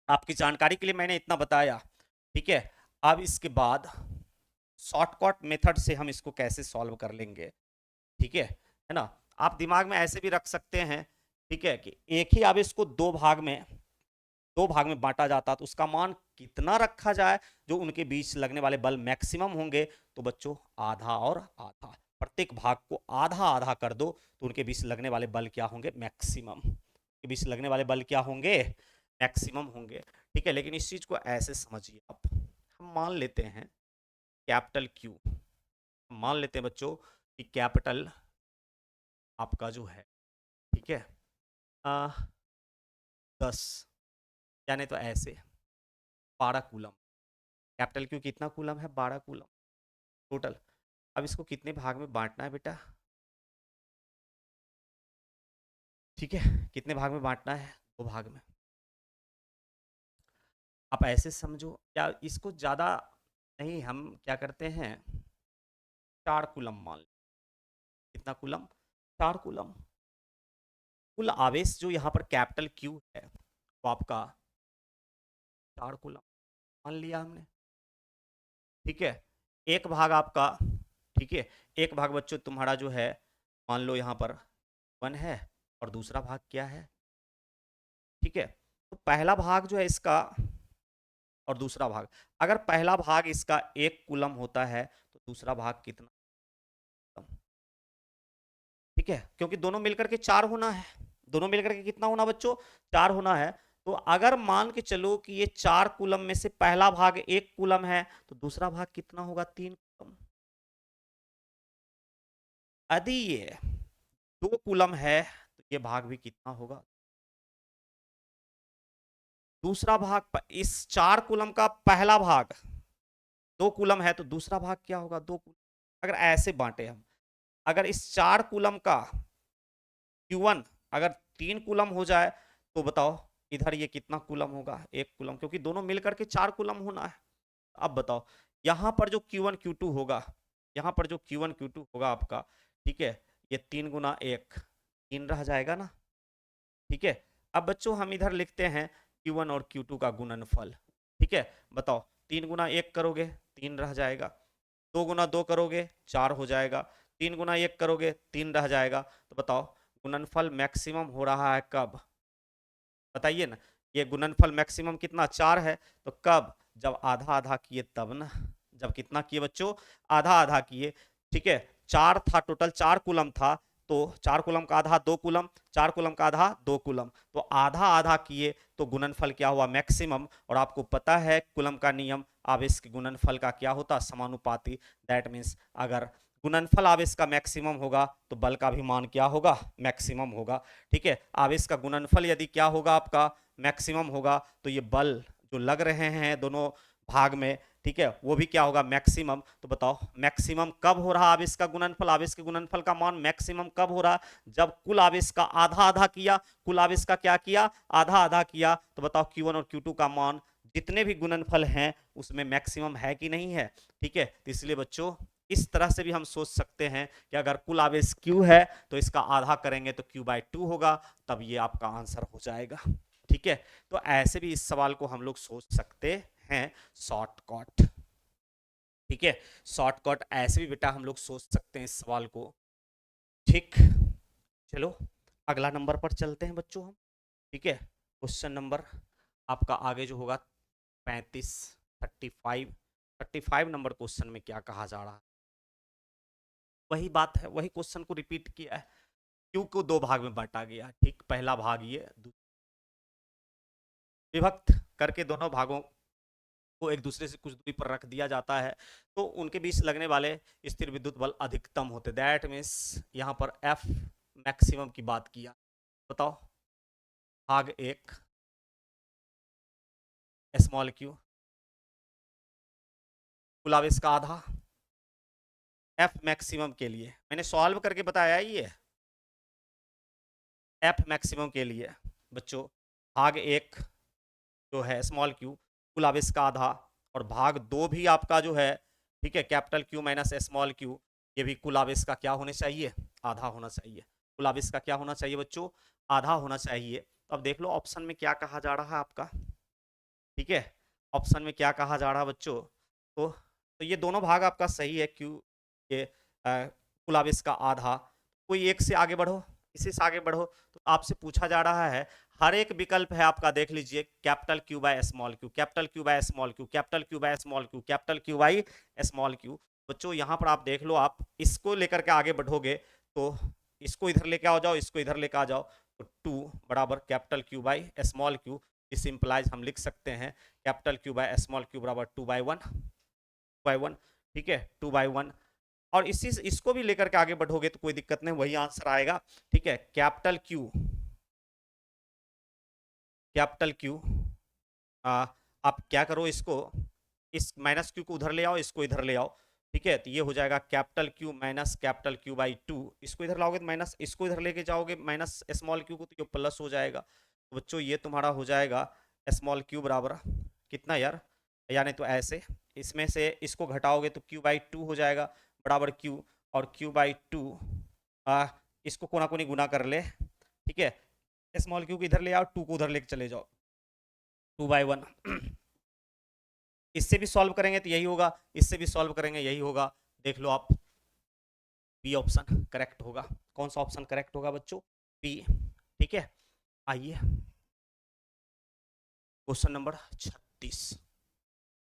S1: आपकी जानकारी के लिए मैंने इतना बताया। ठीक है, अब इसके बाद शॉर्टकट मेथड से हम इसको कैसे सॉल्व कर लेंगे। ठीक है ना, आप दिमाग में ऐसे भी रख सकते हैं, ठीक है, कि एक ही आवेश को दो भाग में बांटा जाता तो उसका मान कितना रखा जाए जो उनके बीच लगने वाले बल मैक्सिमम होंगे। तो बच्चों आधा और आधा, प्रत्येक भाग को आधा आधा कर दो तो उनके बीच लगने वाले बल क्या होंगे, मैक्सिमम, के बीच लगने वाले बल क्या होंगे, मैक्सिमम होंगे। ठीक है, लेकिन इस चीज को ऐसे समझिए आप, हम मान लेते हैं कैपिटल क्यू, मान लेते हैं बच्चों कि कैपिटल आपका जो है, ठीक है, 10, यानी तो ऐसे 12 कूलम, कैपिटल क्यू कितना कूलम है, 12 कूलम टोटल। अब इसको कितने भाग में बांटना है बेटा, ठीक है, कितने भाग में बांटना है, दो भाग में। आप ऐसे समझो, या इसको ज़्यादा नहीं, हम क्या करते हैं, 4 कूलम मान लो। कितना कूलम? 4 कूलम। कुल आवेश जो यहाँ पर कैपिटल क्यू है वो आपका 4 कूलम मान लिया हमने। ठीक है, एक भाग आपका, ठीक है, एक भाग बच्चों तुम्हारा जो है, मान लो यहाँ पर 1 है, और दूसरा भाग क्या है? ठीक है, तो पहला भाग जो है इसका, और दूसरा भाग, अगर पहला भाग इसका 1 कूलम होता है तो दूसरा भाग कितना? ठीक है, क्योंकि दोनों मिलकर के 4 होना है। दोनों मिलकर के कितना होना बच्चों? 4 होना है। तो अगर मान के चलो कि ये 4 कूलम में से पहला भाग 1 कूलम है, तो दूसरा भाग कितना होगा? 3 कूलम। यदि ये 2 कूलम है तो ये भाग भी कितना होगा? दूसरा भाग, इस 4 कूलम का पहला भाग 2 कूलम है तो दूसरा भाग क्या होगा? 2 कूलम। अगर ऐसे बांटे हम, अगर इस 4 कूलम का Q1 अगर 3 कूलम हो जाए तो बताओ इधर ये कितना कूलम होगा? 1 कूलम, क्योंकि दोनों मिलकर के 4 कूलम होना है। अब बताओ यहाँ पर जो Q1 Q2 होगा, यहाँ पर जो Q1 Q2 होगा आपका, ठीक है, ये 3 गुना 1 3 रह जाएगा ना। ठीक है, अब बच्चों हम इधर लिखते हैं Q1 और Q2 का गुणनफल। ठीक है, बताओ 3 गुना 1 करोगे 3 रह जाएगा, 2 गुना 2 करोगे 4 हो जाएगा, 3 गुना 1 करोगे 3 रह जाएगा। तो बताओ गुणनफल मैक्सिमम हो रहा है कब? बताइए ना, ये गुणनफल मैक्सिमम कितना? 4 है, तो कब? जब आधा आधा किए तब ना। जब कितना किए बच्चों? आधा आधा किए। ठीक है, 4 था, टोटल 4 कूलम था, तो 4 कूलम का आधा 2 कूलम, 4 कूलम का आधा 2 कूलम, तो आधा आधा किए तो गुणनफल क्या हुआ? मैक्सिमम। और आपको पता है कूलम का नियम, आवेश के गुणनफल का क्या होता? समानुपाती। दैट मीन्स अगर गुणनफल आवेश का मैक्सिमम होगा तो बल का भी मान क्या होगा? मैक्सिमम होगा। ठीक है, आवेश का गुणनफल यदि क्या होगा? आपका मैक्सिमम होगा, तो ये बल जो लग रहे हैं दोनों भाग में, ठीक है, वो भी क्या होगा? मैक्सिमम। तो बताओ मैक्सिमम कब हो रहा आवेश का गुणनफल? आवेश के गुणनफल का मान मैक्सिमम कब हो रहा? जब कुल आवेश का आधा आधा किया। कुल आवेश का क्या किया? आधा आधा किया। तो बताओ Q1 और Q2 का मान जितने भी गुणनफल हैं उसमें मैक्सिमम है कि नहीं है? ठीक है, तो इसलिए बच्चों इस तरह से भी हम सोच सकते हैं कि अगर कुल आवेश Q है तो इसका आधा करेंगे तो Q/2 होगा, तब ये आपका आंसर हो जाएगा। ठीक है, तो ऐसे भी इस सवाल को हम लोग सोच सकते हैं शॉर्टकट। ठीक है, शॉर्टकट ऐसे भी बेटा हम लोग सोच सकते हैं इस सवाल को। ठीक, चलो अगला नंबर पर चलते हैं बच्चों हम। ठीक है, क्वेश्चन नंबर आपका आगे जो होगा 35, 35 नंबर क्वेश्चन में क्या कहा जा रहा है? वही बात है, वही क्वेश्चन को रिपीट किया है। क्यू को 2 भाग में बांटा गया। ठीक, पहला भाग ये, विभक्त करके दोनों भागों को एक दूसरे से कुछ दूरी पर रख दिया जाता है, तो उनके बीच लगने वाले स्थिर विद्युत बल अधिकतम होते। दैट मीन्स यहाँ पर एफ मैक्सिमम की बात किया। बताओ भाग 1 स्मॉल क्यू, कुल आवेश का आधा, एफ मैक्सिमम के लिए मैंने सॉल्व करके बताया ये। एफ मैक्सिमम के लिए बच्चों भाग 1 जो है स्मॉल क्यू, कुल आवेश का आधा, और भाग 2 भी आपका जो है, ठीक है, capital Q minus small Q, ये भी कुल आवेश का क्या होने चाहिए? आधा होना चाहिए। कुल आवेश का क्या होना चाहिए बच्चों? आधा होना चाहिए। तो अब देख लो ऑप्शन में क्या कहा जा रहा है आपका। ठीक है, ऑप्शन में क्या कहा जा रहा है बच्चों? तो ये दोनों भाग आपका सही है। क्यू ये कुल आवेश का आधा, कोई एक से आगे बढ़ो, इसी से आगे बढ़ो। तो आपसे पूछा जा रहा है, हर एक विकल्प है आपका, देख लीजिए, capital Q by small Q, capital Q by small Q, capital Q by small Q, capital Q by small Q. बच्चों यहाँ पर आप देख लो, आप इसको लेकर के आगे बढ़ोगे तो इसको इधर लेके आ जाओ, इसको इधर लेके आ जाओ, तो 2 बराबर capital Q by small Q. इस इंप्लाइज हम लिख सकते हैं capital Q by small Q बराबर 2/1। ठीक है, 2/1। और इसी इसको भी लेकर के आगे बढ़ोगे तो कोई दिक्कत नहीं, वही आंसर आएगा। ठीक है, कैपिटल क्यू, कैपिटल क्यू, आप क्या करो, इसको इस माइनस क्यू को उधर ले आओ, इसको इधर ले आओ। ठीक है, तो ये हो जाएगा capital Q minus capital Q by 2। इसको इधर लाओगे तो माइनस, इसको इधर लेके जाओगे माइनस स्मॉल क्यू को, तो ये प्लस हो जाएगा। तो बच्चों ये तुम्हारा हो जाएगा स्मॉल क्यू बराबर कितना यार, यानी तो ऐसे इसमें से इसको घटाओगे तो q/2 हो जाएगा बराबर q, और q/2 इसको कोना कोनी गुना कर ले, ठीक है, स्मॉल q को इधर ले आओ, 2 को उधर लेके चले जाओ, 2/1। इससे भी सॉल्व करेंगे तो यही होगा, इससे भी सॉल्व करेंगे यही होगा, देख लो आप, बी ऑप्शन करेक्ट होगा। कौन सा ऑप्शन करेक्ट होगा बच्चों? बी। ठीक है, आइए क्वेश्चन नंबर 36,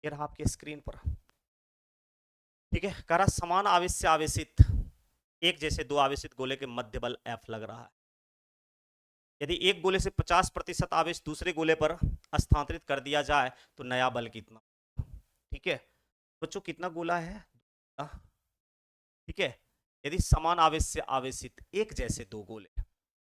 S1: ये रहा आपके स्क्रीन पर। ठीक है, कह रहा समान आवेश से आवेशित एक जैसे दो आवेशित गोले के मध्य बल F लग रहा है। यदि एक गोले से 50% आवेश दूसरे गोले पर स्थानांतरित कर दिया जाए तो नया बल कितना? ठीक है बच्चों, कितना गोला है? ठीक है, यदि समान आवेश से आवेशित एक जैसे दो गोले,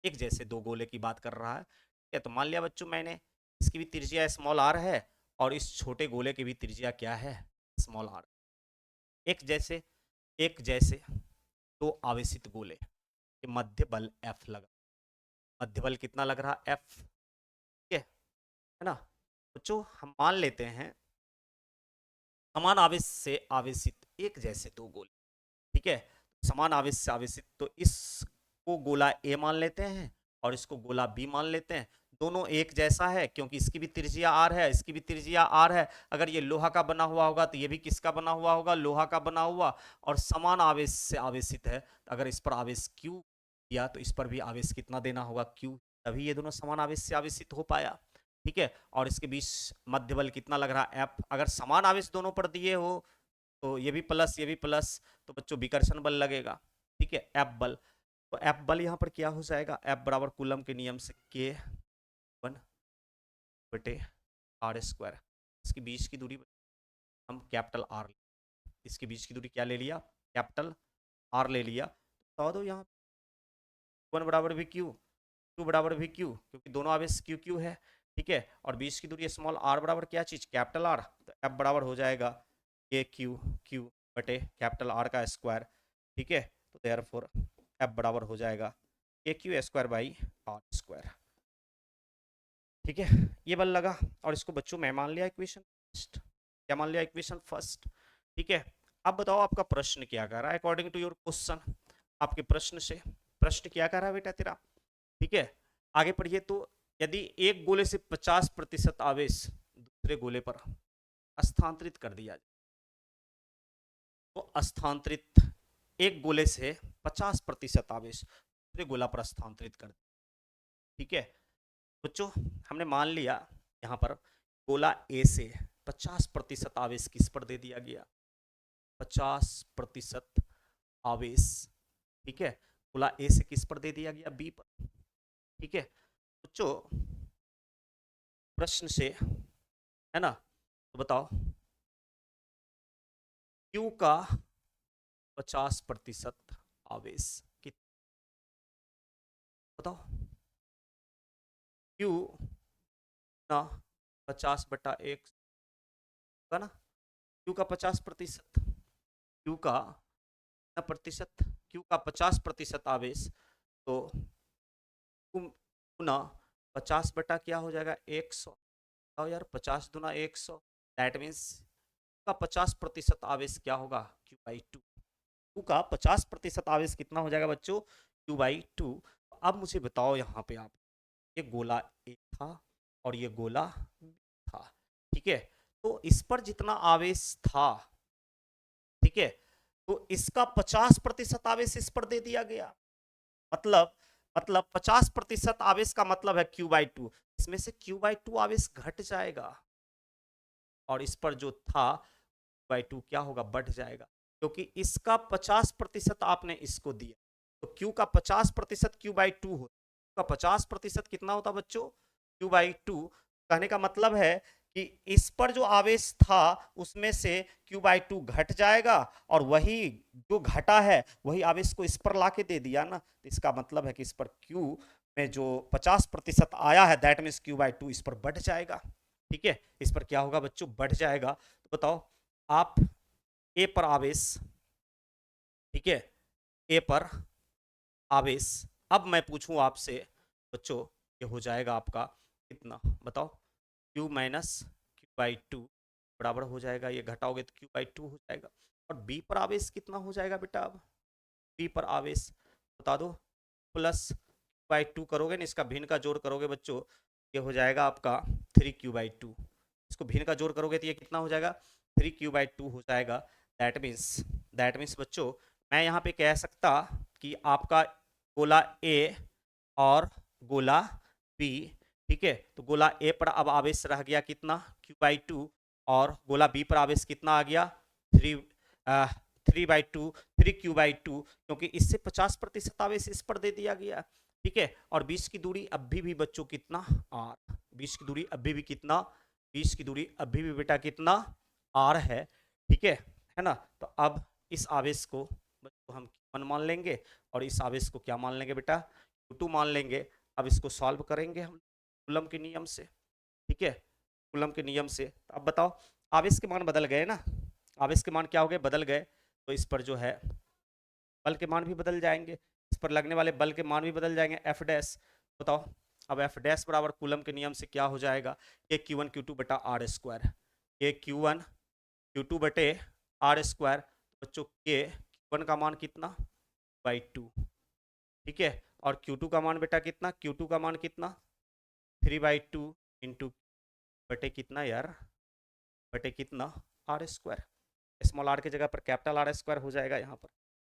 S1: एक जैसे दो गोले की बात कर रहा है, ठीक है, तो मान लिया बच्चों मैंने इसकी भी त्रिज्या स्मॉल r है और इस छोटे गोले की भी त्रिज्या क्या है? Small r। एक जैसे दो आवेशित गोले के मध्य बल F लगा, मध्य बल कितना लग रहा? F। ठीक है ना बच्चों, हम मान लेते हैं समान आवेश से आवेशित एक जैसे दो गोले, ठीक है, समान आवेश से आवेशित, तो इसको गोला A मान लेते हैं और इसको गोला B मान लेते हैं। दोनों एक जैसा है क्योंकि इसकी भी त्रिज्या R है, इसकी भी त्रिज्या R है। अगर ये लोहा का बना हुआ होगा तो ये भी किसका बना हुआ होगा? लोहा का बना हुआ। और समान आवेश से आवेशित है, अगर इस पर आवेश Q दिया तो इस पर भी आवेश कितना देना होगा? Q, तभी ये दोनों समान आवेश से आवेशित हो पाया। ठीक है, और इसके बीच मध्य बल कितना लग रहा है? F। अगर समान आवेश दोनों पर दिए हो तो ये भी प्लस ये भी प्लस, तो बच्चों विकर्षण बल लगेगा। ठीक है, एफ बल, तो एफ बल यहाँ पर क्या हो जाएगा? एफ बराबर कूलम के नियम से K1/r²। इसके बीच की दूरी हम कैपिटल R, इसके बीच की दूरी क्या ले लिया? कैपिटल R ले लिया। बता दो यहाँ 1 बराबर भी Q, 2 बराबर भी Q, क्योंकि दोनों आवेश Q Q है। ठीक है, और बीच की दूरी स्मॉल r बराबर क्या चीज? Capital R। तो F बराबर हो जाएगा KQ/कैपिटल R²। ठीक है, तो देयरफॉर F बराबर हो जाएगा KQ²/R²। ठीक है, ये बल लगा, और इसको बच्चों मैं मान लिया इक्वेशन फर्स्ट। क्या मान लिया? Equation first. ठीक है, अब बताओ आपका प्रश्न क्या कह रहा है अकॉर्डिंग टू योर क्वेश्चन। आपके प्रश्न से, प्रश्न क्या कह रहा है बेटा तेरा? ठीक है, आगे पढ़िए। तो यदि एक गोले से 50% आवेश दूसरे गोले पर स्थानांतरित कर दिया जाए, तो स्थानांतरित एक गोले से 50% आवेश दूसरे गोला पर स्थानांतरित कर दिया। ठीक है बच्चों, हमने मान लिया यहाँ पर गोला ए से 50% आवेश किस पर दे दिया गया? 50% आवेश, ठीक है, गोला ए से किस पर दे दिया गया? बी पर। ठीक है बच्चों, प्रश्न से है ना, तो बताओ Q का 50% आवेश कितना? बताओ Q ना 50/1 का ना, Q का 50%, Q का कितना प्रतिशत? Q का 50% आवेश, तो गुना 50 बटा क्या हो जाएगा? 100। बताओ यार, 50 दूना 100, दैट मीन्स का 50% आवेश क्या होगा? Q/2। Q का 50% आवेश कितना हो जाएगा बच्चों? Q/2। अब मुझे बताओ यहाँ पे आप, ये गोला ए था और ये गोला बी था। ठीक है, तो इस पर जितना आवेश था, ठीक है, तो इसका 50% आवेश इस पर दे दिया गया। मतलब 50% आवेश का मतलब है Q/2, इसमें से Q/2 आवेश घट जाएगा और इस पर जो था Q/2 क्या होगा? बढ़ जाएगा, क्योंकि इसका 50% आपने इसको दिया, तो Q का 50% Q/2 होता, का 50% कितना होता बच्चों? Q/2। कहने का मतलब है कि इस पर जो आवेश था उसमें से Q/2 घट जाएगा, और वही जो घटा है वही आवेश को इस पर लाके दे दिया ना, तो इसका मतलब है कि इस पर Q में जो 50% आया है, दैट मीन्स Q/2 इस पर बढ़ जाएगा। ठीक है, इस पर क्या होगा बच्चों? बढ़ जाएगा। तो बताओ आप ए पर आवेश, ठीक है, ए पर आवेश, अब मैं पूछूं आपसे बच्चों, ये हो जाएगा आपका कितना? बताओ Q - Q बाई टू बराबर हो जाएगा, ये घटाओगे तो क्यू बाई टू हो जाएगा। और बी पर आवेश कितना हो जाएगा बेटा, अब बी पर आवेश बता दो, प्लस बाई टू करोगे ना, इसका भिन्न का जोड़ करोगे बच्चों, ये हो जाएगा आपका 3q/2। इसको भिन्न का जोड़ करोगे तो ये कितना हो जाएगा, 3q/2 हो जाएगा। दैट मीन्स बच्चों मैं यहाँ पे कह सकता कि आपका गोला ए और गोला बी, ठीक है, तो गोला ए पर अब आवेश रह गया कितना, q/2, और गोला बी पर आवेश कितना आ गया, 3/2, 3q/2, क्योंकि इससे 50% आवेश इस पर दे दिया गया, ठीक है। और 20 की दूरी अभी भी बच्चों कितना, r, 20 की दूरी अभी भी कितना, 20 की दूरी अभी भी बेटा कितना, r है, ठीक है ना। तो अब इस आवेश को बच्चों हम q1 मान लेंगे, और इस आवेश को क्या मान लेंगे बेटा, q2 मान लेंगे। अब इसको सॉल्व करेंगे हम कूलम के नियम से, ठीक है, कूलम के नियम से। तो अब बताओ, आवेश के मान बदल गए ना, आवेश के मान क्या हो गए, बदल गए, तो इस पर जो है बल के मान भी बदल जाएंगे, इस पर लगने वाले बल के मान भी बदल जाएंगे, एफ डैश। बताओ अब एफ डैश बराबर कूलम के नियम से क्या हो जाएगा, ये Q1 Q2 बटा आर स्क्वायर, ये Q1 Q2 बटे आर स्क्वायर। बच्चों के Q1 का मान कितना, बाई टू, ठीक है, और Q2 का मान बेटा कितना, Q2 का मान कितना, 3/2 इंटू बटे कितना यार, बटे कितना, आर स्क्वायर। स्मॉल आर की जगह पर कैपिटल आर स्क्वायर हो जाएगा यहाँ पर,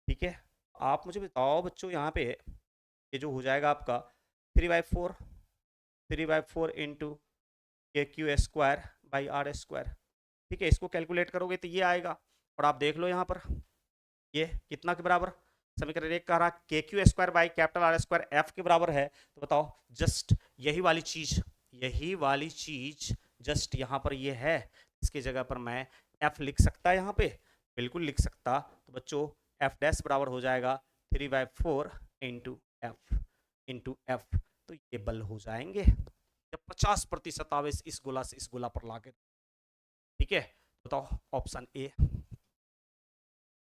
S1: ठीक है। आप मुझे बताओ बच्चों, यहाँ पे ये जो हो जाएगा आपका 3/4, 3/4 into K Q square by R square, ठीक है। इसको कैलकुलेट करोगे तो ये आएगा, और आप देख लो यहाँ पर ये कितना के बराबर, समीकरण एक कह रहा के Q square by capital R square F के बराबर है। तो बताओ जस्ट यही वाली चीज जस्ट यहाँ पर ये है, इसकी जगह पर मैं एफ लिख सकता, यहाँ पे बिल्कुल लिख सकता। तो बच्चों एफ डैश बराबर हो जाएगा 3/4 इंटू एफ। तो ये बल हो जाएंगे जब 50% आवेश इस गोला से इस गोला पर लाके, ठीक है। बताओ ऑप्शन ए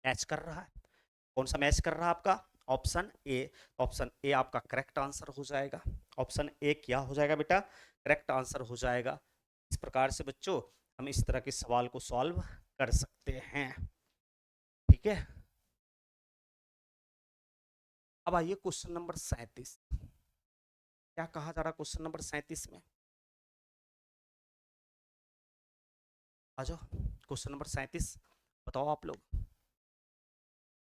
S1: मैच कर रहा है, कौन सा मैच कर रहा है आपका, ऑप्शन ए। ऑप्शन ए आपका करेक्ट आंसर हो जाएगा, ऑप्शन ए क्या हो जाएगा बेटा, करेक्ट आंसर हो जाएगा। इस प्रकार से बच्चों हम इस तरह के सवाल को सॉल्व कर सकते हैं, ठीक है। अब आइए क्वेश्चन नंबर 37, क्या कहा जा रहा क्वेश्चन नंबर 37 में, आ जाओ क्वेश्चन नंबर 37, बताओ आप लोग।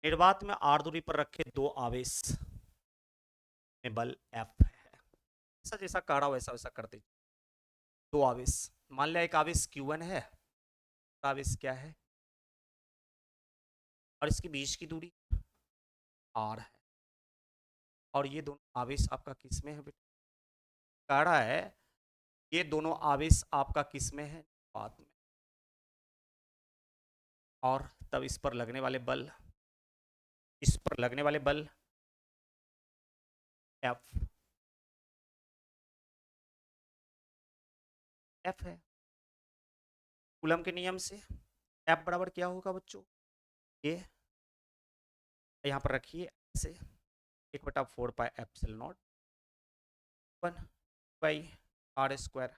S1: निर्वात में आर दूरी पर रखे दो आवेश में बल एफ है, ऐसा जैसा कह रहा हो वैसा वैसा कर दीजिए। दो आवेश, मान लिया एक आवेश Q1 है, आवेश क्या है, और इसके बीच की दूरी r है, और ये दोनों आवेश आपका किस में है बेटा, कह रहा है ये दोनों आवेश आपका किस में है, बाद में, और तब इस पर लगने वाले बल, इस पर लगने वाले बल F है। कूलम के नियम से F बराबर क्या होगा बच्चों, ये यहाँ पर रखिए ऐसे, 1/4πε0 1 बाई आर स्क्वायर,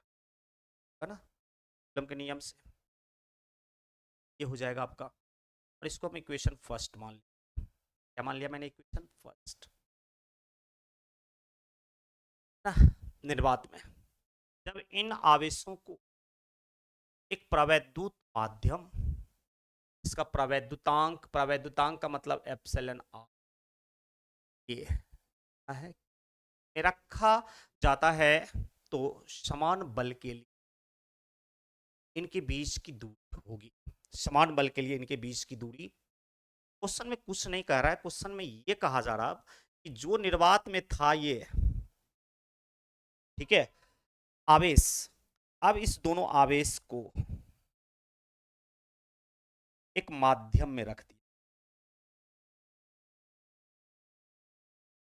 S1: है ना, कूलम के नियम से ये हो जाएगा आपका। और इसको हम इक्वेशन फर्स्ट मान लिया, क्या मान लिया मैंने, इक्वेशन फर्स्ट ना। निर्वात में जब इन आवेशों को एक प्रवैद्युत माध्यम, इसका प्रवैद्युतांक का मतलब एप्सिलॉन आर ये है, में रखा जाता है, तो समान बल के लिए इनके बीच की दूरी होगी, समान बल के लिए इनके बीच की दूरी। क्वेश्चन में कुछ नहीं कह रहा है, क्वेश्चन में ये कहा जा रहा कि जो निर्वात में था ये, ठीक है, आवेश, अब इस दोनों आवेश को एक माध्यम में रख दिया,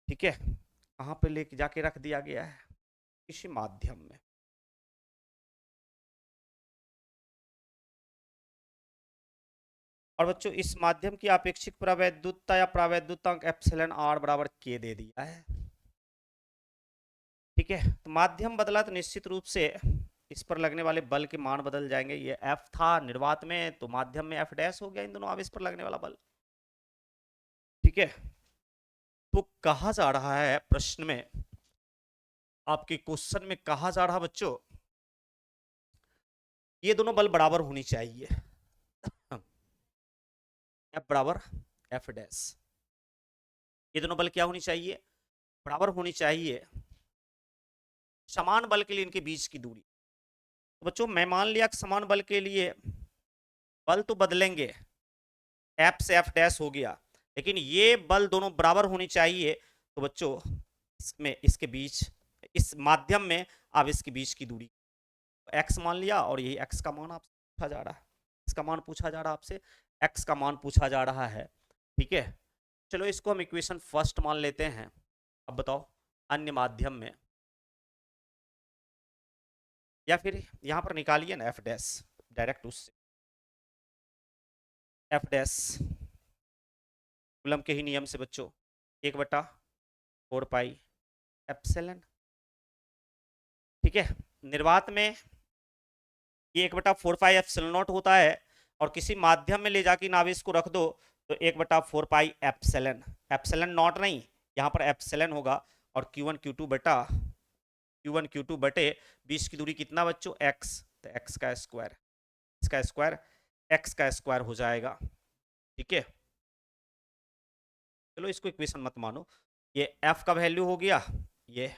S1: ठीक है, कहां पे लेके जाके रख दिया गया है, किसी माध्यम में। और बच्चों इस माध्यम की अपेक्षित प्रवैद्युतता या प्रवैद्युतांक एप्सिलॉन आर बराबर के दे दिया है, ठीक है। तो माध्यम बदला तो निश्चित रूप से इस पर लगने वाले बल के मान बदल जाएंगे। ये F था निर्वात में, तो माध्यम में F डैश हो गया इन दोनों आवेश पर लगने वाला बल। ठीक है, तो कहा जा रहा है प्रश्न में, आपके क्वेश्चन में कहा जा रहा बच्चों, ये दोनों बल बराबर होनी चाहिए। F बराबर F डैश, ये दोनों बल क्या होनी चाहिए? बराबर होनी चाहिए। समान बल के लिए इनके बीच की दूरी, तो बच्चों मैं मान लिया कि समान बल के लिए बल तो बदलेंगे, F से F डैश हो गया, लेकिन ये बल दोनों बराबर होनी चाहिए। तो बच्चों इसमें इसके बीच, इस माध्यम में अब इसके बीच की दूरी x मान लिया, और यही x का मान आपसे पूछा जा रहा है, इसका मान पूछा जा रहा है आपसे, x का मान पूछा जा रहा है। ठीक है, चलो इसको हम इक्वेशन फर्स्ट मान लेते हैं। अब बताओ अन्य माध्यम में, या फिर यहां पर निकालिए ना F डैश डायरेक्ट, उससे F डैश कूलम के ही नियम से बच्चों 1/4 पाई एप्सिलॉन। ठीक है, निर्वात में ये 1/4 पाई एप्सिलॉन नॉट होता है, और किसी माध्यम में ले जाके नाविक को रख दो तो 1/4 पाई एप्सिलॉन, एप्सिलॉन नॉट नहीं, यहाँ पर एप्सिलॉन होगा, और Q1 Q2 बटे 20 की दूरी कितना बच्चों? x, तो x का स्क्वायर, इसका स्क्वायर x का स्क्वायर हो जाएगा। ठीक है, चलो इसको इक्वेशन मत मानो, ये f का वैल्यू हो गया, ये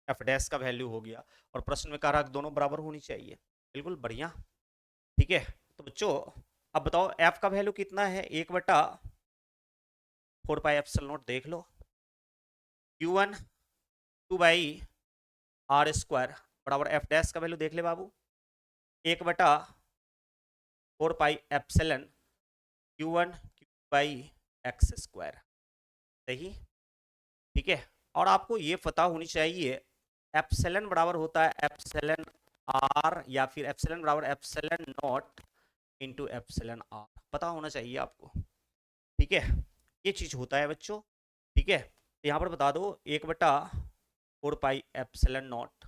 S1: f डैश का वैल्यू हो गया, और प्रश्न में कह रहा दोनों बराबर होनी चाहिए। बिल्कुल बढ़िया। ठीक है, तो बच्चों अब बताओ f का वैल्यू कितना है? 1/4 पाई एप्सिलॉन नॉट, देख लो, Q1 2/r स्क्वायर बराबर f डैश का वैल्यू देख ले बाबू, 1/4 pi epsilon Q1 x square. सही। ठीक है, और आपको ये पता होनी चाहिए एप्सिलॉन बराबर होता है एप्सिलॉन r, या फिर एप्सिलॉन बराबर epsilon not into epsilon r, पता होना चाहिए आपको। ठीक है, ये चीज होता है बच्चों। ठीक है, तो यहाँ पर बता दो 1/4 pi epsilon not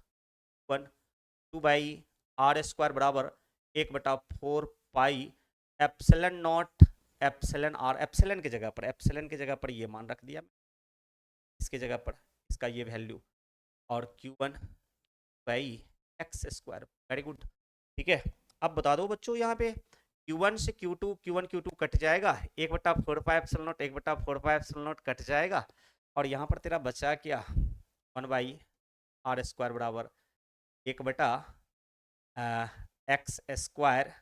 S1: 2/r square बराबर 1/4 pi epsilon not epsilon r, epsilon की जगह पर, एप्सिलॉन की जगह पर ये मान रख दिया, इसके जगह पर इसका ये वैल्यू, और Q1 by x square. Very good. ठीक है, अब बता दो बच्चों यहाँ पे Q1 से Q1 Q2 कट जाएगा, 1/4 pi epsilon not 1/4 pi epsilon not cut जाएगा, और यहाँ पर तेरा बचा क्या? 1/r स्क्वायर बराबर 1/x square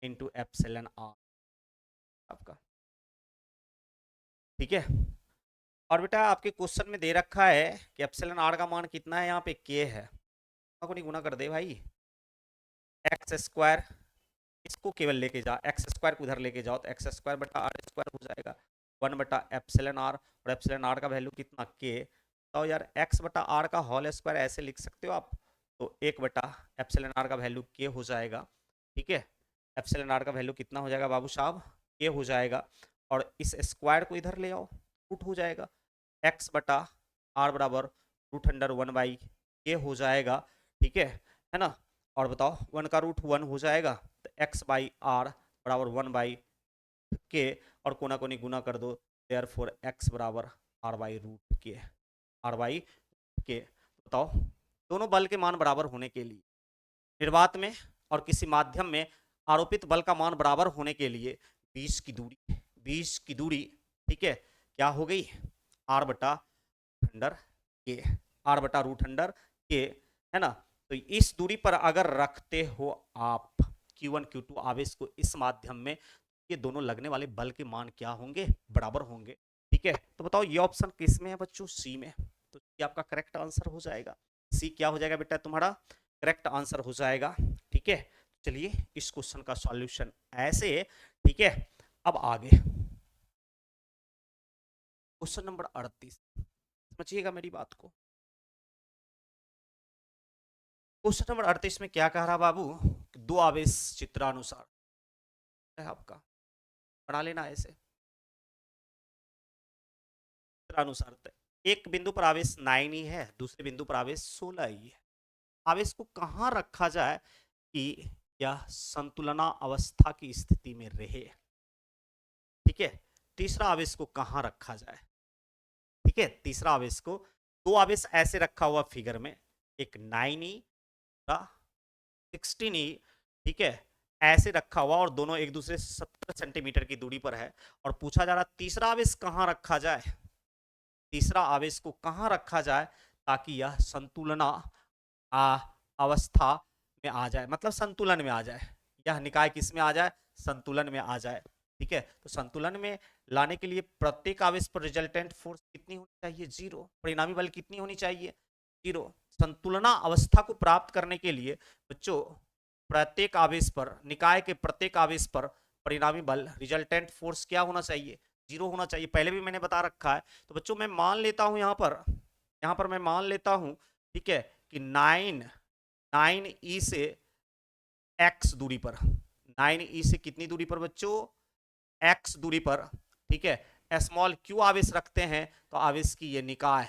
S1: into epsilon r आपका। ठीक है, और बेटा आपके क्वेश्चन में दे रखा है कि एप्सिलॉन r का मान कितना है, यहाँ पे k है, को नहीं गुना कर दे भाई, एक्स स्क्वायर, इसको केवल लेके जा, एक्स स्क्वायर को उधर लेके जाओ, तो एक्स स्क्वायर बटा आर स्क्वायर हो जाएगा 1/एप्सिलॉन आर, और एप्सिलॉन आर का वैल्यू कितना? के। तो यार एक्स बटा आर का होल स्क्वायर ऐसे लिख सकते हो आप, तो 1/एप्सिलॉन आर का वैल्यू के हो जाएगा। ठीक है, एप्सिलॉन आर का वैल्यू कितना हो जाएगा बाबू साहब? के हो जाएगा, और इस स्क्वायर को इधर ले आओ, रूट हो जाएगा, एक्स बटा आर बराबर √1/के हो जाएगा। ठीक है ना, और बताओ 1 का रूट 1 हो जाएगा, तो x/r बराबर 1/k, और कोना कोनी गुना कर दो, देयरफॉर x बराबर r/√k, r/k। बताओ दोनों बल के मान बराबर होने के लिए, निर्वात में और किसी माध्यम में आरोपित बल का मान बराबर होने के लिए 20 की दूरी, ठीक है, क्या हो गई? r/√k, r/√k, है ना। तो इस दूरी पर अगर रखते हो आप Q1 Q2 आवेश को इस माध्यम में, ये दोनों लगने वाले बल के मान क्या होंगे? बराबर होंगे। ठीक है, तो बताओ ये ऑप्शन किस में है बच्चों? सी में। तो ये आपका करेक्ट आंसर हो जाएगा, सी क्या हो जाएगा बेटा तुम्हारा? करेक्ट आंसर हो जाएगा। ठीक है, चलिए इस क्वेश्चन का सॉल्यूशन ऐसे। ठीक है, अब आगे क्वेश्चन नंबर 38, समझिएगा मेरी बात को। क्वेश्चन नंबर 38 में क्या कह रहा बाबू? दो आवेश चित्रानुसार है आपका, पढ़ा लेना ऐसे चित्रानुसार। एक बिंदु पर आवेश 9 ही है, दूसरे बिंदु पर आवेश 16 ही है। आवेश को कहाँ रखा जाए कि यह संतुलना अवस्था की स्थिति में रहे। ठीक है, तीसरा आवेश को कहाँ रखा जाए। ठीक है, तीसरा आवेश को, दो आवेश ऐसे रखा हुआ फिगर में, एक 9e का 16e, ठीक है, ऐसे रखा हुआ और दोनों एक दूसरे से 70 सेंटीमीटर की दूरी पर है, और पूछा जा रहा तीसरा आवेश कहाँ रखा जाए, तीसरा आवेश को कहाँ रखा जाए ताकि यह संतुलना अवस्था में आ जाए, मतलब संतुलन में आ जाए, यह निकाय किस में आ जाए, संतुलन में आ जाए। ठीक है, तो संतुलन में लाने के लिए प्रत्येक आवेश पर रिजल्टेंट फोर्स कितनी होनी चाहिए, जीरो। परिणामी बल कितनी होनी चाहिए, जीरो। संतुलना अवस्था को प्राप्त करने के लिए बच्चों प्रत्येक आवेश पर, निकाय के प्रत्येक आवेश पर परिणामी बल, रिजल्टेंट फोर्स क्या होना चाहिए, जीरो होना चाहिए। पहले भी मैंने बता रखा है। तो बच्चों मैं मान लेता हूं यहाँ पर मैं मान लेता हूं, ठीक है, कि 9e से x दूरी पर, 9e से कितनी दूरी पर बच्चों, x दूरी पर, ठीक है, स्मॉल q आवेश रखते हैं, तो आवेश की ये निकाय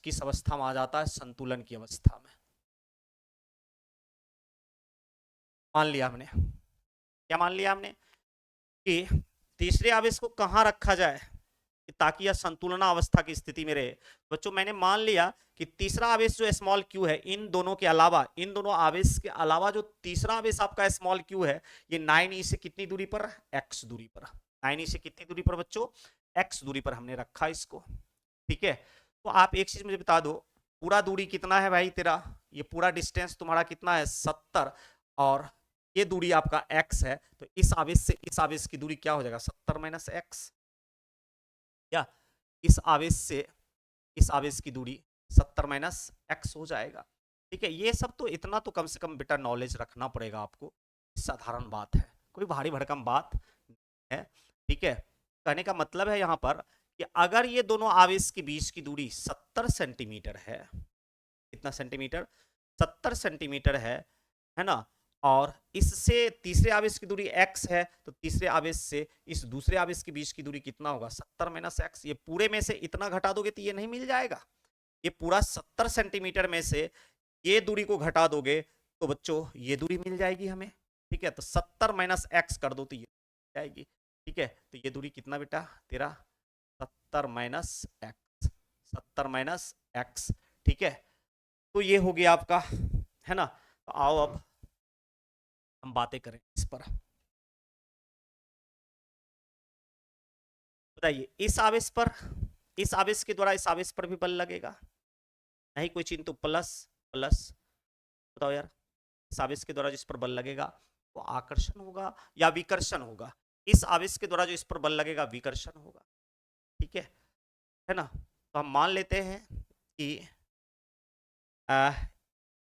S1: किस अवस्था में आ जाता है, संतुलन की अवस्था में। मान लिया हमने, क्या मान लिया हमने, कि तीसरे आवेश को कहां रखा जाए ताकि यह संतुलना अवस्था की स्थिति में रहे। बच्चों मैंने मान लिया कि तीसरा आवेश जो स्मॉल क्यू है, इन दोनों के अलावा, इन दोनों आवेश के अलावा जो तीसरा आवेश आपका स्मॉल क्यू है, ये 9e से कितनी दूरी पर, x दूरी पर, 9e से कितनी दूरी पर बच्चों, x दूरी पर हमने रखा इसको। ठीक है, तो आप एक चीज मुझे बता दो, पूरा दूरी कितना है भाई तेरा, ये पूरा डिस्टेंस तुम्हारा कितना है, 70, और ये दूरी आपका x है, तो इस आवेश से इस आवेश की दूरी क्या हो जाएगा, 70 माइनस एक्स, या इस आवेश से इस आवेश की दूरी 70 माइनस एक्स हो जाएगा। ठीक है, ये सब तो इतना तो कम से कम बेटा नॉलेज रखना पड़ेगा आपको, साधारण बात है, कोई भारी भरकम बात है। ठीक है, कहने का मतलब है यहाँ पर कि अगर ये दोनों आवेश के बीच की दूरी 70 सेंटीमीटर है, कितना सेंटीमीटर, 70 सेंटीमीटर है ना, और इससे तीसरे आवेश की दूरी x है, तो तीसरे आवेश से इस दूसरे आवेश के बीच की दूरी कितना होगा, 70 माइनस एक्स। ये पूरे में से इतना घटा दोगे तो ये नहीं मिल जाएगा, ये पूरा 70 सेंटीमीटर में से ये दूरी को घटा दोगे तो बच्चों ये दूरी मिल जाएगी हमें। ठीक है, तो 70 माइनस एक्स कर दो तो ये जाएगी। ठीक है, तो ये दूरी कितना बेटा तेरा, 70 माइनस एक्स, 70 माइनस एक्स। ठीक है, तो ये हो गया आपका, है ना। तो आओ अब हम बातें करें इस पर। बताइए, इस आवेश पर, इस आवेश के द्वारा इस आवेश पर भी बल लगेगा, नहीं कोई चिन्ह तो प्लस प्लस, बताओ यार, इस आवेश के द्वारा जिस पर बल लगेगा वो आकर्षण होगा या विकर्षण होगा, इस आवेश के द्वारा जो इस पर बल लगेगा विकर्षण होगा। ठीक है ना। तो हम मान लेते हैं कि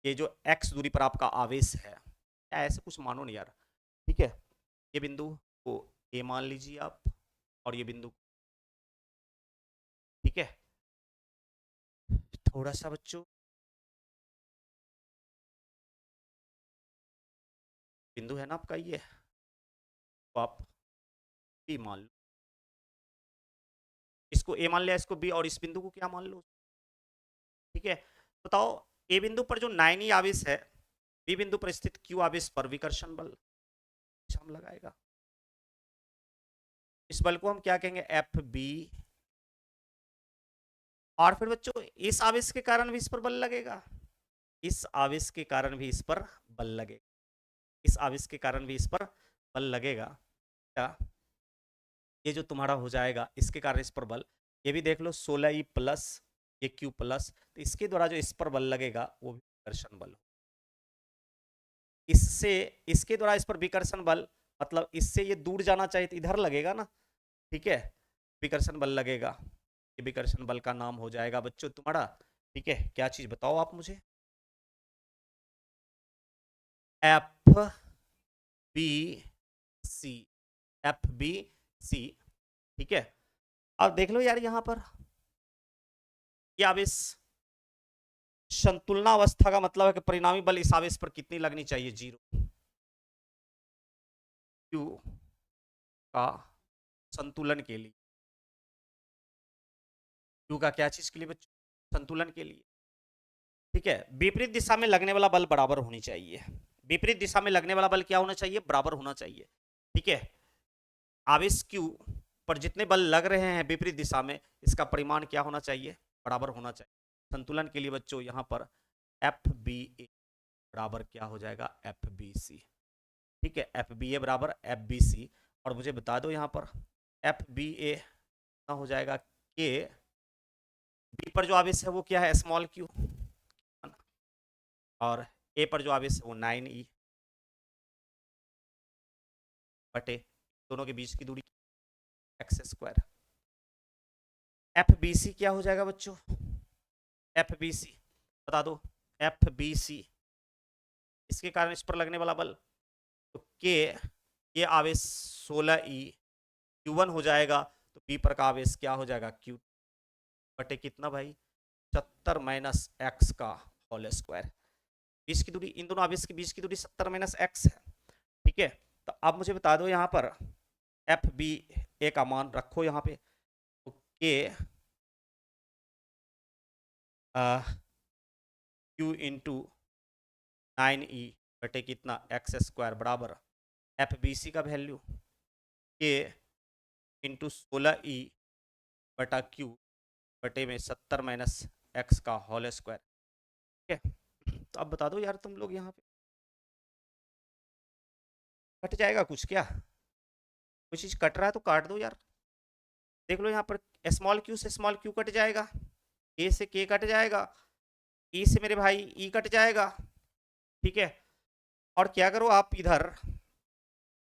S1: ये जो x दूरी पर आपका आवेश है, ऐसे कुछ मानो नहीं यार। ठीक है, ये बिंदु को a मान लीजिए आप, और ये बिंदु, ठीक है, थोड़ा सा बच्चों, बिंदु है ना आपका ये, तो आप b मान लो, इसको a मान लिया, इसको b, और इस बिंदु को क्या मान लो। ठीक है, बताओ, a बिंदु पर जो 9e आवेश है, b बिंदु पर स्थित q आवेश पर विकर्षण बल हम लगाएगा, इस बल को हम क्या कहेंगे, एफ बी। और फिर बच्चों इस आवेश के कारण भी इस पर बल लगेगा, इस आवेश के कारण भी इस पर बल लगेगा, इस आवेश के कारण भी इस पर बल लगेगा। क्या ये जो तुम्हारा हो जाएगा इसके कारण इस पर बल, ये भी देख लो 16e प्लस ये q प्लस, तो इसके द्वारा जो इस पर बल लगेगा वो भी विकर्षण बल, इससे इसके द्वारा इस पर विकर्षण बल, मतलब इससे ये दूर जाना चाहिए तो इधर लगेगा ना। ठीक है, विकर्षण बल लगेगा, ये विकर्षण बल का नाम हो जाएगा बच्चों तुम्हारा, ठीक है, क्या चीज बताओ आप मुझे, F B C, F B C. ठीक है, अब देख लो यार यहाँ पर ये आवेश संतुलना अवस्था का मतलब है कि परिणामी बल इस आवेश पर कितनी लगनी चाहिए, जीरो। क्यू का संतुलन के लिए, क्यू का क्या चीज के लिए बच्चों, संतुलन के लिए। ठीक है, विपरीत दिशा में लगने वाला बल बराबर होनी चाहिए। विपरीत दिशा में लगने वाला बल क्या होना चाहिए? बराबर होना चाहिए। ठीक है, आवेश Q पर जितने बल लग रहे हैं विपरीत दिशा में, इसका परिमाण क्या होना चाहिए? बराबर होना चाहिए। संतुलन के लिए बच्चों यहाँ पर FBA बराबर क्या हो जाएगा? FBC। ठीक है, FBA बराबर FBC। और मुझे बता दो यहाँ पर FBA कितना हो जाएगा? के बी पर जो आवेश है वो क्या है? स्मॉल q, और ए पर जो आवेश है वो 9e बटे दोनों के बीच की दूरी x²। FBC क्या हो जाएगा बच्चों? FBC बता दो। FBC इसके कारण इस पर लगने वाला बल, तो के ये आवेश 16e q1 हो जाएगा, तो बी पर का आवेश क्या हो जाएगा? q बटे कितना भाई? 70 माइनस एक्स का होल स्क्वायर। बीच की दूरी, इन दोनों आवेश के बीच की दूरी 70 माइनस एक्स है। ठीक है, तो अब मुझे बता दो यहाँ पर FBA का मान रखो यहाँ पे, तो के Q इंटू 9e बटे कितना? x² बराबर FBC का वैल्यू के इंटू 16e बटा Q बटे में 70 माइनस एक्स का होल स्क्वायर। ठीक है, तो अब बता दो यार तुम लोग, यहाँ पे कट जाएगा कुछ क्या? कुछ चीज कट रहा है तो काट दो यार। देख लो यहाँ पर स्मॉल q से स्मॉल q कट जाएगा, a से k कट जाएगा, e से मेरे भाई e कट जाएगा। ठीक है, और क्या करो आप इधर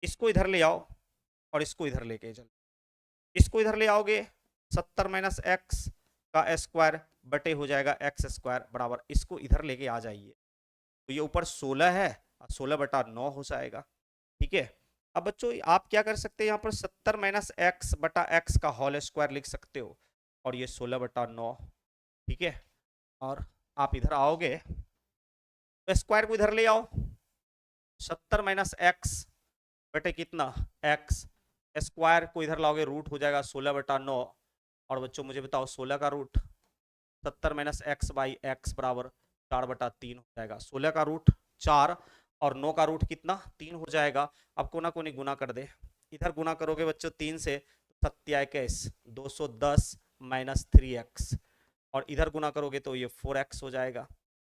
S1: इसको इधर ले आओ और इसको इधर लेके चलो। इसको इधर ले आओगे 70 माइनस एक्स का स्क्वायर बटे हो जाएगा x² बराबर, इसको इधर लेके आ जाइए, तो ये ऊपर 16 है, 16 बटा 9 हो जाएगा। ठीक है, अब बच्चों आप क्या कर सकते हैं, यहाँ पर 70 माइनस एक्स बटा एक्स का होल स्क्वायर लिख सकते हो, और ये 16 बटा 9। ठीक है, और आप इधर आओगे तो स्क्वायर को इधर ले आओ, 70 माइनस एक्स बटे कितना? एक्स, स्क्वायर को इधर लाओगे रूट हो जाएगा 16 बटा 9। और बच्चों मुझे बताओ 16 का root 70 minus X by X बराबर 4 बटा 3 हो जाएगा। 16 का रूट 4 और 9 का रूट कितना? 3 हो जाएगा। अब कोना कोनी गुना कर दे, इधर गुना करोगे बच्चों 3 से, 27 210 माइनस 3x, और इधर गुना करोगे तो ये 4x हो जाएगा।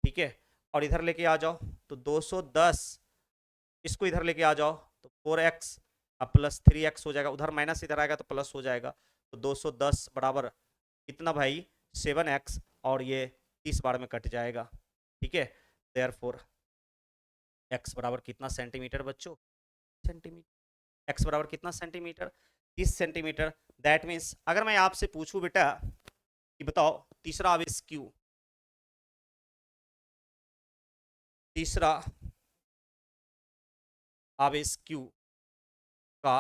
S1: ठीक है, और इधर लेके आ जाओ तो 210, इसको इधर लेके आ जाओ तो 4x अब प्लस 3x हो जाएगा, उधर माइनस इधर आएगा तो प्लस हो जाएगा, तो 210 बराबर कितना भाई? 7x, और ये 30 बार में कट जाएगा। ठीक है, देयरफॉर x बराबर कितना सेंटीमीटर बच्चों? सेंटीमीटर। x बराबर कितना सेंटीमीटर? 30 सेंटीमीटर। दैट मीन्स अगर मैं आपसे पूछूं बेटा कि बताओ तीसरा आवेश Q, तीसरा आवेश Q का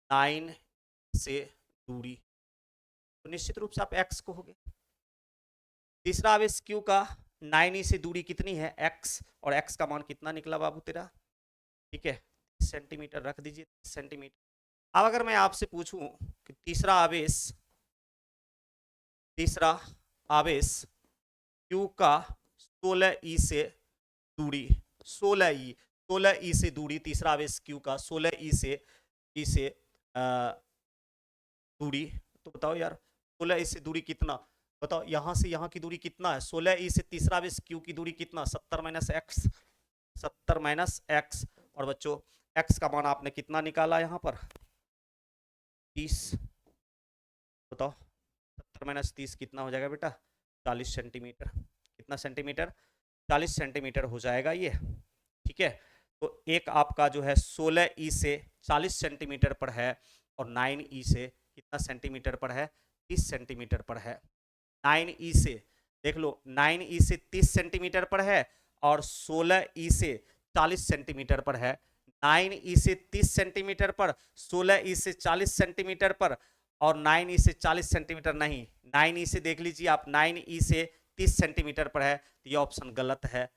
S1: 9 से दूरी, तो निश्चित रूप से आप x कहोगे। तीसरा आवेश Q का 9e से दूरी कितनी है? x, और x का मान कितना निकला बाबू तेरा? ठीक है, सेंटीमीटर रख दीजिए, सेंटीमीटर। अब अगर मैं आपसे पूछूं कि तीसरा आवेश Q का 16e से दूरी, 16e से दूरी, तीसरा आवेश Q का 16e से दूरी, तो बताओ यार 16e से दूरी कितना? बताओ यहाँ से यहाँ की दूरी कितना है? 16e से तीसरा आवेश Q की दूरी कितना? 70 माइनस एक्स, 70 माइनस एक्स। और बच्चों x का मान आपने कितना निकाला यहाँ पर? 30। बताओ 70 माइनस 30 कितना हो जाएगा बेटा? 40 सेंटीमीटर। कितना सेंटीमीटर? 40 सेंटीमीटर हो जाएगा ये। ठीक है, तो एक आपका जो है 16e से 40 सेंटीमीटर पर है, और 9e से कितना सेंटीमीटर पर है? 30 सेंटीमीटर पर है। 9e से देख लो, 9e से 30 सेंटीमीटर पर है, और 16e से 40 सेंटीमीटर पर है। 9e से 30 सेंटीमीटर पर, 16e से 40 सेंटीमीटर पर, और 9e से 40 सेंटीमीटर नहीं, 9e से देख लीजिए आप, 9e से 30 सेंटीमीटर पर है, तो ये ऑप्शन गलत है।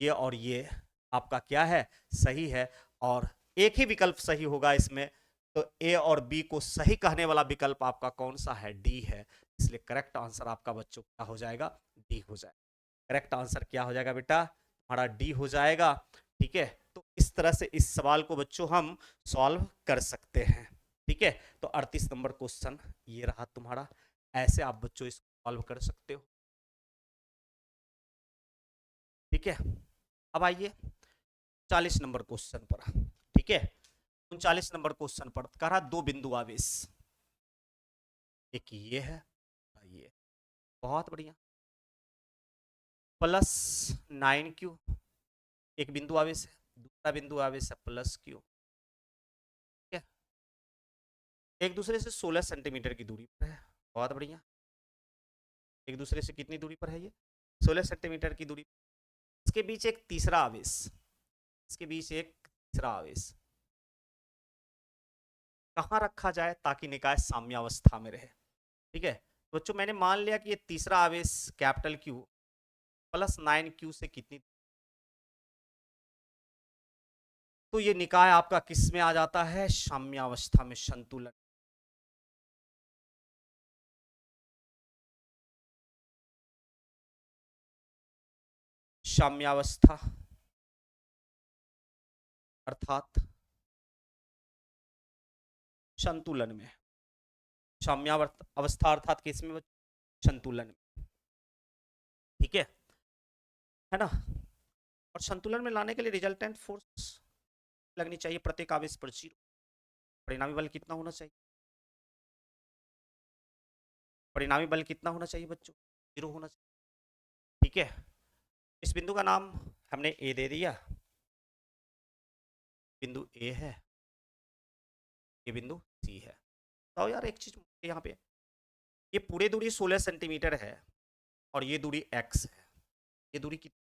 S1: ये और ये आपका क्या है? सही है, और एक ही विकल्प सही होगा इसमें, तो ए और बी को सही कहने वाला विकल्प आपका कौन सा है? डी है। इसलिए करेक्ट आंसर आपका बच्चों क्या हो जाएगा? डी हो जाएगा। करेक्ट आंसर क्या हो जाएगा बेटा, हमारा डी हो जाएगा। ठीक है, तो इस तरह से इस सवाल को बच्चों हम सॉल्व कर सकते हैं। ठीक है, तो 38 नंबर क्वेश्चन ये रहा तुम्हारा, ऐसे आप बच्चों इसको सॉल्व कर सकते हो। ठीक है, अब आइए 40 नंबर क्वेश्चन पर। ठीक है, 39 नंबर क्वेश्चन पर कह रहा दो बिंदु आवेश, एक ये है, ये बहुत बढ़िया, +9q एक बिंदु आवेश है, दूसरा बिंदु आवेश है +q। ठीक है, एक दूसरे से 16 सेंटीमीटर की दूरी पर है, बहुत बढ़िया। एक दूसरे से कितनी दूरी पर है ये, 16 सेंटीमीटर की दूरी। इसके बीच एक तीसरा आवेश, इसके बीच एक तीसरा आवेश कहाँ रखा जाए ताकि निकाय साम्यावस्था में रहे। ठीक है, तो बच्चों मैंने मान लिया कि ये तीसरा आवेश कैपिटल Q +9q से कितनी, तो ये निकाय आपका किस में आ जाता है, साम्यावस्था में, संतुलन। साम्यावस्था अर्थात संतुलन में, साम्यावस्था अर्थात किस में, संतुलन में। ठीक है ना, और संतुलन में लाने के लिए रिजल्टेंट फोर्स लगनी चाहिए प्रत्येक आवेश पर 0। परिणामी बल कितना होना चाहिए, परिणामी बल कितना होना चाहिए बच्चों, 0 होना चाहिए। ठीक है, इस बिंदु का नाम हमने ए दे दिया, बिंदु ए है, ये बिंदु सी है। तो यार एक चीज यहाँ पे, ये पूरी दूरी 16 सेंटीमीटर है और ये दूरी x है, ये दूरी कितनी,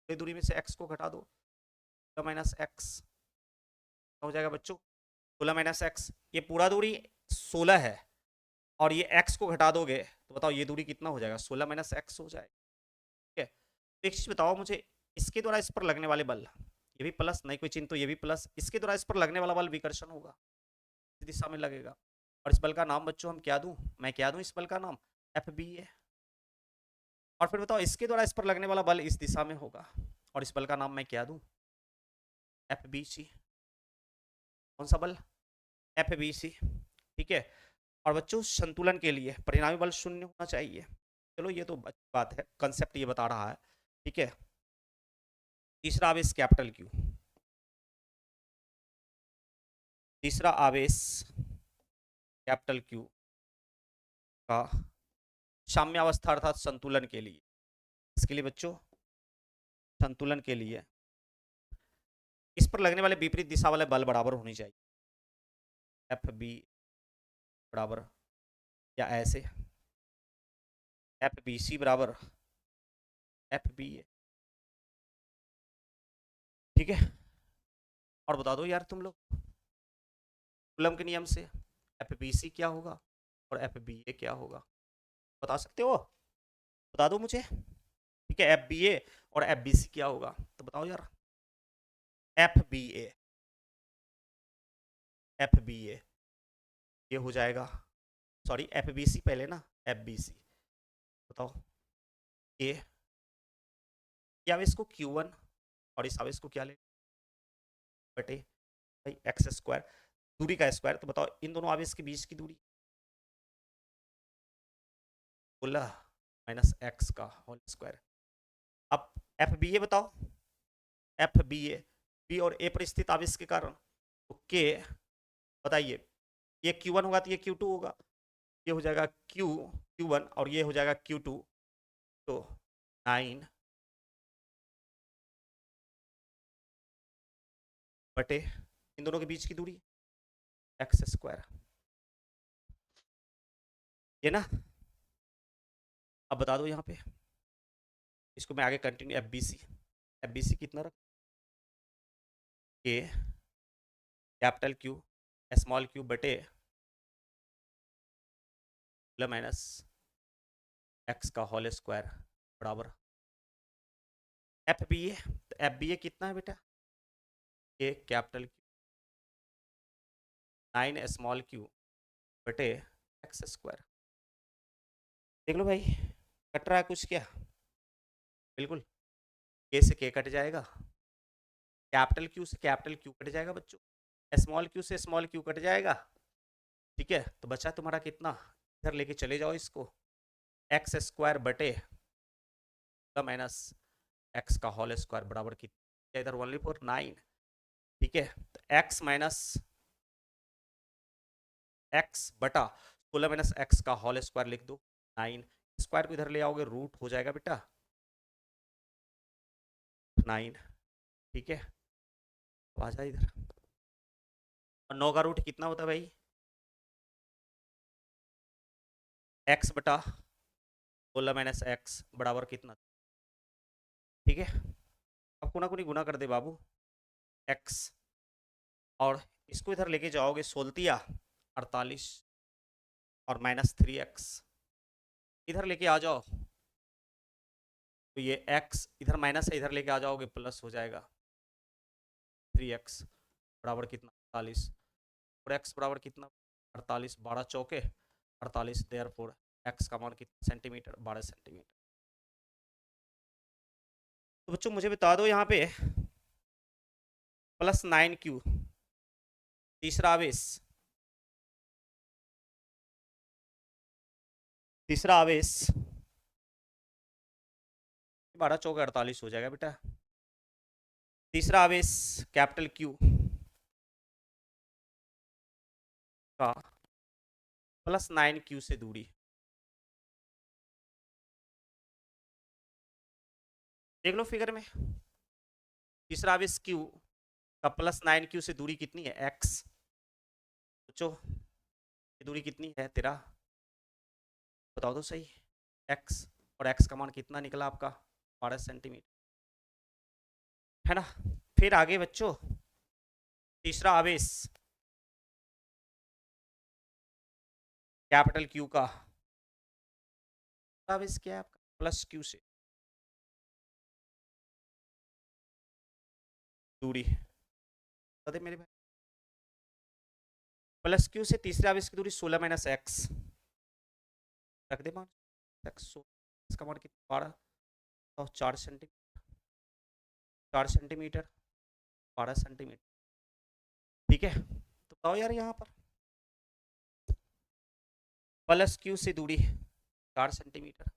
S1: ये दूरी में से x को घटा दो, -x हो जाएगा बच्चों, 16 - x। ये पूरा दूरी 16 है और ये x को घटा दोगे तो बताओ ये दूरी कितना हो जाएगा, 16 - x हो जाएगा। ठीक है, तो एक चीज बताओ मुझे, इसके द्वारा इस पर लगने वाले बल, ये भी प्लस, नहीं कोई चिन्ह तो ये भी प्लस, इसके द्वारा इस पर लगने वाला बल विकर्षण होगा, इस दिशा में लगेगा। और इस बल का नाम बच्चों हम क्या दूं, मैं क्या दूं इस बल का नाम, FBA। और फिर बताओ इसके द्वारा इस पर लगने वाला बल इस दिशा में होगा और इस बल का नाम मैं क्या दूं, FBC। कौन सा बल, FBC। ठीक है, और बच्चों संतुलन के लिए परिणामी बल 0 होना चाहिए। चलो ये तो बात है, कंसेप्ट ये बता रहा है। ठीक है, तीसरा आवेश कैपिटल Q, तीसरा आवेश कैपिटल Q का साम्यावस्था अर्थात संतुलन के लिए, इसके लिए बच्चों संतुलन के लिए इस पर लगने वाले विपरीत दिशा वाले बल बराबर होनी चाहिए, FB बराबर, या ऐसे FBC बराबर FBA। ठीक है, और बता दो यार तुम लोग कूलम के नियम से FBC क्या होगा और FBA क्या होगा, बता सकते हो, बता दो मुझे। ठीक है, FBA और FBC क्या होगा तो बताओ यार, FBA, FBA ये हो जाएगा, सॉरी FBC पहले ना, FBC बताओ, ये आवेश को Q1 और इस आवेश को क्या ले बटे भाई x², दूरी का स्क्वायर, तो बताओ इन दोनों आवेश के बीच की दूरी 16 - x का होल स्क्वायर। अब FBA बताओ, FBA B और A पर स्थित आवेश के कारण तो K, बताइए ये Q1 होगा तो ये Q2 होगा, ये हो जाएगा Q1 और ये हो जाएगा Q2, तो 9 बटे इन दोनों के बीच की दूरी x², ये ना। अब बता दो यहाँ पे, इसको मैं आगे कंटिन्यू, FBC कितना रख, K capital Q small q बटे माइनस x का होल स्क्वायर बराबर FBA। तो FBA कितना है बेटा, K capital Q 9 small q बटे x²। देख लो भाई, कट रहा है कुछ क्या, बिल्कुल। के से के कट जाएगा, कैपिटल क्यू से कैपिटल क्यू कट जाएगा बच्चों, स्मॉल क्यू से स्मॉल क्यू कट जाएगा। ठीक है, तो बचा तुम्हारा कितना, इधर लेके चले जाओ इसको, एक्स स्क्वायर बटे माइनस एक्स का होल स्क्वायर बराबर कितना, इधर ओनली फॉर 9। ठीक है, तो एक्स माइनस एक्स बटा 16 - एक्स का होल स्क्वायर लिख दो 9। स्क्वायर को इधर ले आओगे रूट हो जाएगा बेटा 9। ठीक है, तो आ जाए इधर, और 9 का रूट कितना होता है भाई, एक्स बटा 16 - एक्स बराबर कितना। ठीक है, अब कोना कोनी गुना कर दे बाबू, एक्स और इसको इधर लेके जाओगे 16 48 और -3x इधर लेके आ जाओ, तो ये x इधर माइनस है, इधर लेके आ जाओगे प्लस हो जाएगा 3x बराबर कितना 48, और x बराबर कितना 48, 12 चौके 48, देयरफॉर x का मान कितना सेंटीमीटर, 12 सेंटीमीटर। तो बच्चों मुझे बता दो यहाँ पे +9q तीसरा आवेश, तीसरा आवेश 12 चौके 48 हो जाएगा बेटा, तीसरा आवेश कैपिटल Q का +9q से दूरी, देख लो फिगर में, तीसरा आवेश Q का +9q से दूरी कितनी है, x। सोचो ये दूरी कितनी है तेरा, बताओ तो सही, x, और x का मान कितना निकला आपका 12 सेंटीमीटर, है ना। फिर आगे बच्चों तीसरा आवेश कैपिटल Q का आवेश क्या है आपका +q से दूरी, बता दे मेरे भाई, +q से तीसरे आवेश की दूरी 16 - x, रख दे मान x, इसका मान कितना 12 और 4 सेंटीमीटर, 4 सेंटीमीटर 12 सेंटीमीटर। ठीक है, तो बताओ यार यहाँ पर +q से दूरी 4 सेंटीमीटर,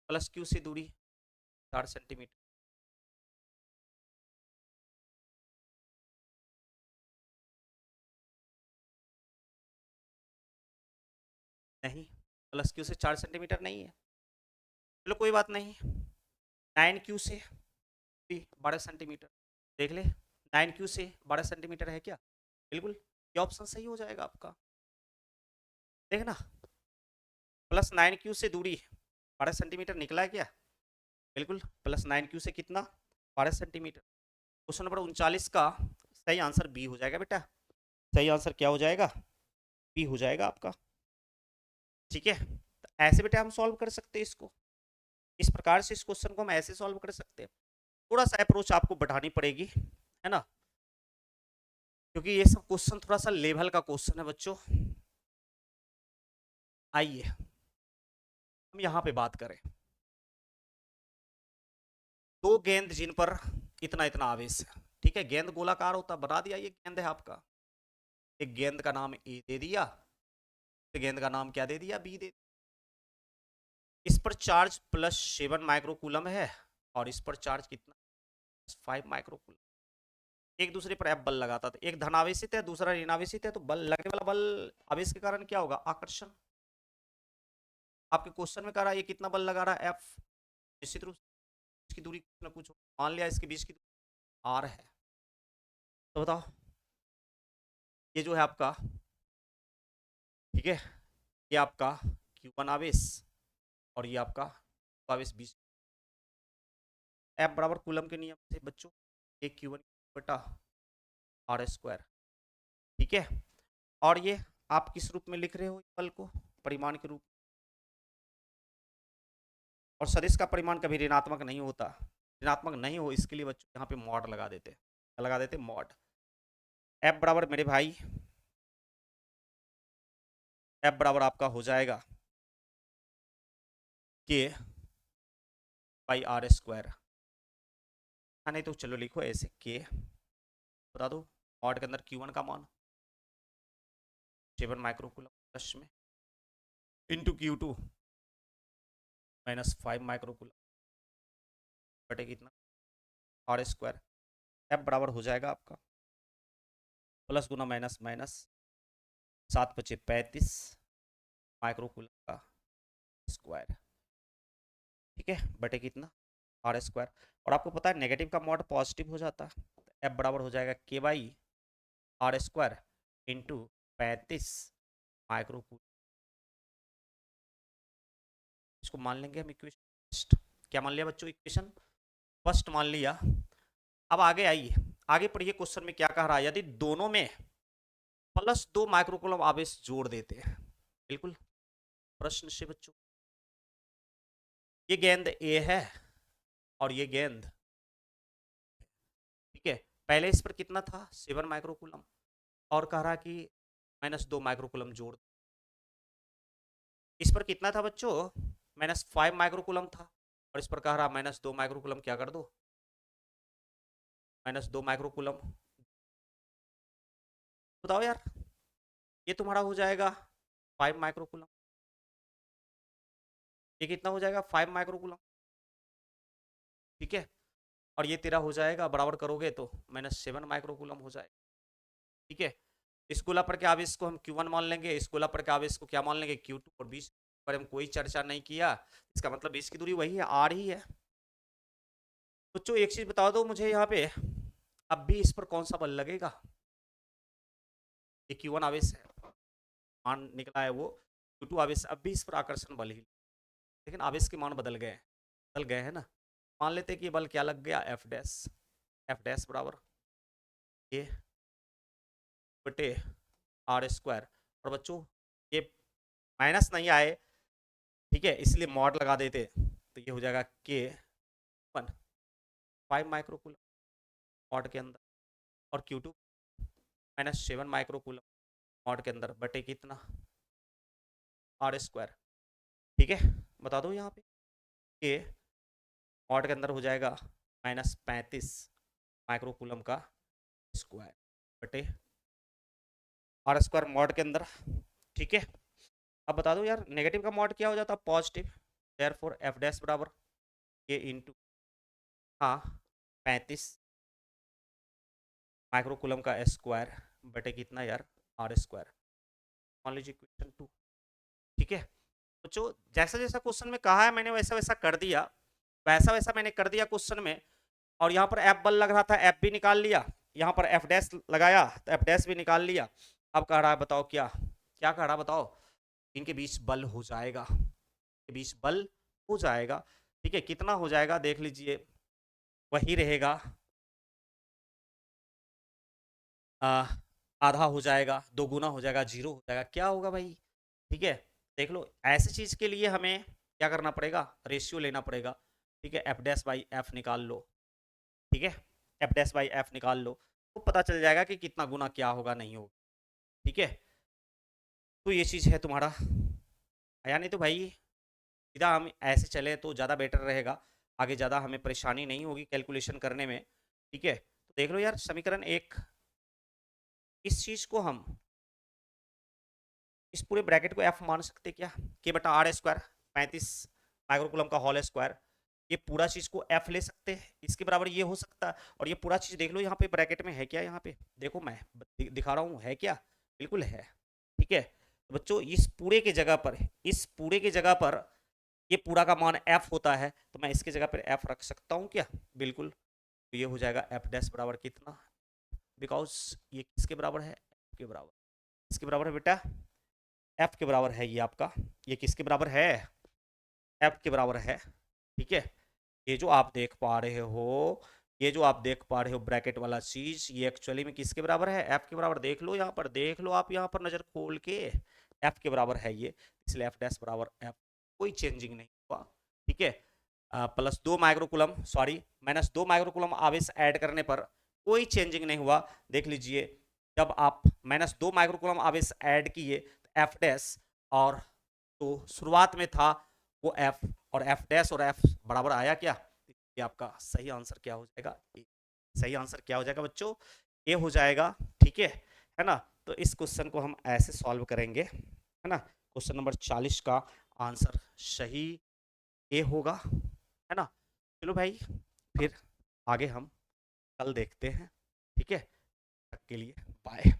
S1: +q से दूरी 4 सेंटीमीटर, नहीं +q से 4 सेंटीमीटर नहीं है, चलो कोई बात नहीं, 9q से 12 सेंटीमीटर, देख ले 9q से 12 सेंटीमीटर है क्या, बिल्कुल ये ऑप्शन सही हो जाएगा आपका, देखना +9q से दूरी 12 सेंटीमीटर निकला है क्या, बिल्कुल +9q से कितना 12 सेंटीमीटर। क्वेश्चन नंबर 39 का सही आंसर बी हो जाएगा बेटा, सही आंसर क्या हो जाएगा, बी हो जाएगा आपका। ठीक है, तो ऐसे बेटा हम सॉल्व कर सकते हैं इसको, इस प्रकार से इस क्वेश्चन को हम ऐसे सॉल्व कर सकते हैं, थोड़ा सा अप्रोच आपको बढ़ानी पड़ेगी, है ना, क्योंकि ये सब क्वेश्चन थोड़ा सा लेवल का क्वेश्चन है बच्चों। आइए हम यहाँ पे बात करें, दो गेंद जिन पर इतना इतना आवेश है, ठीक है, गेंद गोलाकार होता, बना दिया ये गेंद है आपका, एक गेंद का नाम ए दे दिया, तो गेंद का नाम क्या दे दिया, बी दे, इस पर चार्ज +7 माइक्रोकूलम है और इस पर चार्ज कितना 5 माइक्रोकूलम, एक दूसरे पर F बल लगाता था, एक धनावेशित है दूसरा ऋणावेशित है, तो बल लगने वाला बल आवेश के कारण क्या होगा, आकर्षण। आपके क्वेश्चन में कह रहा है ये कितना बल लगा रहा है F, निश्चित रूप से इसकी दूरी कुछ ना कुछ, मान लिया इसके बीच की R है, तो बताओ ये जो है आपका, ठीक है, ये आपका Q1 आवेश और ये आपका आवेश 20, F बराबर कूलम के नियम से बच्चों, एक Q1 बटा R², ठीक है, और ये आप किस रूप में लिख रहे हो बल को, परिमाण के रूप, और सदिश का परिमाण कभी ऋणात्मक नहीं होता, ऋणात्मक नहीं हो इसके लिए बच्चों यहाँ पे मॉड लगा देते, लगा देते मॉड, F बराबर मेरे भाई, F बराबर आपका हो जाएगा कि बाई आर स्क्वायर। हाँ नहीं तो चलो लिखो ऐसे के, बता दो मॉड के अंदर Q1 का मान 7 माइक्रोकूलम प्लस में इंटू Q2 -5 माइक्रोकूलम बटे कितना आर स्क्वायर। एफ बराबर हो जाएगा आपका प्लस गुना माइनस माइनस 7×5 = 35 माइक्रोकूलम का स्क्वायर, ठीक है, बटे कितना आर स्क्वायर। और आपको पता है नेगेटिव का मॉड पॉजिटिव हो जाता है, एफ बराबर हो जाएगा K by R square into 35 microcoulomb. इसको मान लेंगे हम इक्वेशन फर्स्ट। क्या मान लिया बच्चों? इक्वेशन फर्स्ट मान लिया। अब आगे आइए, आगे पढ़िए क्वेश्चन में क्या कह रहा है। यदि दोनों में +2 माइक्रोकूलम आवेश जोड़ देते हैं, बिल्कुल प्रश्न से बच्चों, ये गेंद ए है और ये गेंद, ठीक है, पहले इस पर कितना था 7 माइक्रोकूलम और कह रहा कि -2 माइक्रोकूलम जोड़। इस पर कितना था बच्चों? -5 माइक्रोकूलम था और इस पर कह रहा -2 माइक्रोकूलम क्या कर दो, -2 माइक्रोकूलम। बताओ यार, ये तुम्हारा हो जाएगा 5 माइक्रोकूलम, ये कितना हो जाएगा 5 माइक्रोकूलम, ठीक है, और ये तेरा हो जाएगा बराबर करोगे तो -7 माइक्रोकूलम हो जाएगा, ठीक है। इस गोला पर के आवेश को हम Q1 मान लेंगे, इस गोला पर के आवेश को क्या मान लेंगे Q2, और बीच पर हम कोई चर्चा नहीं किया, इसका मतलब बीच की दूरी वही है आर ही है। बच्चों एक चीज बता दो मुझे यहाँ पे, अब भी इस पर कौन सा बल लगेगा? ये Q1 आवेश है, मान निकला है वो, Q2 आवेश, अब भी इस पर आकर्षण बल ही, लेकिन आवेश के मान बदल गए हैं ना। मान लेते हैं कि बल क्या लग गया एफ डैश बराबर ये बटे आर स्क्वायर। और बच्चों ये माइनस नहीं आए, ठीक है, इसलिए मॉड लगा देते तो ये हो जाएगा के 5 माइक्रोकूलम मॉड के अंदर और Q2 -7 माइक्रोकूलम मॉड के अंदर बटे कितना आर स्क्वायर, ठीक है। बता दो यहाँ पे के मॉड के अंदर हो जाएगा -35 माइक्रोकूलम का स्क्वायर बटे आर स्क्वायर मॉड के अंदर, ठीक है। अब बता दो यार नेगेटिव का मॉड क्या हो जाता? पॉजिटिव, देयरफॉर एफ डैश बराबर के इंटू, हाँ, 35 माइक्रोकूलम का स्क्वायर बटे कितना यार आर स्क्वायर। मान लीजिए क्वेश्चन 2, ठीक है। बच्चों जैसा जैसा क्वेश्चन में कहा है मैंने वैसा वैसा कर दिया, वैसा वैसा मैंने कर दिया क्वेश्चन में। और यहाँ पर एफ बल लग रहा था, एफ भी निकाल लिया, यहाँ पर एफ डैश लगाया तो एफ डैश भी निकाल लिया। अब कह रहा है बताओ क्या क्या कह रहा है बताओ, इनके बीच बल हो जाएगा, के बीच बल हो जाएगा, ठीक है। कितना हो जाएगा देख लीजिए, वही रहेगा आधा हो जाएगा, 2 गुना हो जाएगा, 0 हो जाएगा, क्या होगा भाई, ठीक है। देख लो ऐसी चीज के लिए हमें क्या करना पड़ेगा, रेशियो लेना पड़ेगा, ठीक है। एफ डैश बाई एफ निकाल लो, ठीक है, एफ डैश बाई एफ निकाल लो तो पता चल जाएगा कि कितना गुना क्या होगा नहीं होगा, ठीक है। तो ये चीज है तुम्हारा, या नहीं तो भाई सीधा हम ऐसे चले तो ज़्यादा बेटर रहेगा, आगे ज़्यादा हमें परेशानी नहीं होगी कैलकुलेशन करने में, ठीक है। तो देख लो यार समीकरण 1, इस चीज़ को हम इस पूरे ब्रैकेट को एफ मान सकते क्या, के बटा आर स्क्वायर 35 माइक्रोकूलम का होल स्क्वायर, ये पूरा चीज को एफ ले सकते हैं, इसके बराबर ये हो सकता है। और ये पूरा चीज देख लो यहाँ पे ब्रैकेट में है क्या, यहाँ पे देखो मैं दिखा रहा हूँ, है क्या, बिल्कुल है, ठीक है। तो बच्चों इस पूरे के जगह पर, इस पूरे के जगह पर ये पूरा का मान एफ होता है, तो मैं इसके जगह पर एफ रख सकता हूँ क्या, बिल्कुल। तो ये हो जाएगा एफ डैश बराबर कितना, बिकॉज ये किसके बराबर है, एफ के बराबर, किसके बराबर है बेटा, एफ के बराबर है ये आपका, ये किसके बराबर है, एफ के बराबर है, ठीक है। ये जो आप देख पा रहे हो, ये जो आप देख पा रहे हो ब्रैकेट वाला चीज, ये एक्चुअली में किसके बराबर है, एफ के बराबर। देख लो यहाँ पर, देख लो आप यहाँ पर नजर खोल के, एफ के बराबर है ये, इसलिए एफ डैश बराबर एफ, कोई चेंजिंग नहीं हुआ, ठीक है। +2 माइक्रोकूलम, सॉरी -2 माइक्रोकूलम आवेश ऐड करने पर कोई चेंजिंग नहीं हुआ। देख लीजिए जब आप -2 माइक्रोकूलम आवेश ऐड किए तो एफ डैश, और तो शुरुआत में था वो एफ, और एफ डैश और एफ बराबर आया क्या, ये आपका सही आंसर क्या हो जाएगा, सही आंसर क्या हो जाएगा बच्चों, ए हो जाएगा। ठीक है ना। तो इस क्वेश्चन को हम ऐसे सॉल्व करेंगे, है ना। क्वेश्चन नंबर 40 का आंसर सही ए होगा, है ना। चलो भाई, फिर आगे हम कल देखते हैं। ठीक है, तब तक के लिए बाय।